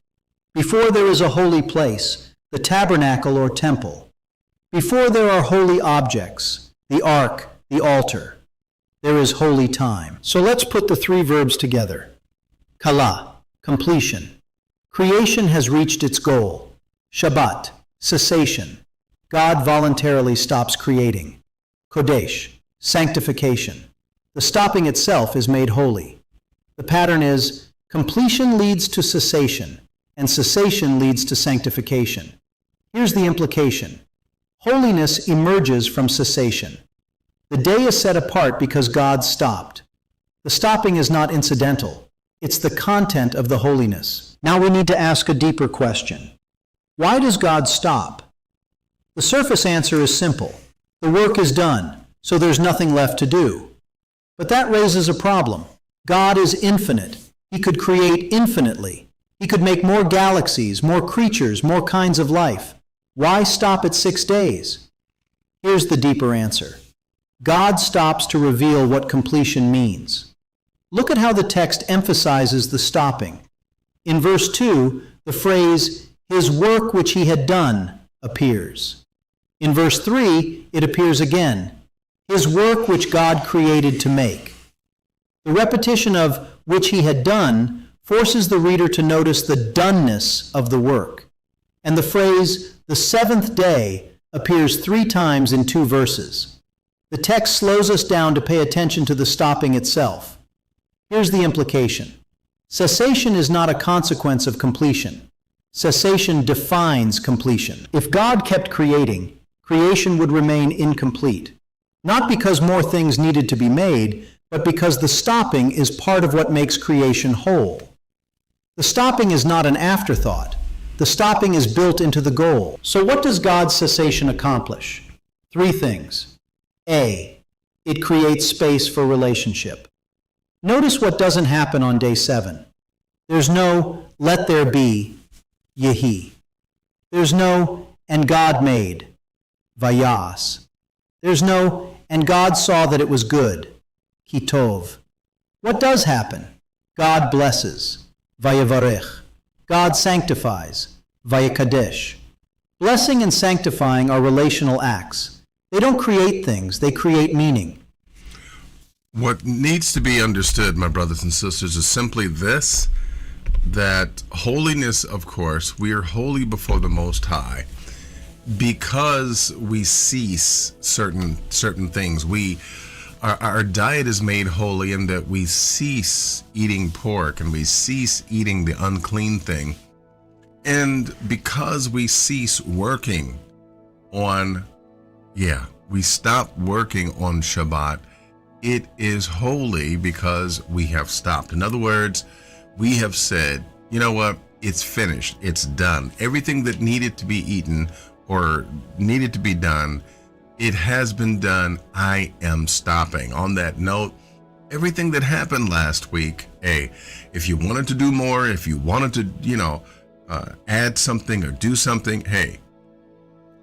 Before there is a holy place, the tabernacle or temple. Before there are holy objects, the ark, the altar, there is holy time. So let's put the three verbs together. Kala, completion. Creation has reached its goal. Shabbat, cessation. God voluntarily stops creating. Kodesh, sanctification. The stopping itself is made holy. The pattern is completion leads to cessation, and cessation leads to sanctification. Here's the implication. Holiness emerges from cessation. The day is set apart because God stopped. The stopping is not incidental. It's the content of the holiness. Now we need to ask a deeper question. Why does God stop? The surface answer is simple. The work is done, so there's nothing left to do. But that raises a problem. God is infinite. He could create infinitely. He could make more galaxies, more creatures, more kinds of life. Why stop at 6 days? Here's the deeper answer. God stops to reveal what completion means. Look at how the text emphasizes the stopping. In verse 2, the phrase, his work which he had done, appears. In verse 3, it appears again, his work which God created to make. The repetition of which he had done forces the reader to notice the doneness of the work. And the phrase, the seventh day, appears 3 times in 2 verses. The text slows us down to pay attention to the stopping itself. Here's the implication. Cessation is not a consequence of completion. Cessation defines completion. If God kept creating, creation would remain incomplete. Not because more things needed to be made, but because the stopping is part of what makes creation whole. The stopping is not an afterthought. The stopping is built into the goal. So what does God's cessation accomplish? 3 things. A, it creates space for relationship. Notice what doesn't happen on day 7. There's no, let there be, Yehi. There's no, and God made, Vayas. There's no, and God saw that it was good, Kitov. What does happen? God blesses, Vayavarech. God sanctifies, Vayakadesh. Blessing and sanctifying are relational acts. They don't create things, they create meaning. What needs to be understood, my brothers and sisters, is simply this, that holiness, of course, we are holy before the Most High because we cease certain things. Our diet is made holy in that we cease eating pork and we cease eating the unclean thing. And because we cease working on we stop working on Shabbat, it is holy because we have stopped. In other words, we have said, you know what, it's finished, it's done. Everything that needed to be eaten or needed to be done, it has been done. I am stopping. On that note, everything that happened last week, if you wanted to do more, if you wanted to, add something or do something,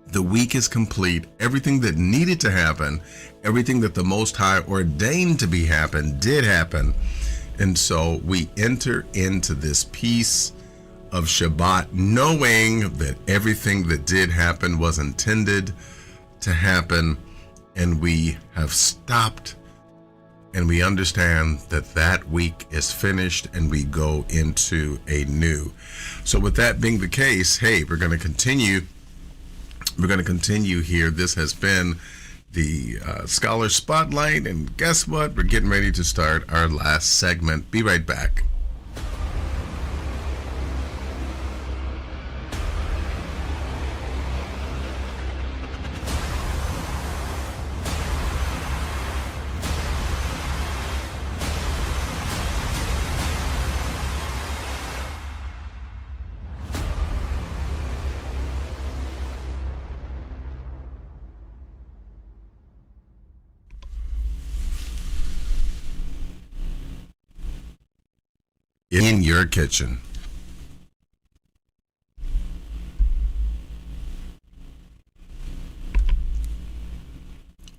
the week is complete. Everything that needed to happen, everything that the Most High ordained to be happen, did happen. And so we enter into this peace of Shabbat, knowing that everything that did happen was intended to happen, and we have stopped and we understand that that week is finished and we go into a new. So with that being the case, hey, we're going to continue here. This has been the Scholar Spotlight, and guess what? We're getting ready to start our last segment. Be right back. In your kitchen.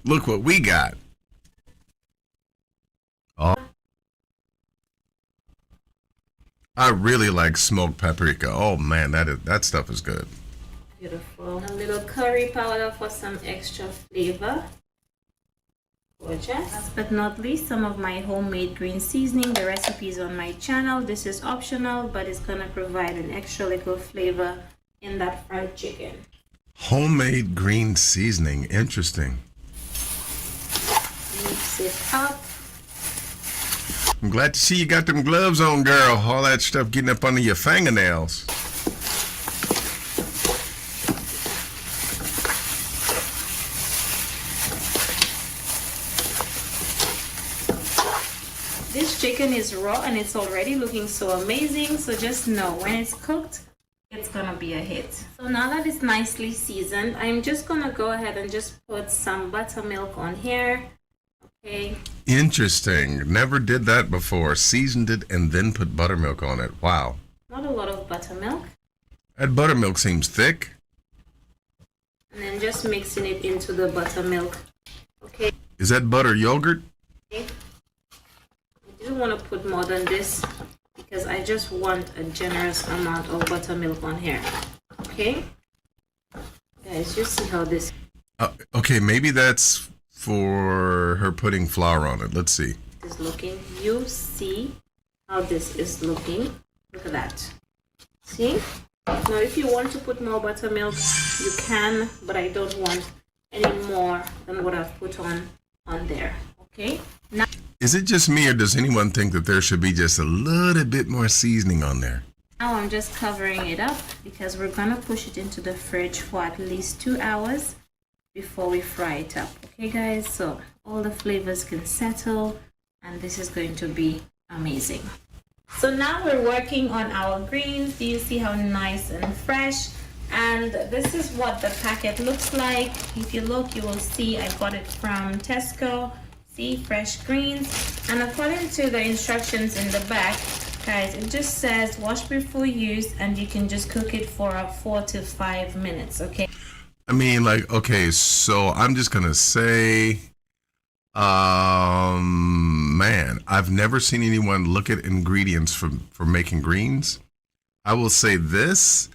Look what we got. Oh, I really like smoked paprika. Oh man, that stuff is good. Beautiful. A little curry powder for some extra flavor. Gorgeous. Last but not least, some of my homemade green seasoning. The recipe is on my channel. This is optional, but it's gonna provide an extra little flavor in that fried chicken. Homemade green seasoning. Interesting. Mix it up. I'm glad to see you got them gloves on, girl. All that stuff getting up under your fingernails. This chicken is raw and it's already looking so amazing, so just know when it's cooked, it's gonna be a hit. So now that it's nicely seasoned, I'm just gonna go ahead and just put some buttermilk on here. Okay. Interesting. Never did that before. Seasoned it and then put buttermilk on it. Wow. Not a lot of buttermilk. That buttermilk seems thick. And then just mixing it into the buttermilk. Okay. Is that butter yogurt? Okay. I didn't want to put more than this because I just want a generous amount of buttermilk on here. Okay. Guys, you see how this Okay, maybe that's for her putting flour on it. Let's see. is looking. You see how this is looking. Look at that. See? Now if you want to put more buttermilk, you can, but I don't want any more than what I've put on there. Okay? Now is it just me, or does anyone think that there should be just a little bit more seasoning on there? now I'm just covering it up because we're gonna push it into the fridge for at least 2 hours before we fry it up. Okay guys, so all the flavors can settle and this is going to be amazing. So now we're working on our greens. Do you see how nice and fresh? And this is what the packet looks like. If you look, you will see I got it from Tesco. See, fresh greens. And according to the instructions in the back, guys, it just says wash before use and you can just cook it for 4 to 5 minutes, okay? I mean, like, okay, so I'm just gonna say, man, I've never seen anyone look at ingredients for making greens. I will say this.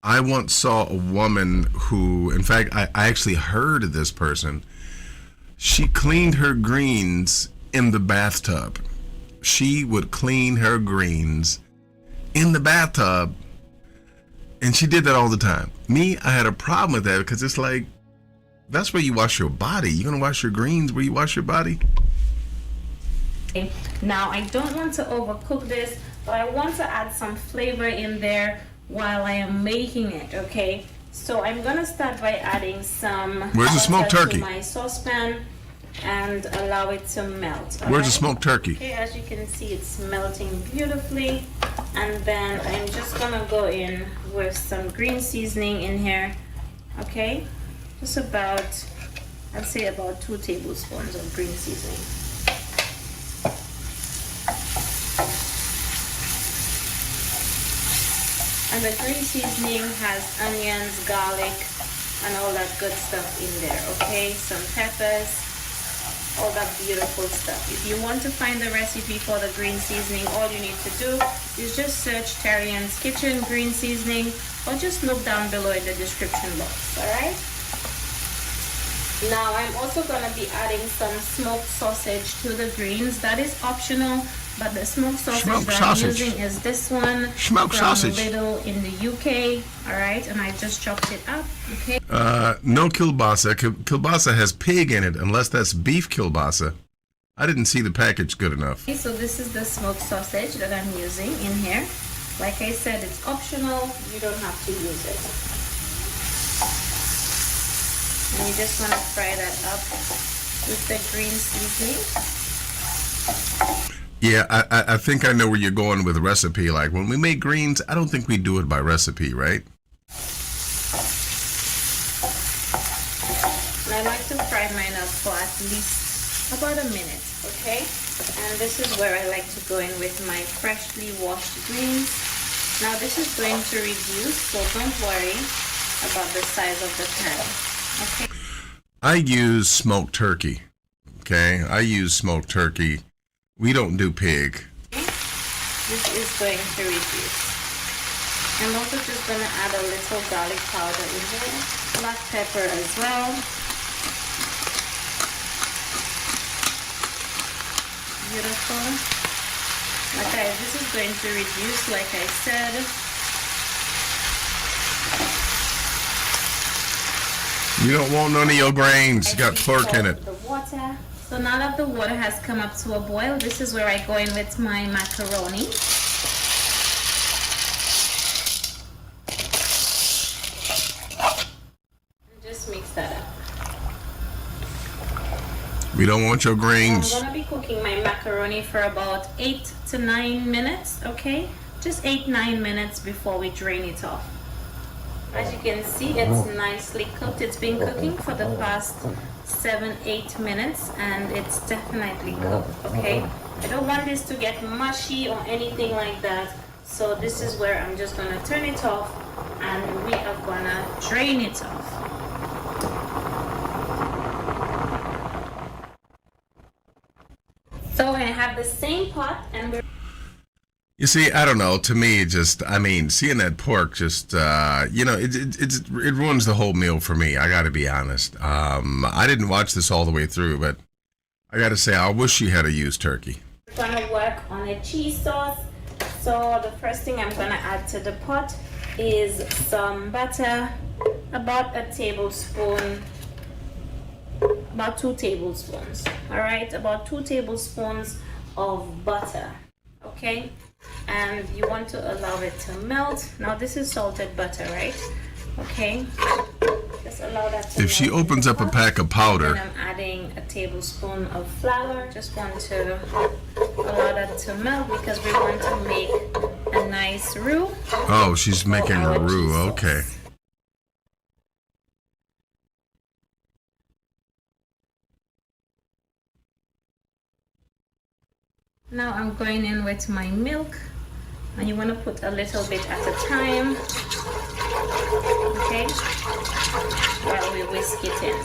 I once saw a woman who, in fact, I actually heard of this person. She cleaned her greens in the bathtub. She would clean her greens in the bathtub, and she did that all the time. Me, I had a problem with that because it's like, that's where you wash your body. You're gonna wash your greens where you wash your body? Okay. Now, I don't want to overcook this, but I want to add some flavor in there while I am making it, okay? So I'm gonna start by adding some Where's the smoked butter turkey? to my saucepan and allow it to melt. Where's the smoked turkey? Okay, as you can see, it's melting beautifully. And then I'm just gonna go in with some green seasoning in here, okay? Just about, I'd say about 2 tablespoons of green seasoning. And the green seasoning has onions, garlic, and all that good stuff in there, okay? Some peppers, all that beautiful stuff. If you want to find the recipe for the green seasoning, all you need to do is just search Tarian's Kitchen green seasoning or just look down below in the description box, all right? Now I'm also going to be adding some smoked sausage to the greens. That is optional, but the smoked sausage I'm using is this one Smoked from sausage. Lidl in the UK. All right, and I just chopped it up. Okay. No kielbasa. Kielbasa has pig in it, unless that's beef kielbasa. I didn't see the package good enough. Okay, so this is the smoked sausage that I'm using in here. Like I said, it's optional. You don't have to use it. And you just want to fry that up with the green seasoning. Yeah, I think I know where you're going with the recipe. Like when we make greens, I don't think we do it by recipe, right? And I like to fry mine up for at least about a minute, okay? And this is where I like to go in with my freshly washed greens. Now this is going to reduce, so don't worry about the size of the pan, okay? I use smoked turkey, okay? I use smoked turkey. We don't do pig. Okay. This is going to reduce. I'm also just going to add a little garlic powder in here, black pepper as well. Beautiful. Okay, this is going to reduce, like I said. You don't want none of your grains. You got pork in it. The water. So now that the water has come up to a boil, this is where I go in with my macaroni. And just mix that up. We don't want your greens. I'm gonna be cooking my macaroni for about 8 to 9 minutes, okay? Just 8-9 minutes before we drain it off. As you can see, it's nicely cooked. It's been cooking for the past 7-8 minutes, and it's definitely cooked, okay? I don't want this to get mushy or anything like that, so this is where I'm just gonna turn it off, and we are gonna drain it off. So I have the same pot, and we're... You see, I don't know. To me, just, I mean, seeing that pork just, you know, it ruins the whole meal for me. I got to be honest. I didn't watch this all the way through, but I got to say, I wish you had a used turkey. We're gonna work on a cheese sauce. So the first thing I'm gonna add to the pot is some butter, about a tablespoon, about 2 tablespoons. All right, about 2 tablespoons of butter. Okay. And you want to allow it to melt. Now this is salted butter, right? Okay. Just allow that to If she opens up a pack of powder. And I'm adding a tablespoon of flour. Just want to allow that to melt because we want to make a nice roux. Oh, she's making a roux. Okay. Now I'm going in with my milk, and you want to put a little bit at a time, okay, while we whisk it in.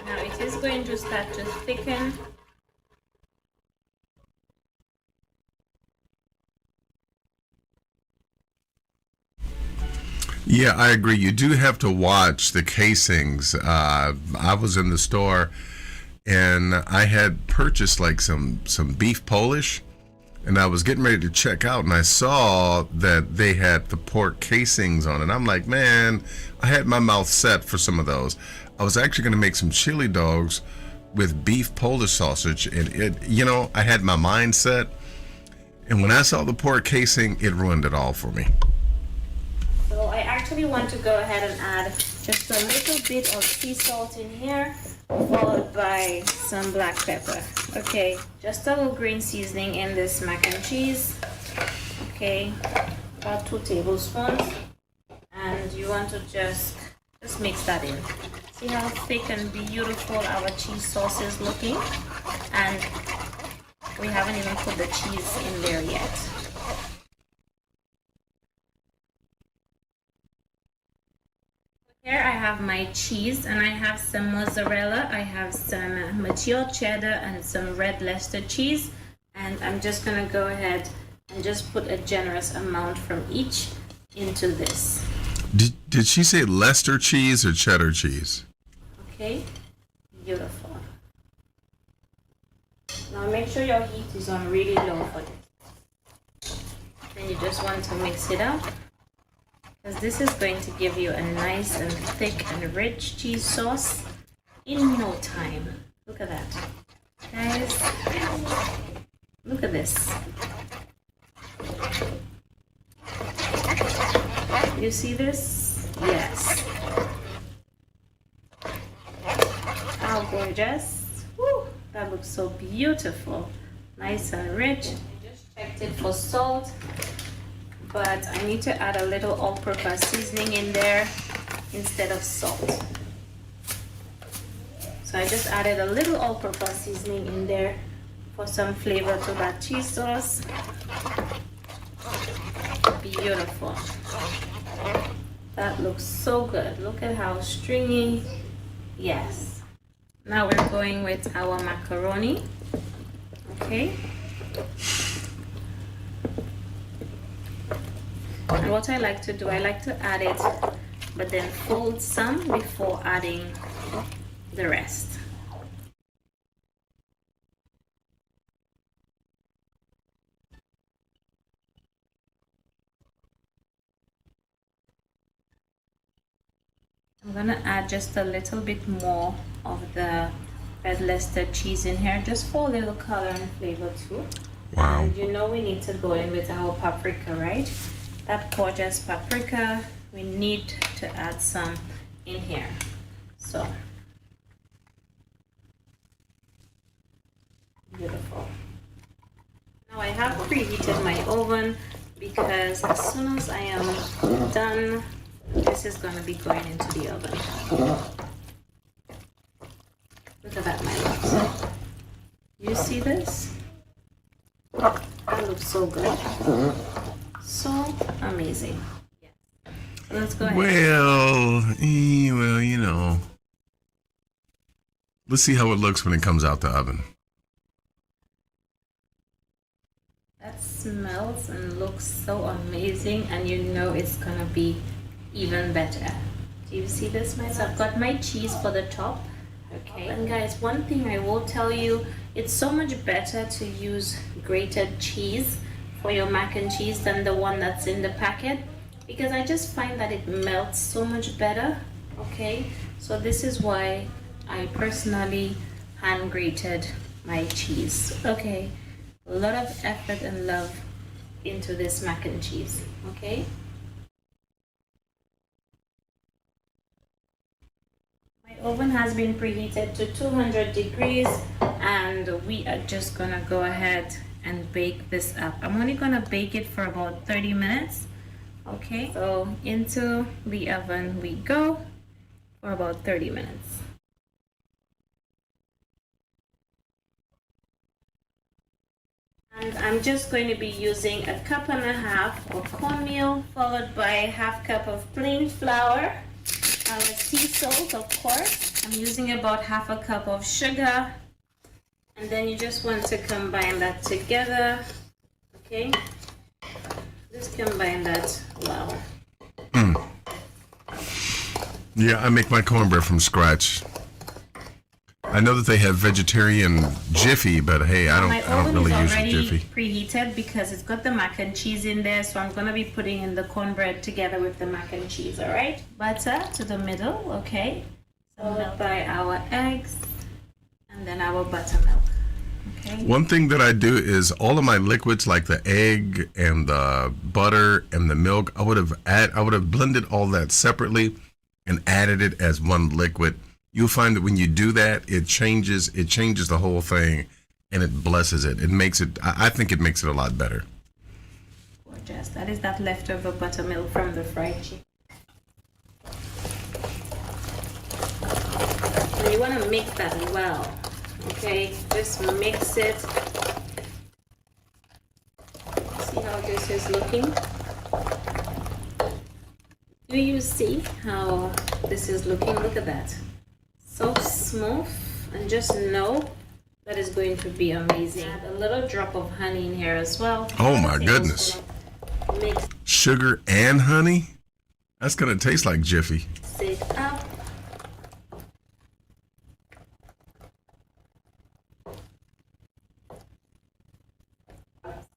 Now it is going to start to thicken. Yeah, I agree. You do have to watch the casings. I was in the store and I had purchased like some beef Polish, and I was getting ready to check out, and I saw that they had the pork casings on it. I'm like, man, I had my mouth set for some of those. I was actually going to make some chili dogs with beef Polish sausage, and it, you know, I had my mind set, and when I saw the pork casing, it ruined it all for me. So I actually want to go ahead and add just a little bit of sea salt in here, followed by some black pepper. Okay, just a little green seasoning in this mac and cheese. Okay, about 2 tablespoons. And you want to just mix that in. See how thick and beautiful our cheese sauce is looking? And we haven't even put the cheese in there yet. Here I have my cheese, and I have some mozzarella, I have some mature cheddar and some red Leicester cheese, And I'm just gonna go ahead and just put a generous amount from each into this. Did she say Leicester cheese or cheddar cheese? Okay, beautiful. Now make sure your heat is on really low for this. Then you just want to mix it up, because this is going to give you a nice and thick and rich cheese sauce in no time. Look at that. Guys, look at this. You see this? Yes. How gorgeous. Woo, that looks so beautiful. Nice and rich. I just checked it for salt, but I need to add a little all-purpose seasoning in there instead of salt. So I just added a little all-purpose seasoning in there for some flavor to that cheese sauce. Beautiful. That looks so good. Look at how stringy. Yes. Now we're going with our macaroni. Okay. And what I like to do, I like to add it, but then fold some before adding the rest. I'm gonna add just a little bit more of the red Leicester cheese in here, just for a little color and flavor too. Wow. And you know we need to go in with our paprika, right? That gorgeous paprika, we need to add some in here. So, beautiful. Now I have preheated my oven, because as soon as I am done, this is going to be going into the oven. Look at that, my loves. You see this? That looks so good. So amazing. So let's go ahead. Well, you know. Let's see how it looks when it comes out the oven. That smells and looks so amazing, and you know it's going to be even better. Do you see this, my love? So I've got my cheese for the top. Okay, and guys, one thing I will tell you, it's so much better to use grated cheese for your mac and cheese than the one that's in the packet, because I just find that it melts so much better. Okay, so this is why I personally hand grated my cheese. Okay, a lot of effort and love into this mac and cheese. Okay. Oven has been preheated to 200 degrees, and we are just gonna go ahead and bake this up. I'm only gonna bake it for about 30 minutes. Okay, so into the oven we go for about 30 minutes. And I'm just going to be using 1.5 cups of cornmeal, followed by 1/2 cup of plain flour. Our sea salt, of course. I'm using about 1/2 cup of sugar, and then you just want to combine that together. Okay, just combine that well. Yeah, I make my cornbread from scratch. I know that they have vegetarian Jiffy, but hey, I don't really use the Jiffy. Preheated because it's got the mac and cheese in there, so I'm gonna be putting in the cornbread together with the mac and cheese. All right, butter to the middle. Okay, followed by our eggs, and then our buttermilk. Okay. One thing that I do is all of my liquids, like the egg and the butter and the milk, I would have blended all that separately and added it as one liquid. You'll find that when you do that, it changes the whole thing, and it blesses it. It makes it, I think it makes it a lot better. Gorgeous. That is that leftover buttermilk from the fried chicken. So you want to mix that well, okay? Just mix it. See how this is looking? Do you see how this is looking? Look at that. So smooth, and just know That is going to be amazing. A little drop of honey in here as well. Oh my goodness. Mix Sugar and honey? That's gonna taste like Jiffy. it up.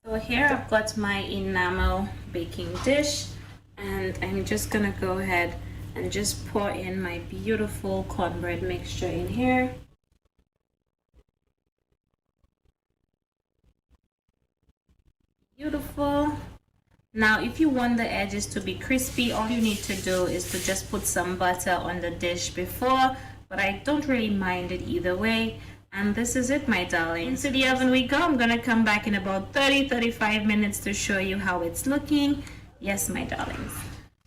So here I've got my enamel baking dish, and I'm just gonna go ahead and just pour in my beautiful cornbread mixture in here. Beautiful. Now if you want the edges to be crispy, all you need to do is to just put some butter on the dish before, but I don't really mind it either way. And this is it, my darling. Into the oven we go. I'm gonna come back in about 30-35 minutes to show you how it's looking. Yes, my darlings.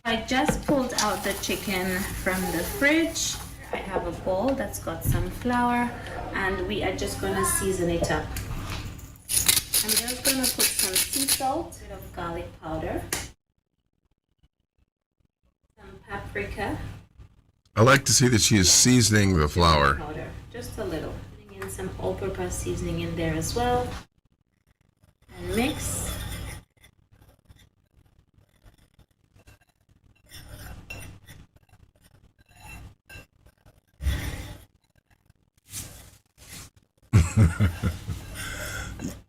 I just pulled out the chicken from the fridge. I have a bowl that's got some flour, and we are just gonna season it up. I'm just gonna put some sea salt, a bit of garlic powder, some paprika. I like to see that she is seasoning the flour. Powder, just a little. Putting in some all-purpose seasoning in there as well, and mix.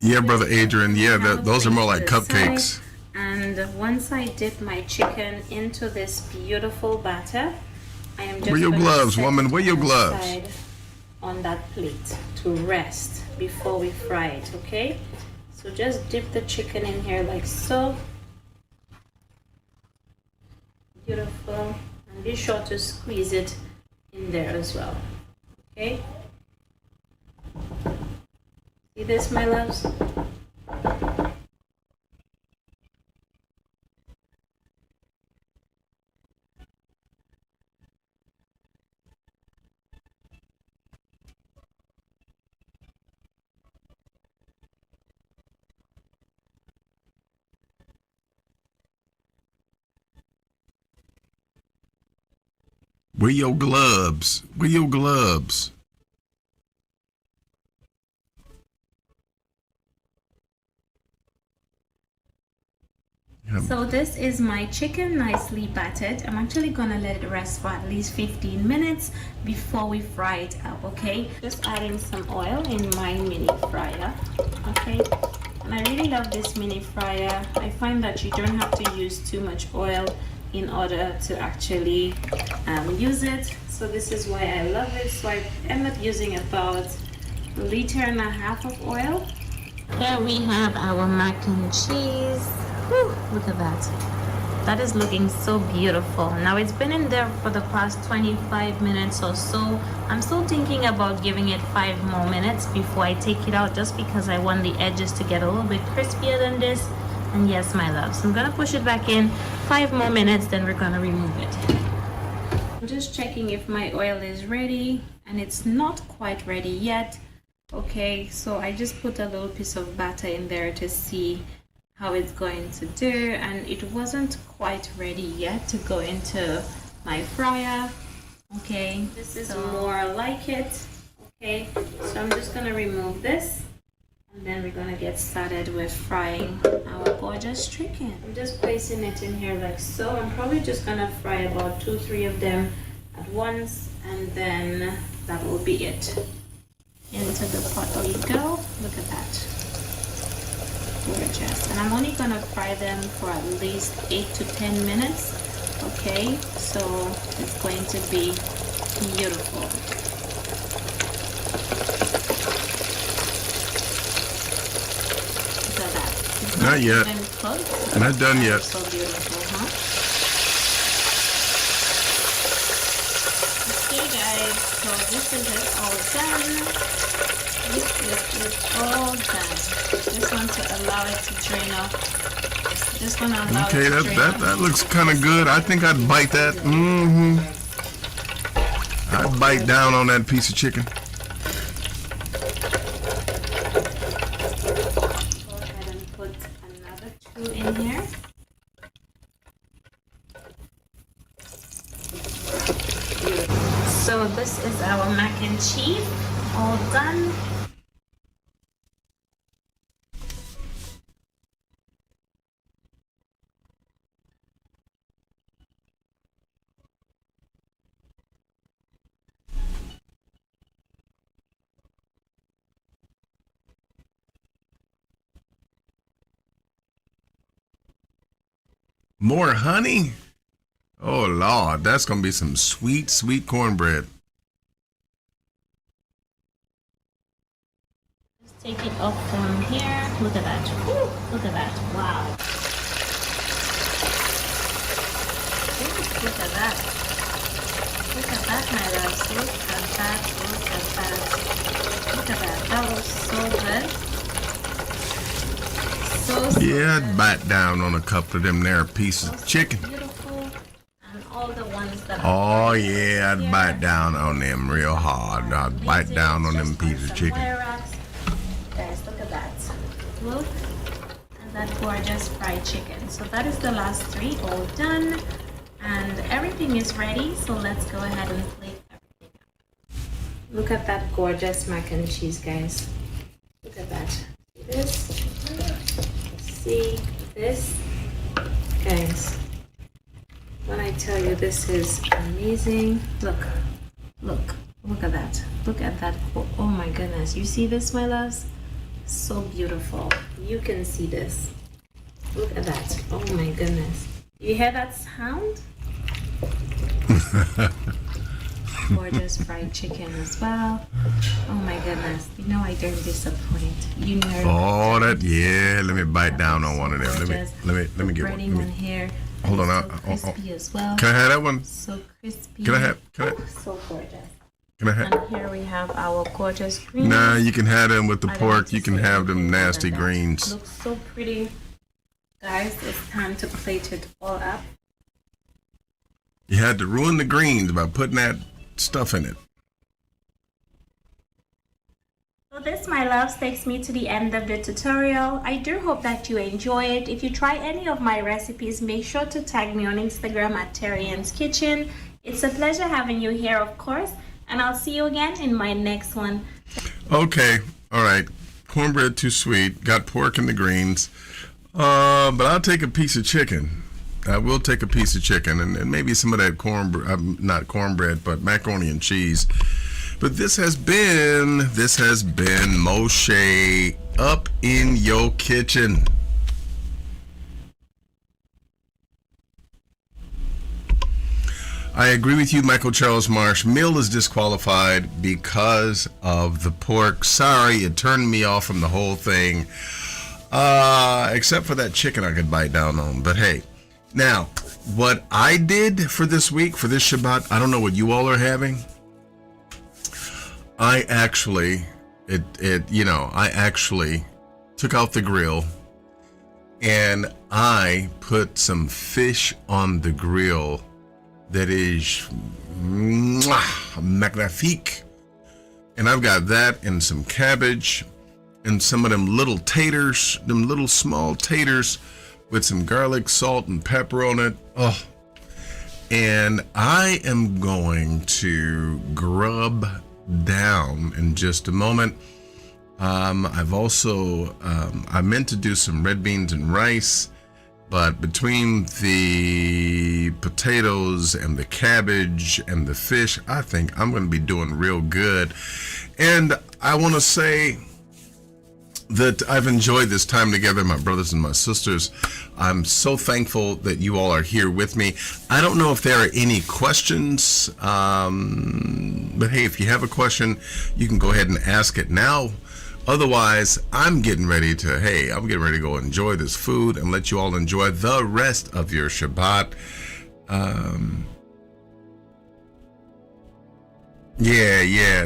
Yeah, Brother Adrian. Yeah, those are more like cupcakes. And once I dip my chicken into this beautiful batter, I am just Wear your gonna gloves, set woman. it Wear your on the gloves. side on that plate to rest before we fry it, okay? So just dip the chicken in here like so. Beautiful. And be sure to squeeze it in there as well, okay? See this, my loves? Wear your gloves. Wear your gloves. So this is my chicken nicely battered. I'm actually gonna let it rest for at least 15 minutes before we fry it up, okay? Just adding some oil in my mini fryer, okay? And I really love this mini fryer. I find that you don't have to use too much oil in order to actually use it. So this is why I love it. So I end up using about 1.5 liters of oil. Here we have our mac and cheese. Whew, look at that. That is looking so beautiful. Now it's been in there for the past 25 minutes or so. I'm still thinking about giving it 5 more minutes before I take it out, just because I want the edges to get a little bit crispier than this. And yes, my loves, I'm gonna push it back in 5 more minutes, then we're gonna remove it. I'm just checking if my oil is ready, and it's not quite ready yet. Okay, so I just put a little piece of batter in there to see how it's going to do, and it wasn't quite ready yet to go into my fryer. Okay, this is more like it. Okay, so I'm just gonna remove this, and then we're gonna get started with frying our gorgeous chicken. I'm just placing it in here like so. I'm probably just gonna fry about 2-3 of them at once, and then that will be it. Into the pot we go. Look at that. Gorgeous. And I'm only gonna fry them for at least 8 to 10 minutes. Okay, so it's going to be beautiful. Look at that. It's Not yet. even cooked. Not done yet. So beautiful, huh? Okay, guys. So this is it all done. This is all done. Just want to allow it to drain off. Just want to allow Okay, it to drain off. that looks kind of good. I think I'd bite that. I'd bite down on that piece of chicken. Go ahead and put another 2 in here. So this is our mac and cheese, all done. More honey? Oh, Lord, that's going to be some sweet, sweet cornbread. Just take it off from here. Look at that. Woo, look at that. Wow. Ooh, look at that. Look at that, my loves. Look at that. Look at that. Look at that. That was so good. So Yeah, good. I'd bite down on a couple of them there pieces of chicken. Beautiful. And all the ones that Oh, yeah, I'd bite down on them real hard. I'd bite down on them pieces of chicken. Guys, look at that. Look at that gorgeous fried chicken. So that is the last three all done. And everything is ready. So let's go ahead and plate everything up. Look at that gorgeous mac and cheese, guys. Look at that. See this? See this? Guys, when I tell you this is amazing, look at that. Look at that. Oh my goodness. You see this, my loves? So beautiful. You can see this. Look at that. Oh my goodness. You hear that sound? Gorgeous fried chicken as well. Oh my goodness. You know I don't disappoint. You know. Oh, that, yeah, let me bite down on one of them. Let me get one. Breading one here. Hold on. So crispy as well. Can I have that one? So crispy. Can I have? So gorgeous. Can I have? And here we have our gorgeous greens. Nah, you can have them with the I don't pork. like to You can say have them anything other nasty than that. greens. Looks so pretty. Guys, it's time to plate it all up. You had to ruin the greens by putting that stuff in it. So this, my loves, takes me to the end of the tutorial. I do hope that you enjoy it. If you try any of my recipes, make sure to tag me on Instagram at Terrian's Kitchen. It's a pleasure having you here, of course, and I'll see you again in my next one. Okay, all right. Cornbread too sweet. Got pork in the greens. But I'll take a piece of chicken. I will take a piece of chicken and maybe some of that not cornbread, but macaroni and cheese. But this has been Moshe up in your kitchen. I agree with you, Michael Charles Marsh. Meal is disqualified because of the pork. Sorry, it turned me off from the whole thing. Except for that chicken I could bite down on. But hey, now, what I did for this week, for this Shabbat, I don't know what you all are having. I actually took out the grill and I put some fish on the grill that is magnifique. And I've got that and some cabbage and some of them little taters, them little small taters with some garlic, salt, and pepper on it. Oh, and I am going to grub down in just a moment. I've also, I meant to do some red beans and rice, but between the potatoes and the cabbage and the fish, I think I'm going to be doing real good. And I want to say that I've enjoyed this time together, my brothers and my sisters. I'm so thankful that you all are here with me. I don't know if there are any questions, but hey, if you have a question, you can go ahead and ask it now. Otherwise, I'm getting ready to go enjoy this food and let you all enjoy the rest of your Shabbat.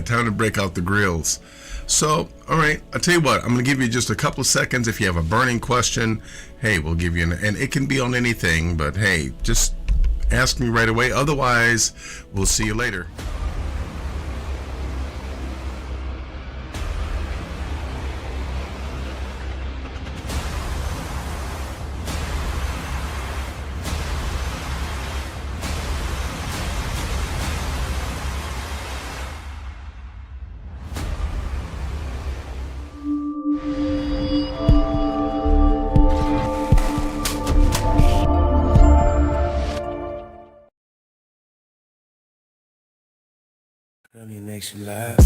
Time to break out the grills. So, all right, I'll tell you what, I'm going to give you just a couple of seconds. If you have a burning question, hey, we'll give you and it can be on anything, but hey, just ask me right away. Otherwise, we'll see you later. Really makes you laugh.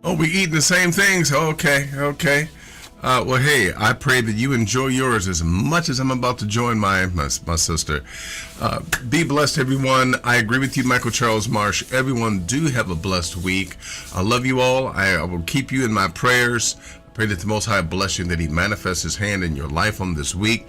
Oh, we eating the same things. Okay. Well, hey, I pray that you enjoy yours as much as I'm about to join my sister. Be blessed, everyone. I agree with you, Michael Charles Marsh. Everyone do have a blessed week. I love you all. I will keep you in my prayers. I pray that the Most High bless you and that He manifests His hand in your life on this week.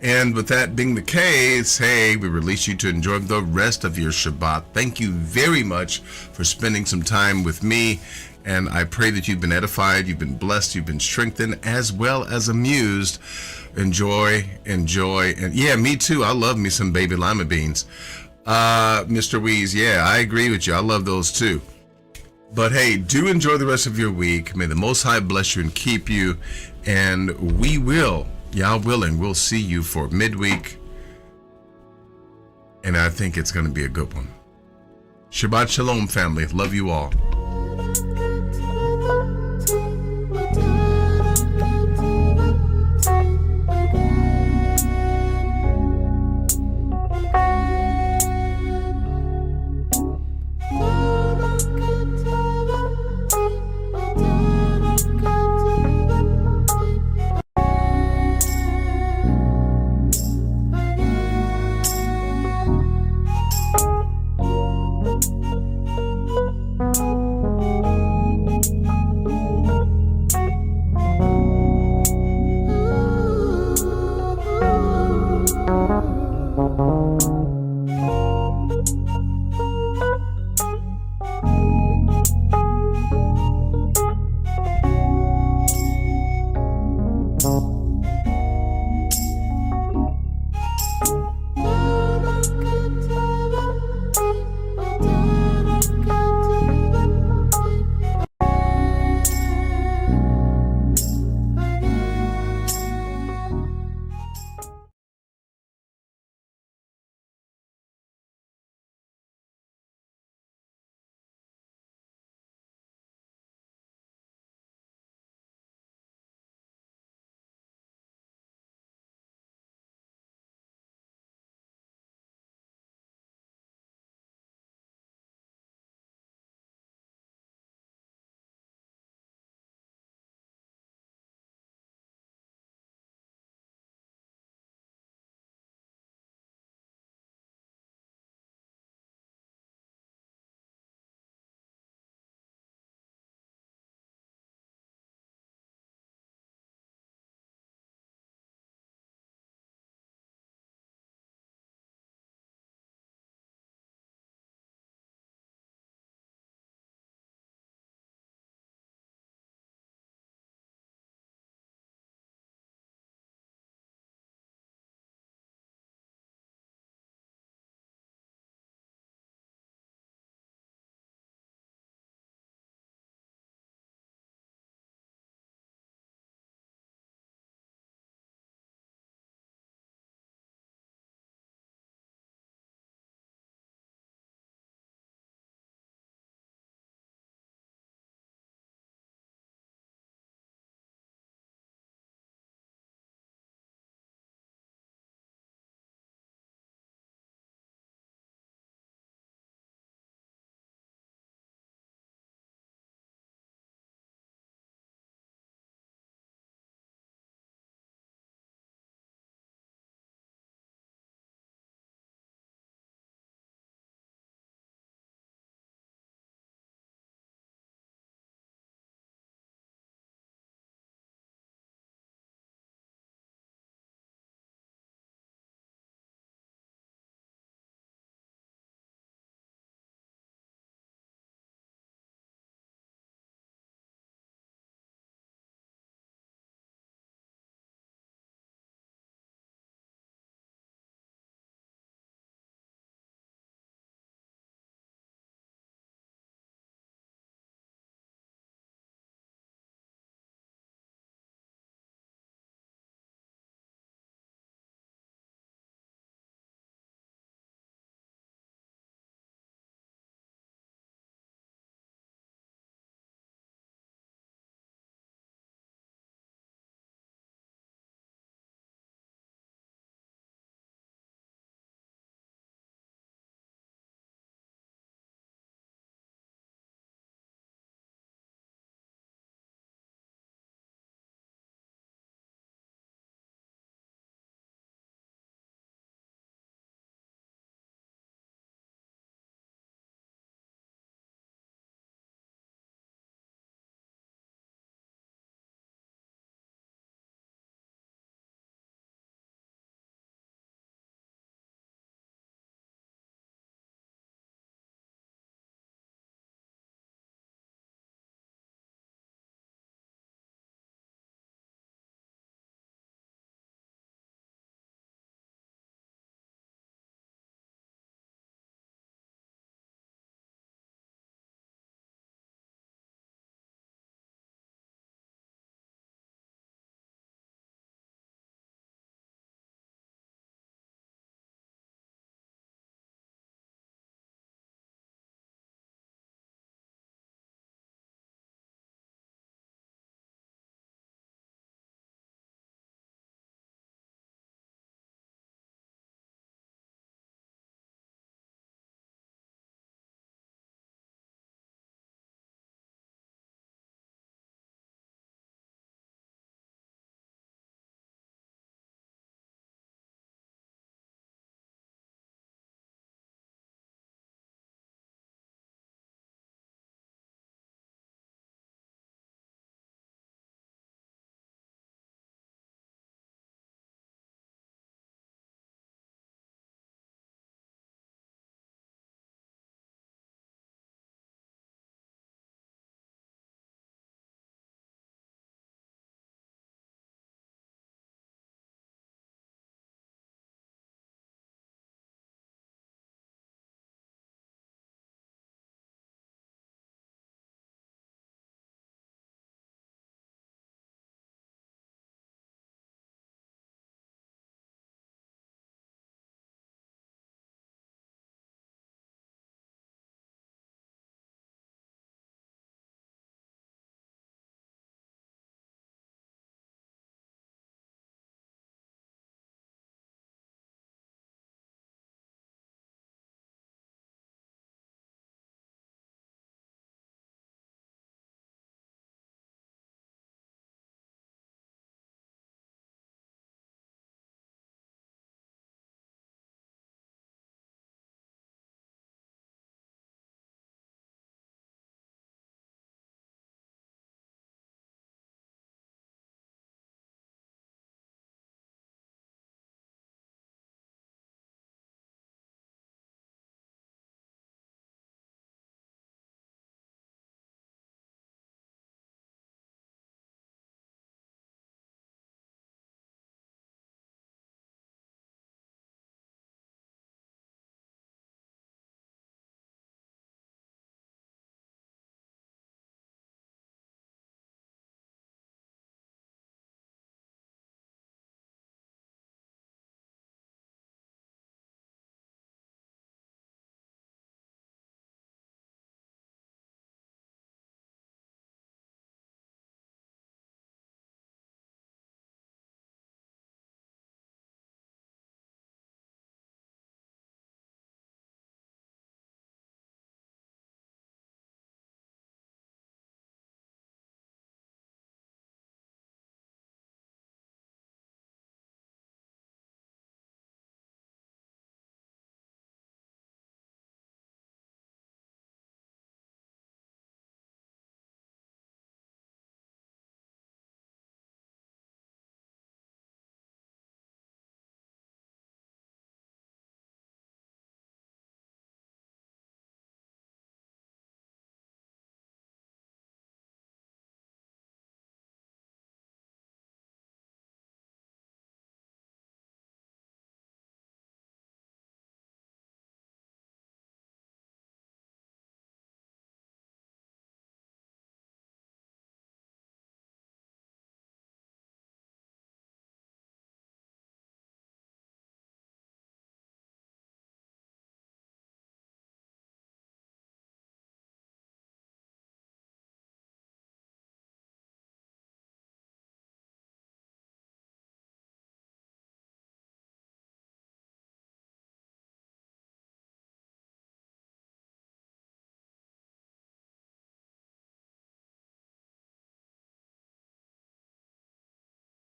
And with that being the case, hey, we release you to enjoy the rest of your Shabbat. Thank you very much for spending some time with me. And I pray that you've been edified, you've been blessed, you've been strengthened, as well as amused. Enjoy. And yeah, me too. I love me some baby lima beans. Mr. Weeze, yeah, I agree with you. I love those too. But hey, do enjoy the rest of your week. May the Most High bless you and keep you. And we will, Yah willing, we'll see you for midweek. And I think it's going to be a good one. Shabbat Shalom, family. Love you all.